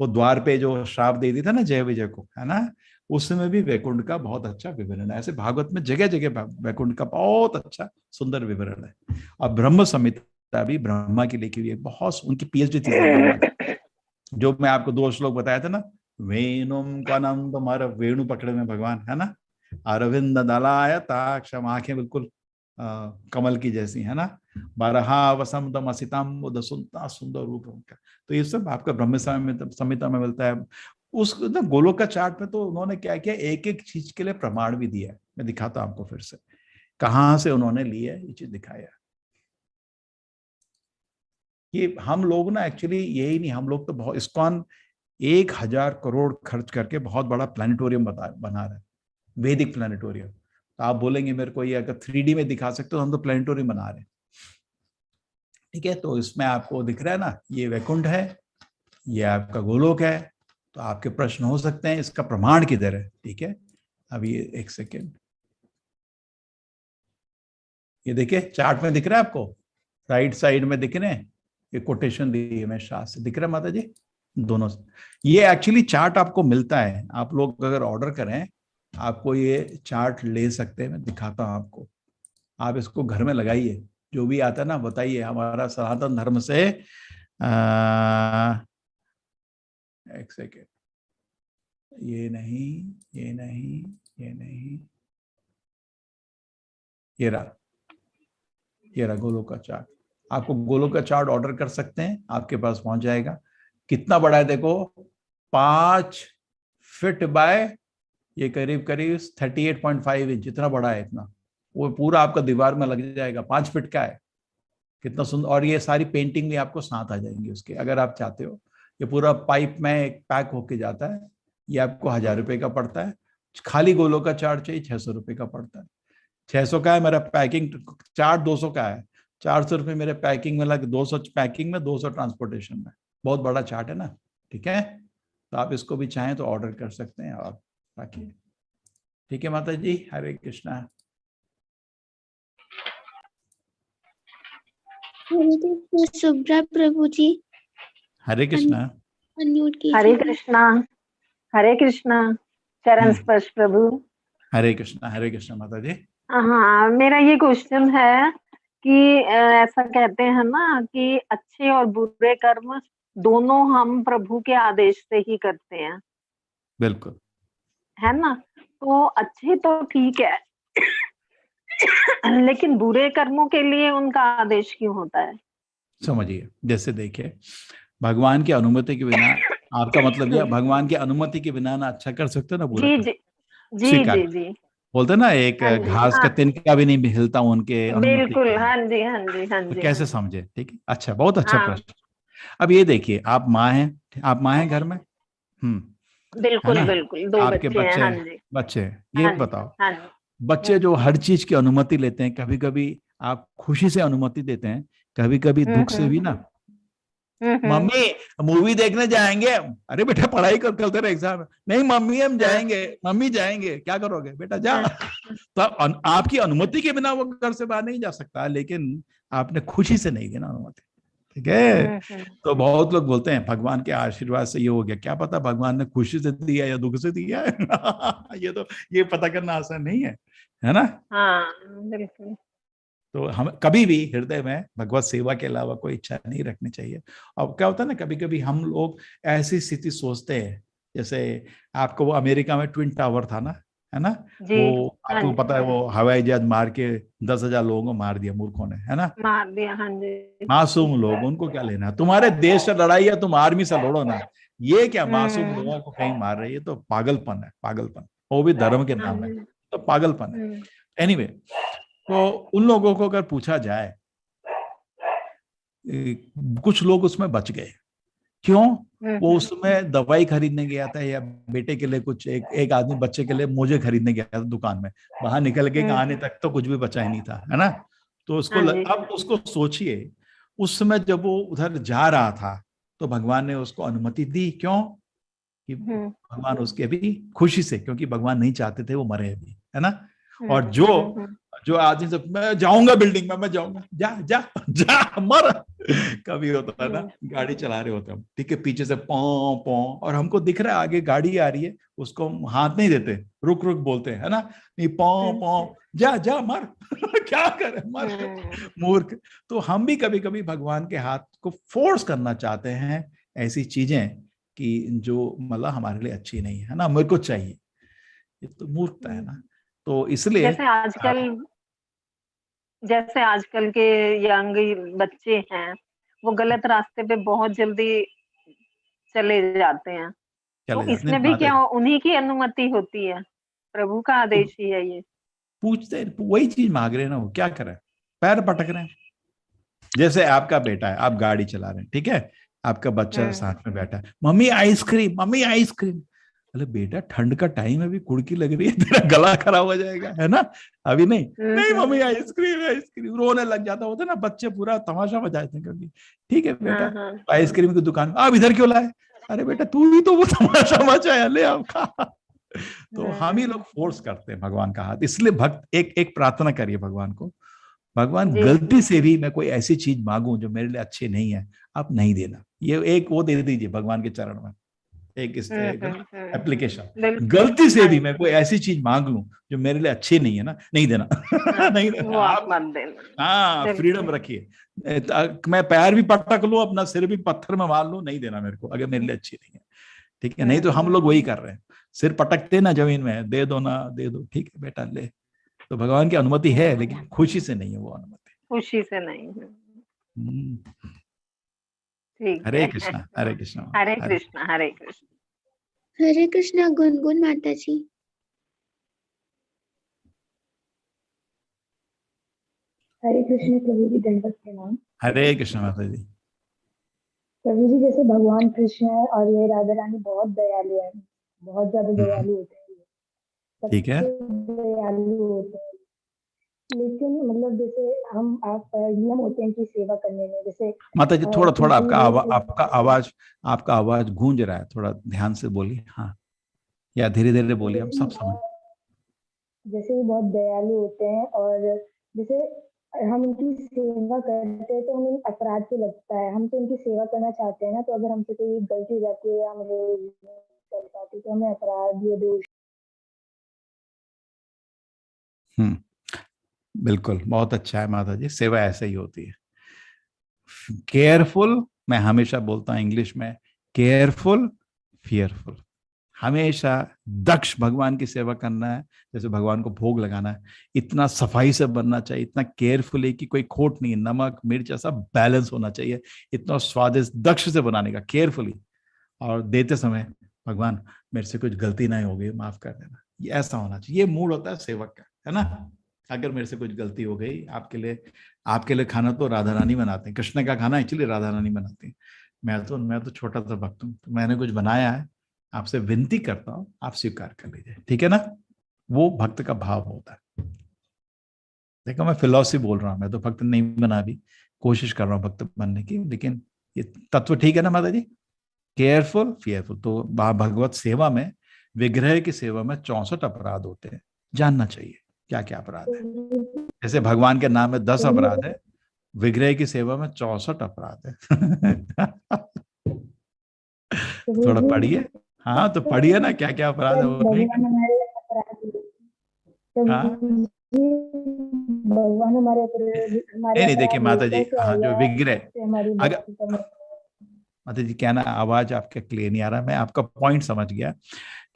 वो द्वार पे जो श्राप दे दी था ना जय विजय को, है ना, उस समय भी वैकुंठ का बहुत अच्छा विवरण है। ऐसे भागवत में जगह जगह वैकुंठ का बहुत अच्छा सुंदर विवरण है। और ब्रह्म संहिता भी ब्रह्मा की लिखी हुई है, बहुत उनकी पीएचडी थी। जो मैं आपको 2 श्लोक बताया था ना, वेणुम कनम, तुम्हारा वेणु पकड़े में भगवान, है ना, अरविंद दलाय ताक्षम, आंखें बिल्कुल कमल की जैसी, है ना, बरहा वसंतम असितम, सुंदर सुंदर रूप उनका। तो ये सब आपका ब्रह्म संहिता में मिलता है। उस गोलोक का चार्ट में तो उन्होंने क्या किया, एक एक चीज के लिए प्रमाण भी दिया है। मैं दिखाता हूं आपको फिर से कहां से उन्होंने लिया ये चीज दिखाया। ये हम लोग ना एक्चुअली यही नहीं, हम लोग तो बहुत, इस्कॉन 1000 करोड़ खर्च करके बहुत बड़ा प्लानिटोरियम बना रहा है, वैदिक प्लानिटोरियम। तो आप बोलेंगे मेरे को ये अगर 3D में दिखा सकते हो, हम तो प्लानिटोरियम बना रहे हैं, ठीक है। तो इसमें आपको दिख रहा है ना, ये वैकुंठ है, ये आपका गोलोक है। तो आपके प्रश्न हो सकते हैं इसका प्रमाण किधर है, ठीक है। अब ये एक सेकेंड, ये देखिए चार्ट में दिख रहा है आपको, राइट साइड में दिख रहे हैं, ये कोटेशन दी है मैं शास्त्र से, दिख रहा है माता जी दोनों। ये एक्चुअली चार्ट आपको मिलता है, आप लोग अगर ऑर्डर करें आपको ये चार्ट ले सकते हैं। मैं दिखाता हूं आपको, आप इसको घर में लगाइए, जो भी आता है ना बताइए। हमारा सनातन धर्म से एक सेकेंड, ये नहीं, ये नहीं, ये नहीं, ये रहा गोलोक का चार्ट। आपको गोलोक का चार्ट ऑर्डर कर सकते हैं, आपके पास पहुंच जाएगा। कितना बड़ा है देखो, 5 फीट बाय, ये करीब करीब 38.5 इंच, इतना बड़ा है, इतना वो पूरा आपका दीवार में लग जाएगा। 5 फीट का है, कितना सुंदर। और ये सारी पेंटिंग भी आपको साथ आ जाएंगी उसके, अगर आप चाहते हो। ये पूरा पाइप में एक पैक होके जाता है, ये आपको 1000 रुपए का पड़ता है। खाली गोलोक का चार्ट चाहिए 600 रुपए का पड़ता है। 600 का है मेरा पैकिंग चार्ट, 200 का है, 400 रुपये मेरे पैकिंग में लगे, 200 पैकिंग में, 200 ट्रांसपोर्टेशन में। बहुत बड़ा चार्ट है ना, ठीक है। तो आप इसको भी चाहें तो ऑर्डर कर सकते हैं और बाकी, ठीक है माता जी। हरे कृष्णा। सुब्रा प्रभु जी। हरे कृष्णा। अनम्यूट कीजिए। हरे कृष्णा, हरे कृष्णा, चरण स्पर्श प्रभु। हरे कृष्णा माता जी। हाँ, मेरा ये क्वेश्चन है कि ऐसा कहते हैं ना कि अच्छे और बुरे कर्म दोनों हम प्रभु के आदेश से ही करते हैं, बिल्कुल, है ना। तो अच्छे तो ठीक है लेकिन बुरे कर्मों के लिए उनका आदेश क्यों होता है? समझिए, जैसे देखिए, भगवान की अनुमति के बिना, आपका मतलब यह भगवान की अनुमति के बिना ना अच्छा कर सकते ना बुरा। जी जी जी जी। बोलते ना एक घास का तिनका भी नहीं हिलता उनके बिल्कुल, हाँ जी हाँ जी हाँ जी। तो कैसे समझे, ठीक है। अच्छा, बहुत अच्छा प्रश्न। अब ये देखिए, आप माँ हैं, आप माँ हैं घर में, बिल्कुल बिल्कुल, 2 आपके बच्चे हैं, हाँ जी। बच्चे, ये बताओ, हाँ, बच्चे जो हर चीज की अनुमति लेते हैं, कभी कभी आप खुशी से अनुमति देते हैं, कभी कभी दुख से भी ना। मम्मी मूवी देखने जाएंगे, अरे बेटा पढ़ाई कर, कल तेरा एग्जाम है। नहीं मम्मी हम जाएंगे, मम्मी जाएंगे, क्या करोगे बेटा जा। तो आपकी अनुमति के बिना वो घर से बाहर नहीं जा सकता, लेकिन आपने खुशी से नहीं दी ना अनुमति, ठीक है। तो बहुत लोग बोलते हैं भगवान के आशीर्वाद से ये हो गया, क्या पता भगवान ने खुशी से दिया या दुख से दिया है ये पता करना आसान नहीं है ना। हाँ बिल्कुल। तो हम कभी भी हृदय में भगवत सेवा के अलावा कोई इच्छा नहीं रखनी चाहिए। अब क्या होता है ना, कभी कभी हम लोग ऐसी स्थिति सोचते हैं, जैसे आपको वो अमेरिका में ट्विन टावर था ना, है ना, वो आपको पता है वो हवाई जहाज मार के 10,000 लोगों को मार दिया मूर्खों ने, है ना, मार दिया। हाँ जी। मासूम लोग, उनको क्या लेना, तुम्हारे देश से लड़ाई है, तुम आर्मी से लड़ो ना, ये क्या मासूम लोगों को कहीं मार रही है, तो पागलपन है, पागलपन, वो भी धर्म के नाम है, तो पागलपन है। एनीवे, तो उन लोगों को अगर पूछा जाए, कुछ लोग उसमें बच गए, क्यों? वो उसमें दवाई खरीदने गया था या बेटे के लिए कुछ, एक आदमी बच्चे के लिए मोजे खरीदने गया था दुकान में, बाहर निकल के आने तक तो कुछ भी बचा ही नहीं था, है ना। तो उसको अब उसको सोचिए, उस समय जब वो उधर जा रहा था तो भगवान ने उसको अनुमति दी, क्यों? कि भगवान उसके भी खुशी से, क्योंकि भगवान नहीं चाहते थे वो मरे अभी, है ना। और जो आदमी से मैं जाऊंगा बिल्डिंग में, मैं जाऊंगा, जा जा जा मर, कभी होता है ना, गाड़ी चला रहे होते हम, ठीक है, पीछे से पौ पौ और हमको दिख रहा है आगे गाड़ी आ रही है, उसको हम हाथ नहीं देते, रुक रुक बोलते हैं, है ना, नहीं पौ पौ, जा जा मर क्या करे, मर मूर्ख। तो हम भी कभी कभी भगवान के हाथ को फोर्स करना चाहते हैं, ऐसी चीजें कि जो मतलब हमारे लिए अच्छी नहीं है ना, मेरे को चाहिए, ये तो मूर्खता है ना। तो इसलिए जैसे आजकल के यंग बच्चे हैं, वो गलत रास्ते पे बहुत जल्दी चले जाते हैं, तो इसमें भी क्या उन्हीं की अनुमति होती है, प्रभु का आदेश ही है ये। पूछते वही चीज मांग रहे हैं ना, वो क्या करें, पैर पटक रहे हैं। जैसे आपका बेटा है, आप गाड़ी चला रहे हैं, ठीक है, आपका बच्चा साथ में बैठा है, मम्मी आइसक्रीम, मम्मी आइसक्रीम। अरे बेटा ठंड का टाइम है, अभी कुड़की लग रही है, तेरा गला खराब हो जाएगा, है ना, अभी नहीं, नहीं मम्मी आइसक्रीम आइसक्रीम, रोने लग जाता होता ना बच्चे, पूरा तमाशा बजाते हैं कभी, ठीक है बेटा आइसक्रीम की दुकान, आप इधर क्यों लाए, अरे बेटा तू ही तो वो तमाशा मचाया, ले आपका। तो हम ही लोग फोर्स करते हैं भगवान का हाथ। इसलिए भक्त एक प्रार्थना करिए भगवान को, भगवान गलती से भी मैं कोई ऐसी चीज मांगू जो मेरे लिए अच्छी नहीं है, आप नहीं देना, ये एक वो दे दीजिए भगवान के चरण में, एक एप्लीकेशन, गलती से भी मैं कोई ऐसी चीज मांग लूं जो मेरे लिए अच्छी नहीं है ना, नहीं देना नहीं देना, आप हाँ फ्रीडम रखिए, मैं पैर भी पटक लूं, अपना सिर भी पत्थर में मार लूं, नहीं देना मेरे को, अगर मेरे लिए अच्छी नहीं है, ठीक है। नहीं तो हम लोग वही कर रहे हैं, सिर पटकते ना जमीन में, दे दो ना दे दो, ठीक है बेटा ले, तो भगवान की अनुमति है लेकिन खुशी से नहीं है वो अनुमति, खुशी से नहीं है। हरे कृष्णा हरे कृष्णा हरे कृष्णा हरे कृष्णा हरे कृष्णा। गुनगुन माता जी। हरे कृष्ण प्रभु जी, दंडवत प्रणाम। हरे कृष्ण माता जी। प्रभु जी जैसे भगवान कृष्ण है और ये राधा रानी बहुत दयालु है, बहुत ज्यादा दयालु होते हैं, ठीक है, दयालु होते हैं, लेकिन मतलब जैसे हम आप नियम होते हैं कि सेवा करने में, जैसे माता जी थोड़ा थोड़ा आपका आवाज गूंज रहा है, थोड़ा ध्यान से बोलिए, हाँ, या धीरे धीरे बोलिए, हम सब समझ। जैसे वो बहुत दयालु होते हैं और जैसे हम उनकी सेवा करते हैं तो हमें अपराध तो लगता है, हम तो उनकी सेवा करना चाहते हैं ना, तो अगर हमसे कोई गलती हो जाती है या हम कर पाते तो हमें अपराध या दोष। बिल्कुल, बहुत अच्छा है माता जी, सेवा ऐसे ही होती है, केयरफुल, मैं हमेशा बोलता हूँ इंग्लिश में, केयरफुल फियरफुल, हमेशा दक्ष भगवान की सेवा करना है, जैसे भगवान को भोग लगाना है, इतना सफाई से बनना चाहिए, इतना केयरफुली कि कोई खोट नहीं, नमक मिर्च ऐसा बैलेंस होना चाहिए, इतना स्वादिष्ट दक्ष से बनाने का, केयरफुली, और देते समय भगवान मेरे से कुछ गलती नहीं होगी, माफ कर देना, ये ऐसा होना चाहिए, ये मूड होता है सेवक का, है ना। अगर मेरे से कुछ गलती हो गई, आपके लिए खाना तो राधा रानी बनाते हैं, कृष्ण का खाना एक्चुअली राधा रानी बनाती है, मैं तो छोटा सा भक्त हूँ, तो मैंने कुछ बनाया है, आपसे विनती करता हूँ आप स्वीकार कर लीजिए, ठीक है ना, वो भक्त का भाव होता है। देखो मैं फिलॉसफी बोल रहा हूँ, मैं तो भक्त नहीं बना, भी कोशिश कर रहा हूँ भक्त बनने की, लेकिन ये तत्व ठीक है ना माता जी, केयरफुल फियरफुल। तो भगवत सेवा में, विग्रह की सेवा में 64 अपराध होते हैं, जानना चाहिए क्या क्या अपराध है। जैसे भगवान के नाम में 10 अपराध है, विग्रह की सेवा में 64 अपराध है। थोड़ा पढ़िए। हाँ तो पढ़िए ना, क्या क्या अपराध है वो नहीं भगवान हमारे अपराध, हाँ भगवान हमारे नहीं देखिए माता जी, हाँ जो विग्रह, हमारी अगर भक्ति का माता जी क्या ना, आवाज आपका क्लियर नहीं आ रहा, मैं आपका पॉइंट समझ गया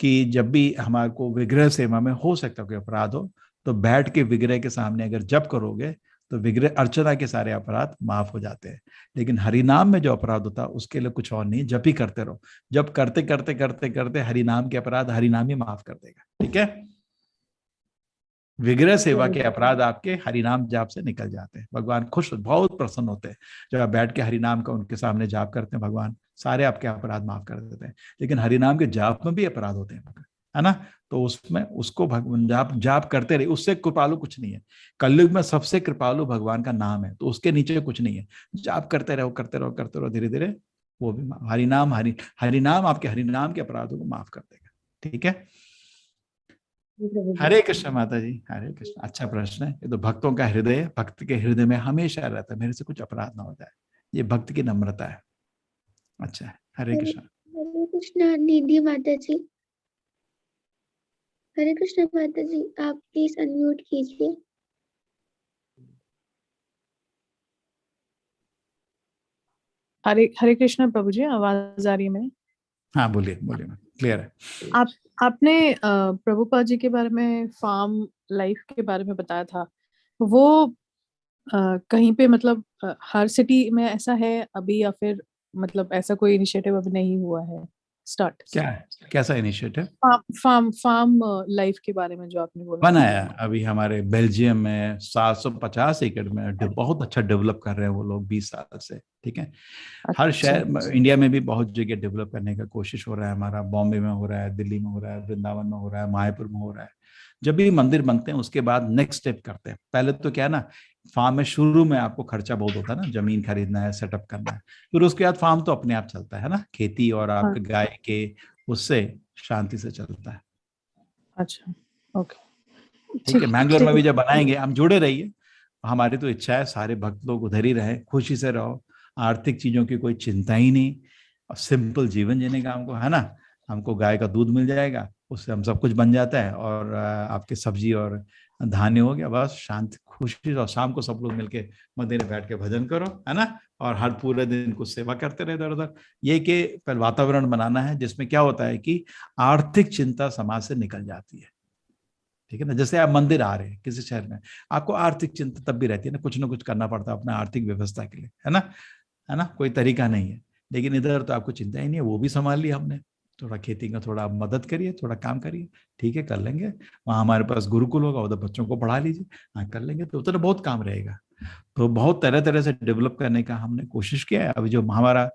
कि जब भी हमारे को विग्रह सेवा में हो सकता है कोई अपराध हो, तो बैठ के विग्रह के सामने अगर जप करोगे तो विग्रह अर्चना के सारे अपराध माफ हो जाते हैं। लेकिन हरिनाम में जो अपराध होता है उसके लिए कुछ और नहीं, जप ही करते रहो। जब करते करते करते करते हरिनाम के अपराध हरिनाम ही माफ कर देगा, ठीक है। विग्रह सेवा के अपराध आपके हरिनाम जाप से निकल जाते हैं। भगवान खुश, बहुत प्रसन्न होते हैं जब आप बैठ के हरिनाम का उनके सामने जाप करते हैं। भगवान सारे आपके अपराध माफ कर देते हैं। लेकिन हरिनाम के जाप में भी अपराध होते हैं, है ना, तो उसमें उसको भगवान जाप जाप करते रहे, उससे कृपालु कुछ नहीं है। कलयुग में सबसे कृपालु भगवान का नाम है, तो उसके नीचे कुछ नहीं है। जाप करते रहो करते रहो करते रहो, धीरे धीरे वो भी हरिनाम हरिनाम आपके हरिनाम के अपराधों को माफ कर देगा, ठीक है। हरे कृष्ण माता जी, हरे कृष्ण। अच्छा प्रश्न है ये तो। भक्तों का हृदय, भक्त के हृदय में हमेशा रहता है मेरे से कुछ अपराध ना हो जाए, ये भक्त की नम्रता है। अच्छा है, हरे कृष्ण। हरे कृष्ण निधि माता जी। हरे कृष्ण माता जी, आप प्लीज अनम्यूट कीजिए। हरे हरे कृष्ण प्रभु जी, आवाज आ रही है मेरी? हाँ बोलिए बोलिए, क्लियर है। आपने प्रभुपाद जी के बारे में फार्म लाइफ के बारे में बताया था, वो कहीं पे मतलब हर सिटी में ऐसा है अभी, या फिर मतलब ऐसा कोई इनिशिएटिव अभी नहीं हुआ है स्टार्ट? क्या है, कैसा इनिशिएटिव? फार्म लाइफ के बारे में जो आपने बोला बनाया अभी हमारे बेल्जियम में 750 एकड़ में, बहुत अच्छा डेवलप कर रहे हैं वो लोग 20 साल से, ठीक है। हर शहर इंडिया में भी बहुत जगह डेवलप करने का कोशिश हो रहा है हमारा। बॉम्बे में हो रहा है, दिल्ली में हो रहा है, वृंदावन में हो रहा है, मायापुर में हो रहा है। जब भी मंदिर बनते हैं उसके बाद नेक्स्ट स्टेप करते हैं। पहले तो क्या है ना, फार्म में शुरू में आपको खर्चा बहुत होता है ना, जमीन खरीदना है, सेटअप करना है, फिर उसके बाद फार्म तो अपने आप चलता है ना, खेती और आपके गाय के उससे शांति से चलता है। अच्छा, ओके, ठीक है। मैंगलोर में भी जब बनाएंगे, हम जुड़े रहिए। हमारी तो इच्छा है सारे भक्त लोग उधर ही रहे, खुशी से रहो, आर्थिक चीजों की कोई चिंता ही नहीं, और सिंपल जीवन जीने का हमको, है ना। हमको गाय का दूध मिल जाएगा, उससे हम सब कुछ बन जाता है, और आपके सब्जी और धान्य हो गया, बस शांति खुशी। और शाम को सब लोग मिलके मंदिर में बैठ के भजन करो, है ना, और हर पूरे दिन कुछ सेवा करते रहे इधर उधर। ये कि पहले वातावरण बनाना है जिसमें क्या होता है कि आर्थिक चिंता समाज से निकल जाती है, ठीक है ना। जैसे आप मंदिर आ रहे हैं किसी शहर में, आपको आर्थिक चिंता तब भी रहती है ना कुछ करना पड़ता है अपना आर्थिक व्यवस्था के लिए, है ना, कोई तरीका नहीं है। लेकिन इधर तो आपको चिंता ही नहीं है, वो भी संभाल लिया हमने। थोड़ा खेती का थोड़ा मदद करिए, थोड़ा काम करिए, ठीक है, कर लेंगे। वहाँ हमारे पास गुरुकुल होगा, उधर बच्चों को पढ़ा लीजिए, हाँ कर लेंगे, तो उधर बहुत काम रहेगा। तो बहुत तरह तरह से डेवलप करने का हमने कोशिश किया है। अभी जो हमारा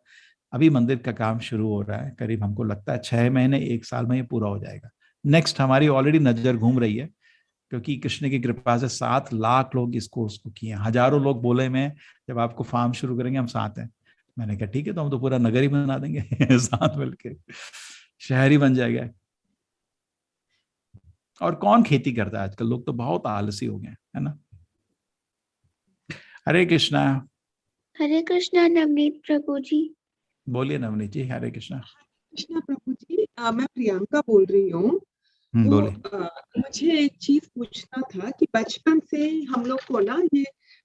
अभी मंदिर का काम शुरू हो रहा है, करीब हमको लगता है 6 महीने 1 साल में ये पूरा हो जाएगा। नेक्स्ट हमारी ऑलरेडी नजर घूम रही है, क्योंकि कृष्ण की कृपा से 7 लाख लोग इस कोर्स को किए, हजारों लोग बोले में जब आपको फार्म शुरू करेंगे हम साथ हैं। मैंने कहा ठीक है, तो हम तो पूरा नगर ही बना देंगे साथ मिलके, शहर ही बन जाएगा। और कौन खेती करता है आजकल, लोग तो बहुत आलसी हो गए, है ना। हरे कृष्णा। हरे कृष्णा नवनीत प्रभु जी। बोलिए नवनीत जी, हरे कृष्णा। कृष्णा प्रभु जी, मैं प्रियंका बोल रही हूँ। मुझे एक चीज पूछना था कि बचपन से हम लोग को ना ये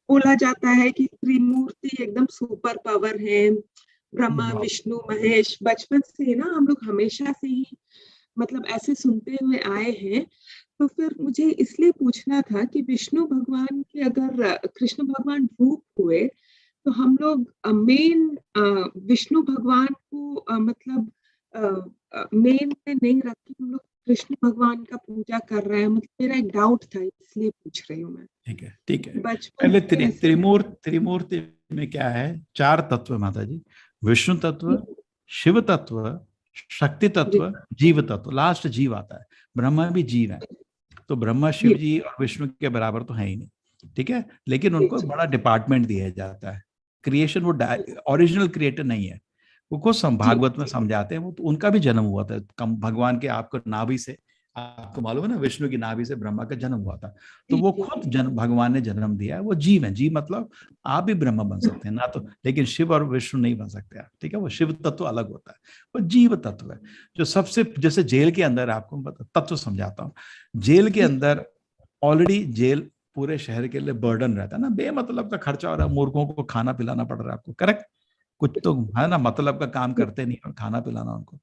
बोला जाता है कि त्रिमूर्ति एकदम सुपर पावर है, ब्रह्मा विष्णु महेश। बचपन से ना हम लोग हमेशा से ही मतलब ऐसे सुनते हुए आए हैं। तो फिर मुझे इसलिए पूछना था कि विष्णु भगवान के अगर कृष्ण भगवान रूप हुए तो हम लोग मेन विष्णु भगवान को मतलब मेन में नहीं रख के हम लोग कृष्ण भगवान का पूजा कर रहे हैं। मतलब मेरा एक डाउट था, इसलिए पूछ रही हूँ मैं। ठीक है। पहले त्रिमूर्ति में क्या है, 4 तत्व माता जी, विष्णु तत्व, शिव तत्व, शक्ति तत्व, जीव तत्व। लास्ट जीव आता है, ब्रह्मा भी जीव है। तो ब्रह्मा शिव जी और विष्णु के बराबर तो है ही नहीं, ठीक है। लेकिन उनको बड़ा डिपार्टमेंट दिया जाता है। क्रिएशन वो ओरिजिनल क्रिएटर नहीं है, वो खुद भागवत में समझाते हैं। वो तो उनका भी जन्म हुआ था भगवान के आपको नाभि से आपको मालूम है ना, विष्णु की नाभि से ब्रह्मा का जन्म हुआ था। तो वो खुद जन्म, भगवान ने जन्म दिया है, वो जीव है। जीव मतलब आप भी ब्रह्मा बन सकते हैं ना, तो लेकिन शिव और विष्णु नहीं बन सकते आप, ठीक है। वो शिव तत्व अलग होता है, वो जीव तत्व है जो सबसे, जैसे जेल के अंदर, आपको तत्व समझाता हूँ। जेल के अंदर ऑलरेडी जेल पूरे शहर के लिए बर्डन रहता है ना, बेमतलब का खर्चा हो रहा है, मूर्खों को खाना पिलाना पड़ रहा है आपको, करेक्ट? कुछ तो है ना, मतलब का काम करते नहीं और खाना पिलाना उनको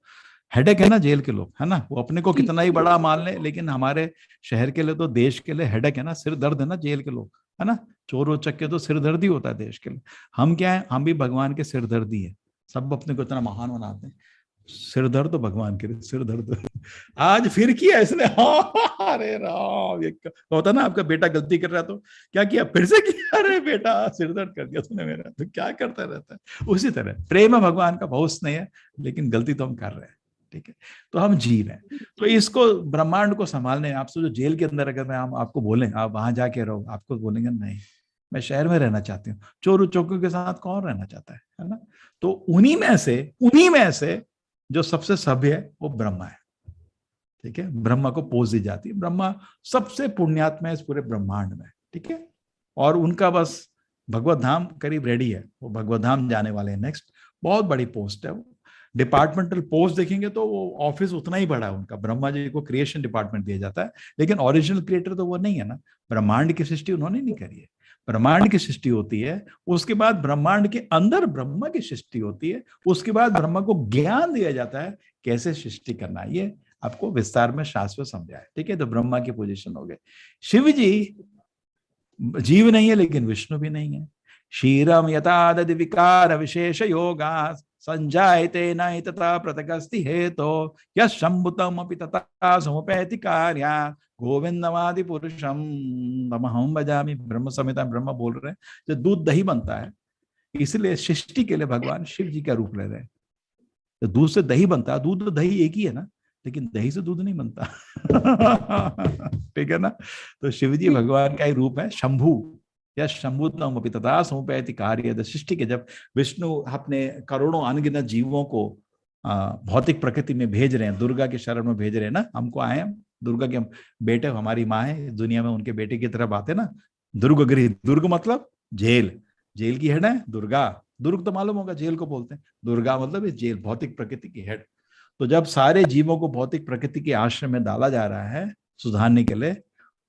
हेडेक है ना, जेल के लोग, है ना। वो अपने को कितना ही बड़ा मान ले, लेकिन हमारे शहर के लिए तो, देश के लिए हेडेक है ना, सिर दर्द है ना जेल के लोग, है ना। चोर उचक्के तो सिर दर्द ही होता है देश के लिए। हम क्या है, हम भी भगवान के सिर दर्दी है। सब अपने को इतना महान बनाते हैं, सिर दर्द तो भगवान के लिए सिर दर्द। आज फिर किया इसने, हाँ, अरे राम, ये होता ना, आपका बेटा गलती कर रहा तो क्या किया, फिर से किया, अरे बेटा सिर दर्द कर दिया तूने मेरा, तो क्या करता रहता है। उसी तरह प्रेम है भगवान का, बहुत स्नेह है, लेकिन गलती तो हम कर रहे हैं, ठीक है। तो हम जीव हैं, तो इसको ब्रह्मांड को संभालने, आपसे जो जेल के अंदर, अगर मैं हम आपको बोलें आप वहां जाके रहो, आपको बोलेंगे नहीं मैं शहर में रहना चाहती हूँ। चोर चौकों के साथ कौन रहना चाहता है ना। तो उन्हीं में से जो सबसे सभ्य है वो ब्रह्मा है, ठीक है। ब्रह्मा को पोज दी जाती है, ब्रह्मा सबसे पुण्यात्मा है इस पूरे ब्रह्मांड में, ठीक है। और उनका बस भगवत धाम करीब रेडी है, वो भगवत धाम जाने वाले हैं नेक्स्ट। बहुत बड़ी पोस्ट है वो, डिपार्टमेंटल पोस्ट देखेंगे तो वो ऑफिस उतना ही बड़ा है उनका। ब्रह्मा जी को क्रिएशन डिपार्टमेंट दिया जाता है, लेकिन ओरिजिनल क्रिएटर तो वो नहीं है ना। ब्रह्मांड की सृष्टि उन्होंने नहीं करी है, ब्रह्मांड की सृष्टि होती है, उसके बाद ब्रह्मांड के अंदर ब्रह्मा की सृष्टि होती है, उसके बाद ब्रह्मा को ज्ञान दिया जाता है कैसे सृष्टि करना है। ये आपको विस्तार में शाश्वत समझा है, ठीक है। तो ब्रह्मा की पोजीशन हो गए। शिव जी जीव नहीं है, लेकिन विष्णु भी नहीं है। क्षीरम यथा दधि विकार विशेष योगा संजायते न तथा पृथगस्ति हेतो यशंभुतम अपि तथा समुपैति कार्या गोविंदमादि पुरुषम तमहं भजामि। ब्रह्म संहिता ब्रह्मा बोल रहे हैं, जो दूध दही बनता है, इसलिए सृष्टि के लिए भगवान शिव जी का रूप ले रहे हैं। तो दूध से दही बनता है, दूध तो दही एक ही है ना, लेकिन दही से दूध नहीं बनता। ठीक है ना। तो शिव जी भगवान का ही रूप है, शंभु या शंभुतम अपि तथा समुपैति कार्य। सृष्टि के जब विष्णु अपने करोड़ों अनगिनत जीवों को भौतिक प्रकृति में भेज रहे हैं, दुर्गा के शरण में भेज रहे हैं ना, हमको आए हम दुर्गा के बेटे, हमारी माँ है, दुनिया में उनके बेटे की तरफ आते ना। दुर्ग गृह, दुर्ग मतलब जेल, जेल की हेड है दुर्गा। दुर्ग तो मालूम होगा, जेल को बोलते हैं। दुर्गा मतलब इस जेल, भौतिक प्रकृति की हेड। तो जब सारे जीवों को भौतिक प्रकृति के आश्रम में डाला जा रहा है सुधारने के लिए,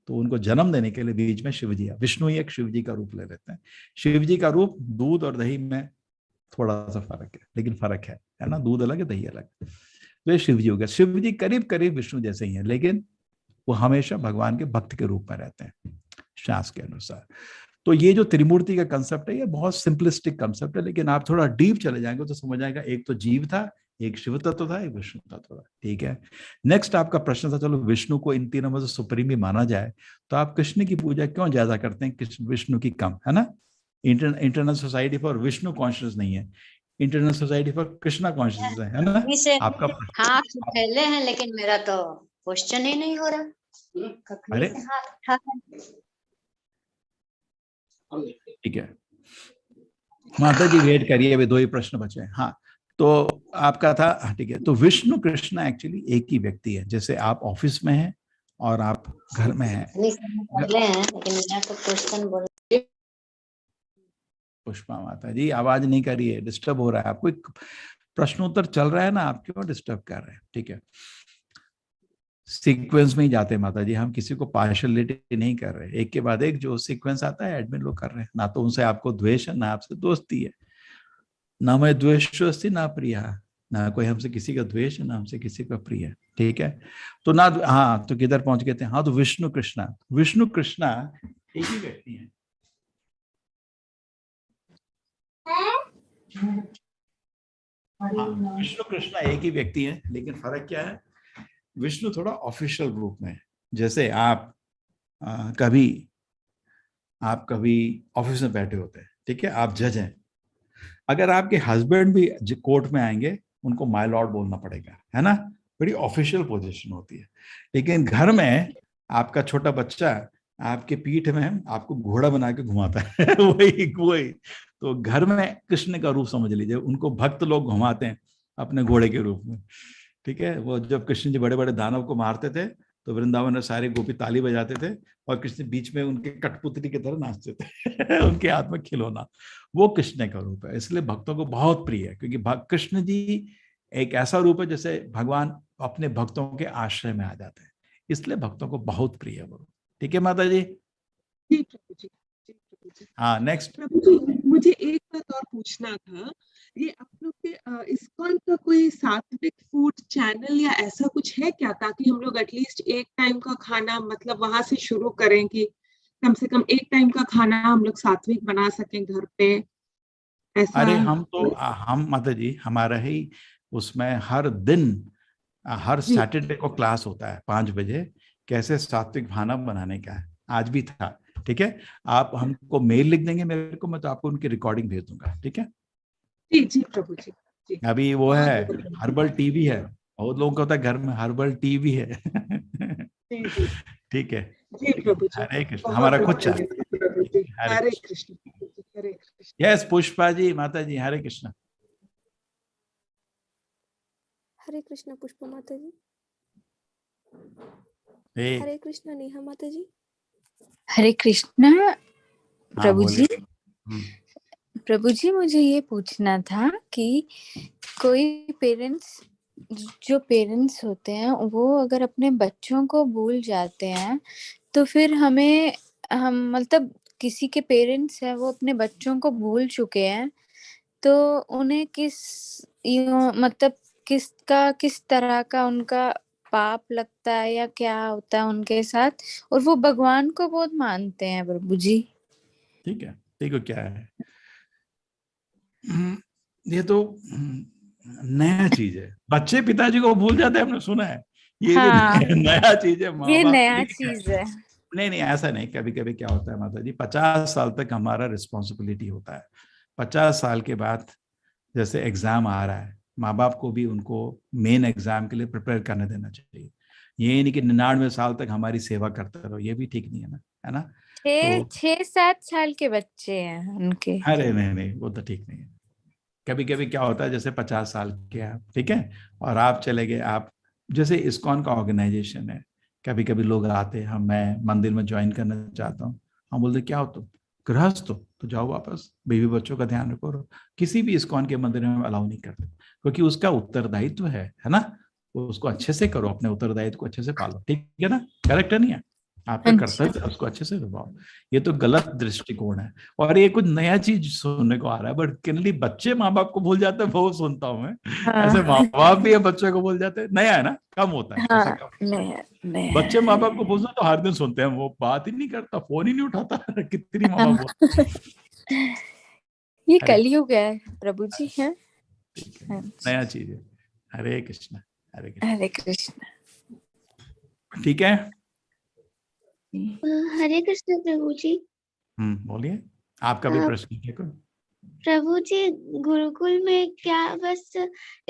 तो उनको जन्म देने के लिए बीच में शिव जी है। विष्णु ही एक शिव जी का रूप ले लेते हैं। शिव जी का रूप दूध और दही में थोड़ा सा फर्क है, लेकिन फर्क है ना, दूध अलग है दही अलग। तो ये शिव जी हो गया। शिव जी करीब करीब विष्णु जैसे ही हैं, लेकिन वो हमेशा भगवान के भक्त के रूप में रहते हैं शास्त्र के अनुसार। तो ये जो त्रिमूर्ति का कंसेप्ट है, ये बहुत सिंपलिस्टिक कंसेप्ट है, लेकिन आप थोड़ा डीप चले जाएंगे तो समझ आएगा। एक तो जीव था, एक शिव तत्व था, एक विष्णु तत्व था, ठीक है। नेक्स्ट आपका प्रश्न था, चलो विष्णु को इन तीनों में से सुप्रीम ही माना जाए, तो आप कृष्ण की पूजा क्यों ज्यादा करते हैं, विष्णु की कम, है ना। Internal society for Vishnu conscious नहीं है, internal society for Krishna conscious है ना आपका। हाँ पहले हैं, लेकिन मेरा तो क्वेश्चन ही नहीं हो रहा। अरे हाँ ठीक है माता जी, वेट करिए, अभी 2 ही प्रश्न बचे हैं। हाँ तो आपका था, ठीक है। तो विष्णु कृष्ण एक्चुअली एक ही व्यक्ति है। जैसे आप ऑफिस में हैं और आप घर में हैं। पुष्पा माता जी आवाज नहीं करिए, डिस्टर्ब हो रहा है आपको। एक प्रश्नोत्तर चल रहा है ना, आप क्यों डिस्टर्ब कर रहे हैं, ठीक है। सीक्वेंस में ही जाते हैं माता जी, हम किसी को पार्शियलिटी नहीं कर रहे। एक के बाद एक जो सीक्वेंस आता है एडमिन लोग कर रहे हैं। ना तो उनसे आपको द्वेष है, ना आपसे दोस्ती है। ना मैं द्वेषोस्ति ना प्रिया, ना कोई हमसे किसी का द्वेष है, ना हमसे किसी का प्रिय है, ठीक है। तो ना, हाँ तो किधर पहुंच गए थे। हाँ तो विष्णु कृष्णा, विष्णु कृष्णा एक ही व्यक्ति है। हाँ, विष्णु कृष्णा एक ही व्यक्ति है, लेकिन फर्क क्या है, विष्णु थोड़ा ऑफिशियल रूप में। जैसे आप कभी ऑफिस में बैठे होते हैं, ठीक है, आप जज हैं। अगर आपके हस्बैंड भी कोर्ट में आएंगे, उनको माय लॉर्ड बोलना पड़ेगा, है ना, बड़ी ऑफिशियल पोजीशन होती है। लेकिन घर में आपका छोटा बच्चा आपके पीठ में आपको घोड़ा बना के घुमाता है। वही तो घर में कृष्ण का रूप समझ लीजिए, उनको भक्त लोग घुमाते हैं अपने घोड़े के रूप में, ठीक है। वो जब कृष्ण जी बड़े बड़े दानव को मारते थे, तो वृंदावन में सारे गोपी ताली बजाते थे और कृष्ण बीच में उनके कठपुतली की तरह नाचते थे उनके हाथ में खिलौना, वो कृष्ण का रूप है। इसलिए भक्तों को बहुत प्रिय है, क्योंकि कृष्ण जी एक ऐसा रूप है जैसे भगवान अपने भक्तों के आश्रय में आ जाते हैं, इसलिए भक्तों को बहुत प्रिय है वो। ठीक है माता जी? जी प्रभु जी, जी प्रभु जी। हाँ नेक्स्ट। प्रभु जी, मुझे एक बात और पूछना था, ये आप लोग के इस्कॉन का कोई सात्विक फूड चैनल या ऐसा कुछ है क्या, ताकि हम लोग एटलीस्ट एक टाइम का खाना मतलब वहां से शुरू करें कि कम से कम एक टाइम का खाना हम लोग सात्विक बना सकें घर पे ऐसा? अरे हम माता जी हमारा ही उसमें हर दिन हर सैटरडे को क्लास होता है 5 बजे, कैसे सात्विक खाना बनाने का है, आज भी था। ठीक है, आप हमको मेल लिख देंगे मेरे को, मैं तो आपको उनकी रिकॉर्डिंग भेज दूंगा। ठीक है जी जी प्रभु जी, जी। अभी वो है हर्बल टीवी है, बहुत लोगों को होता है घर में हर्बल टीवी है जी जी ठीक है जी प्रभु जी, हरे कृष्ण। बहुत हमारा बहुत खुद चाह धन्यवाद प्रभु जी। हरे कृष्ण प्रभु जी, हरे कृष्ण। यस पुष्पा जी, माता जी हरे कृष्ण। हरे कृष्ण पुष्पा माता जी। ए, हरे कृष्ण नेहा माता जी। हरे कृष्णा प्रभु बोलिए। जी। प्रभु जी मुझे ये पूछना था कि कोई पेरेंट्स, जो पेरेंट्स होते हैं वो अगर अपने बच्चों को भूल जाते हैं तो फिर हम मतलब किसी के पेरेंट्स हैं वो अपने बच्चों को भूल चुके हैं, तो उन्हें मतलब किस तरह का उनका पाप लगता है या क्या होता है उनके साथ, और वो भगवान को बहुत मानते हैं प्रभु जी। ठीक है, देखो क्या है, ये तो नया चीज है, बच्चे पिताजी को भूल जाते हैं, हमने सुना है ये हाँ, भी नया चीज है। माँ ये बाप नया चीज है। नहीं ऐसा नहीं, कभी कभी क्या होता है माता जी, 50 साल तक हमारा रिस्पॉन्सिबिलिटी होता है। 50 साल के बाद जैसे एग्जाम आ रहा है, माँ बाप को भी उनको मेन एग्जाम के लिए प्रिपेयर करने देना चाहिए। ये नहीं कि 99 साल तक हमारी सेवा करते रहो, ये भी ठीक नहीं है ना, है ना? 6-7 साल के बच्चे हैं उनके। अरे नहीं वो तो ठीक नहीं है। कभी कभी क्या होता है, जैसे 50 साल के आप, ठीक है, और आप चले गए, आप जैसे इस्कॉन का ऑर्गेनाइजेशन है, कभी कभी लोग आते हैं, मैं मंदिर में ज्वाइन करना चाहता हूँ, हम बोलते क्या हो तुम गृहस्थ हो तो जाओ वापस, बीवी बच्चों का ध्यान रखो। किसी भी इस्कॉन के मंदिर में अलाउ नहीं करते, क्योंकि उसका उत्तरदायित्व है ना, उसको अच्छे से करो, अपने उत्तरदायित्व को अच्छे से पालो। ठीक है ना, करेक्ट है नहीं है? आपका कर्तव्य है उसको अच्छे से निभाओ। ये तो गलत दृष्टिकोण है, और ये कुछ नया चीज सुनने को आ रहा है, बट किनली बच्चे माँ बाप को भूल जाते हैं, वो सुनता हूँ मैं। हाँ। ऐसे माँ बाप भी बच्चे को भूल जाते हैं, नया है ना, कम होता है। हाँ, नया बच्चे माँ बाप को भूलना तो हर दिन सुनते हैं, वो बात ही नहीं करता, फोन ही नहीं उठाता कितनी माँ बाप बोलते। ये कलयुग है प्रभु जी, है नया चीज है। हरे कृष्ण हरे कृष्ण हरे कृष्ण। ठीक है, हरे कृष्ण प्रभु जी। बोलिए, आपका भी प्रश्न है कोई? प्रभु जी, गुरुकुल में क्या बस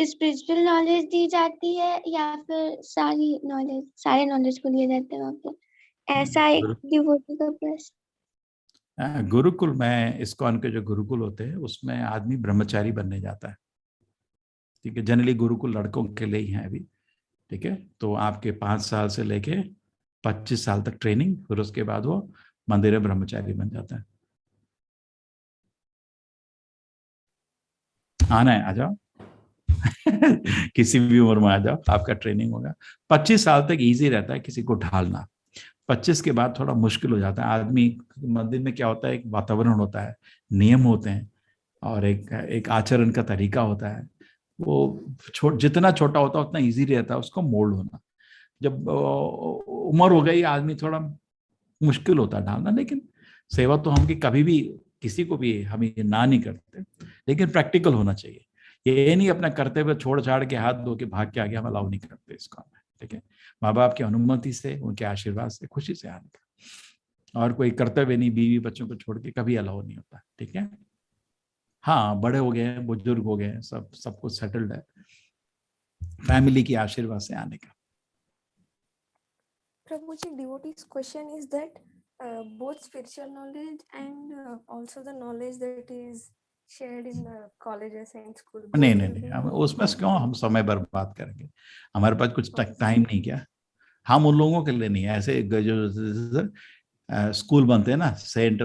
स्पिरिचुअल नॉलेज दी जाती है या फिर सारे नॉलेज को लिए जाते हैं वहाँ पे? ऐसा एक डिवोटी का प्रश्न। गुरुकुल में, इस्कॉन के जो गुरुकुल होते हैं उसमें आदमी ब्रह्मचारी बनने जाता है। ठीक है, जनरली गुरुकुल लड़कों के लिए ही है अभी। ठीक है, तो आपके 5 साल से लेके 25 साल तक ट्रेनिंग, फिर उसके बाद वो मंदिर में ब्रह्मचारी बन जाता है। आना है, आ जाओ किसी भी उम्र में आ जाओ, आपका ट्रेनिंग होगा। 25 साल तक इजी रहता है किसी को ढालना, 25 के बाद थोड़ा मुश्किल हो जाता है। आदमी मंदिर में क्या होता है, एक वातावरण होता है, नियम होते हैं, और एक आचरण का तरीका होता है। वो जितना छोटा होता है उतना इजी रहता है उसको मोल्ड होना। जब उम्र हो गई आदमी, थोड़ा मुश्किल होता है ढालना। लेकिन सेवा तो हम कभी भी किसी को भी हम ना नहीं करते, लेकिन प्रैक्टिकल होना चाहिए। ये नहीं अपना करते हुए छोड़ छाड़ के हाथ धो के भाग के आगे हम अलाउ नहीं करते इसको। ठीक है, माँ बाप की अनुमति से, उनके आशीर्वाद से, खुशी से आने का, और कोई कर्तव्य नहीं, बीवी बच्चों को छोड़ के कभी अलाउ नहीं होता। ठीक है, हाँ बड़े हो गए हैं, बुजुर्ग हो गए हैं, सब कुछ सेटल्ड है, फैमिली की आशीर्वाद से आने का। Prabhuji, devotee's question is that both spiritual knowledge and also the knowledge that is shared in the colleges and school. नहीं, हम उसमें क्यों हम समय बर्बाद करेंगे, हमारे पास कुछ टाइम नहीं क्या, हम उन लोगों के लिए नहीं है। ऐसे जो स्कूल बनते हैं ना, सेंट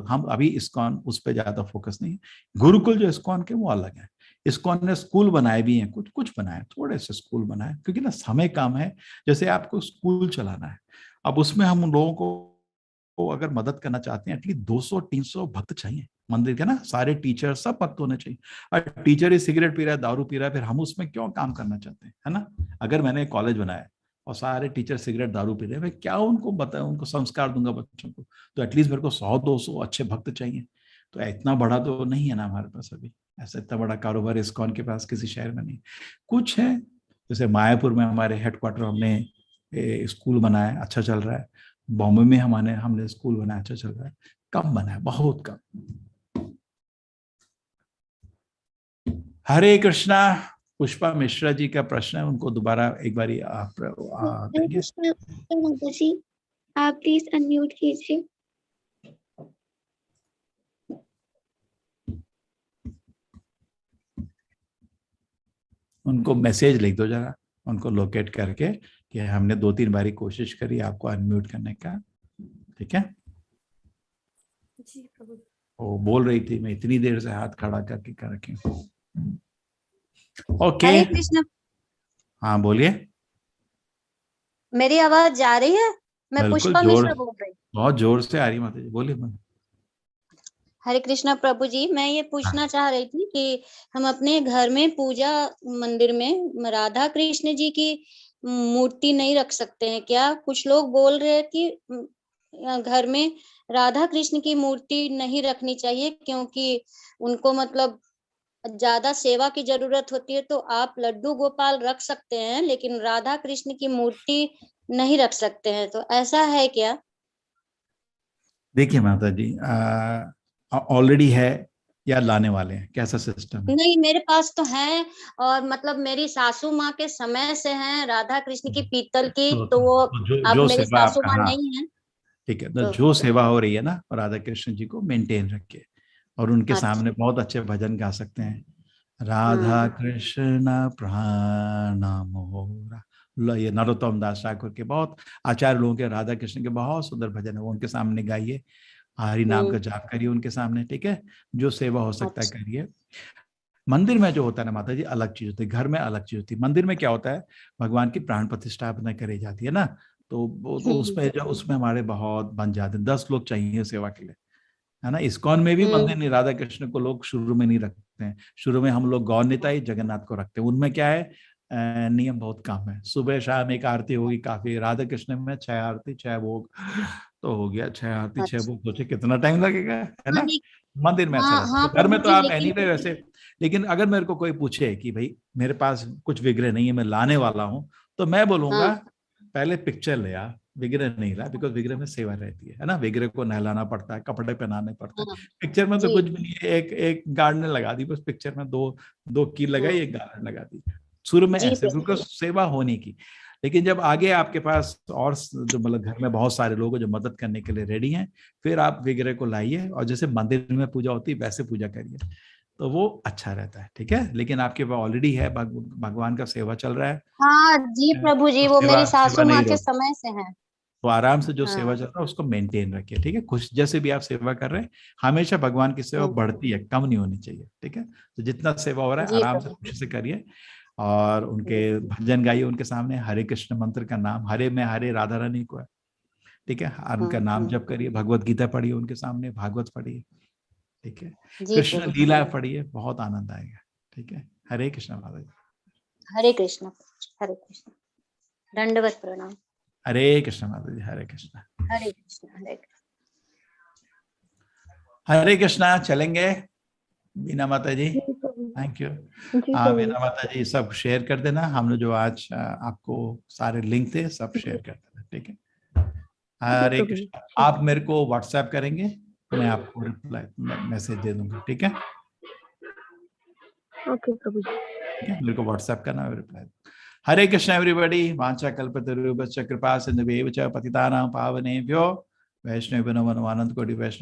हम अभी इस्कॉन उस पर ज्यादा फोकस नहीं है। गुरुकुल जो इस्कॉन के वो अलग है। इस्कॉन ने स्कूल बनाए भी हैं, कुछ कुछ बनाए, थोड़े से स्कूल बनाए, क्योंकि ना समय कम है। जैसे आपको स्कूल चलाना है, अब उसमें हम उन लोगों को अगर मदद करना चाहते हैं, एटलीस्ट 200-300 भक्त चाहिए मंदिर के ना, सारे टीचर सब भक्त होने चाहिए। और टीचर ही सिगरेट पी रहा है, दारू पी रहा है, फिर हम उसमें क्यों काम करना चाहते हैं, है ना। अगर मैंने कॉलेज बनाया और सारे टीचर सिगरेट दारू पी रहे हैं, मैं क्या उनको बताऊं, उनको संस्कार दूंगा बच्चों को। तो एटलीस्ट मेरे को 100-200 अच्छे भक्त चाहिए। तो इतना बड़ा तो नहीं है ना हमारे पास अभी, ऐसा इतना बड़ा कारोबार इस्कॉन के पास किसी शहर में नहीं। कुछ है, जैसे मायापुर में हमारे हेडक्वार्टर हमने स्कूल बनाया, अच्छा चल रहा है। बॉम्बे में हमने स्कूल बनाया, अच्छा चल रहा है। कम बना है, बहुत कम। हरे कृष्णा। पुष्पा मिश्रा जी का प्रश्न है, उनको दोबारा एक बारी आप देंगे। आप प्लीज अनम्यूट कीजिए। उनको मैसेज लिख दो जरा, उनको लोकेट करके कि हमने 2-3 बारी कोशिश करी आपको अनम्यूट करने का, ठीक है। जी प्रभु। वो बोल रही थी मैं इतनी देर से हाथ खड़ा करके कर रखी हूँ। ओके। हरे कृष्ण। हाँ बोलिए। मेरी आवाज जा रही है? मैं बिल्कुल पुष्पा मिश्रा बोल रही हूँ। बहुत जोर से आ रही माता जी, बोलिए। हरे कृष्णा प्रभु जी, मैं ये पूछना चाह रही थी कि हम अपने घर में पूजा मंदिर में राधा कृष्ण जी की मूर्ति नहीं रख सकते हैं क्या? कुछ लोग बोल रहे हैं कि घर में राधा कृष्ण की मूर्ति नहीं रखनी चाहिए, क्योंकि उनको मतलब ज्यादा सेवा की जरूरत होती है। तो आप लड्डू गोपाल रख सकते हैं, लेकिन राधा कृष्ण की मूर्ति नहीं रख सकते हैं, तो ऐसा है क्या? देखिए माता जी, ऑलरेडी है या लाने वाले हैं, कैसा सिस्टम है? नहीं, मेरे पास तो है, और मतलब मेरी सासू माँ के समय से हैं राधा कृष्ण की पीतल की, तो वो अब जो मेरी सेवा सासू आपका, माँ हाँ नहीं है। ठीक है, तो तो जो सेवा हो रही है ना राधा कृष्ण जी को मेंटेन रखिए, और उनके सामने बहुत अच्छे भजन गा सकते हैं। राधा कृष्ण प्रणाम हो ये नरोत्तम दास ठाकुर के बहुत आचार्य लोगों के राधा कृष्ण के बहुत सुंदर भजन है, वो उनके सामने गाइए, हरि नाम का जाप करिए उनके सामने, ठीक है। जो सेवा हो सकता है करिए। मंदिर में जो होता है ना माता जी, अलग चीज होती है, घर में अलग चीज होती है। मंदिर में क्या होता है, भगवान की प्राण प्रतिष्ठापना करी जाती है ना, तो उसमें हमारे बहुत बन जाते हैं, 10 लोग चाहिए सेवा के लिए, है ना। इस्कॉन में भी मंदिर नहीं, राधा कृष्ण को लोग शुरू में नहीं रखते हैं। शुरू में हम लोग गौर निताई जगन्नाथ को रखते हैं। उनमें क्या है, नियम बहुत कम है। सुबह शाम एक आरती होगी काफी। राधा कृष्ण में 6 आरती 6 भोग तो हो गया, 6 आरती 6 भोग, सोचे कितना टाइम लगेगा, है ना। मंदिर में अच्छा रहता है। तो घर में तो आप एनीवे वैसे, लेकिन अगर मेरे को कोई पूछे कि भाई मेरे पास कुछ विग्रह नहीं है, मैं लाने वाला हूँ, तो मैं बोलूंगा पहले पिक्चर ले आ, विग्रह नहीं ला, बिकॉज विग्रह में सेवा रहती है ना। विग्रह को नहलाना पड़ता है, कपड़े पहनाने पड़ते हैं। पिक्चर में तो कुछ भी नहीं है, एक गार्डन लगा दी बस, पिक्चर में दो कील लगाई, एक गार्डन लगा दी। शुरू में ऐसे बिल्कुल सेवा होने की। लेकिन जब आगे आपके पास और जो मतलब घर में बहुत सारे लोग जो मदद करने के लिए रेडी हैं, फिर आप विग्रह को लाइए, और जैसे मंदिर में पूजा होती है वैसे पूजा करिए, तो वो अच्छा रहता है, ठीक है। लेकिन आपके पास ऑलरेडी है, भगवान का सेवा चल रहा है। हाँ जी प्रभु जी, वो मेरी सासू माँ के समय से है। तो आराम से जो सेवा चल रहा है उसको मेंटेन रखिए, ठीक है। खुश जैसे भी आप सेवा कर रहे हैं, हमेशा भगवान की सेवा बढ़ती है, कम नहीं होनी चाहिए, ठीक है। तो जितना सेवा हो रहा है आराम से खुशी से करिए, और उनके भजन गाइए उनके सामने। हरे कृष्ण मंत्र का नाम, हरे में हरे राधा रानी को है, ठीक है। उनका नाम जप करिए, भगवत गीता पढ़िए उनके सामने, भागवत पढ़िए, ठीक है। कृष्ण लीला पढ़िए, बहुत आनंद आएगा, ठीक है। हरे कृष्ण माता जी। हरे कृष्ण, हरे कृष्ण, दंडवत प्रणाम। हरे कृष्ण माता जी, हरे कृष्ण, हरे कृष्ण, हरे कृष्ण। हरे कृष्णा। चलेंगे बीना माता जी, थैंक यू। बीना माता जी सब शेयर कर देना, हमने जो आज आपको सारे लिंक थे सब शेयर कर देना, ठीक है। हरे कृष्ण। आप मेरे को व्हाट्सएप करेंगे, मैं आपको रिप्लाई मैसेज दे दूंगा, ठीक है। ओके प्रभु जी, मेरे को व्हाट्सएप करना, रिप्लाई। हरे कृष्ण एवरीबॉडी। वांछा कल्पतरुभ्यश्च कृपा सिंधुभ्येव च पतितानां पावनेभ्यो वैष्णवेभ्यो नमो नमः। अनंत कोटि वैष्णव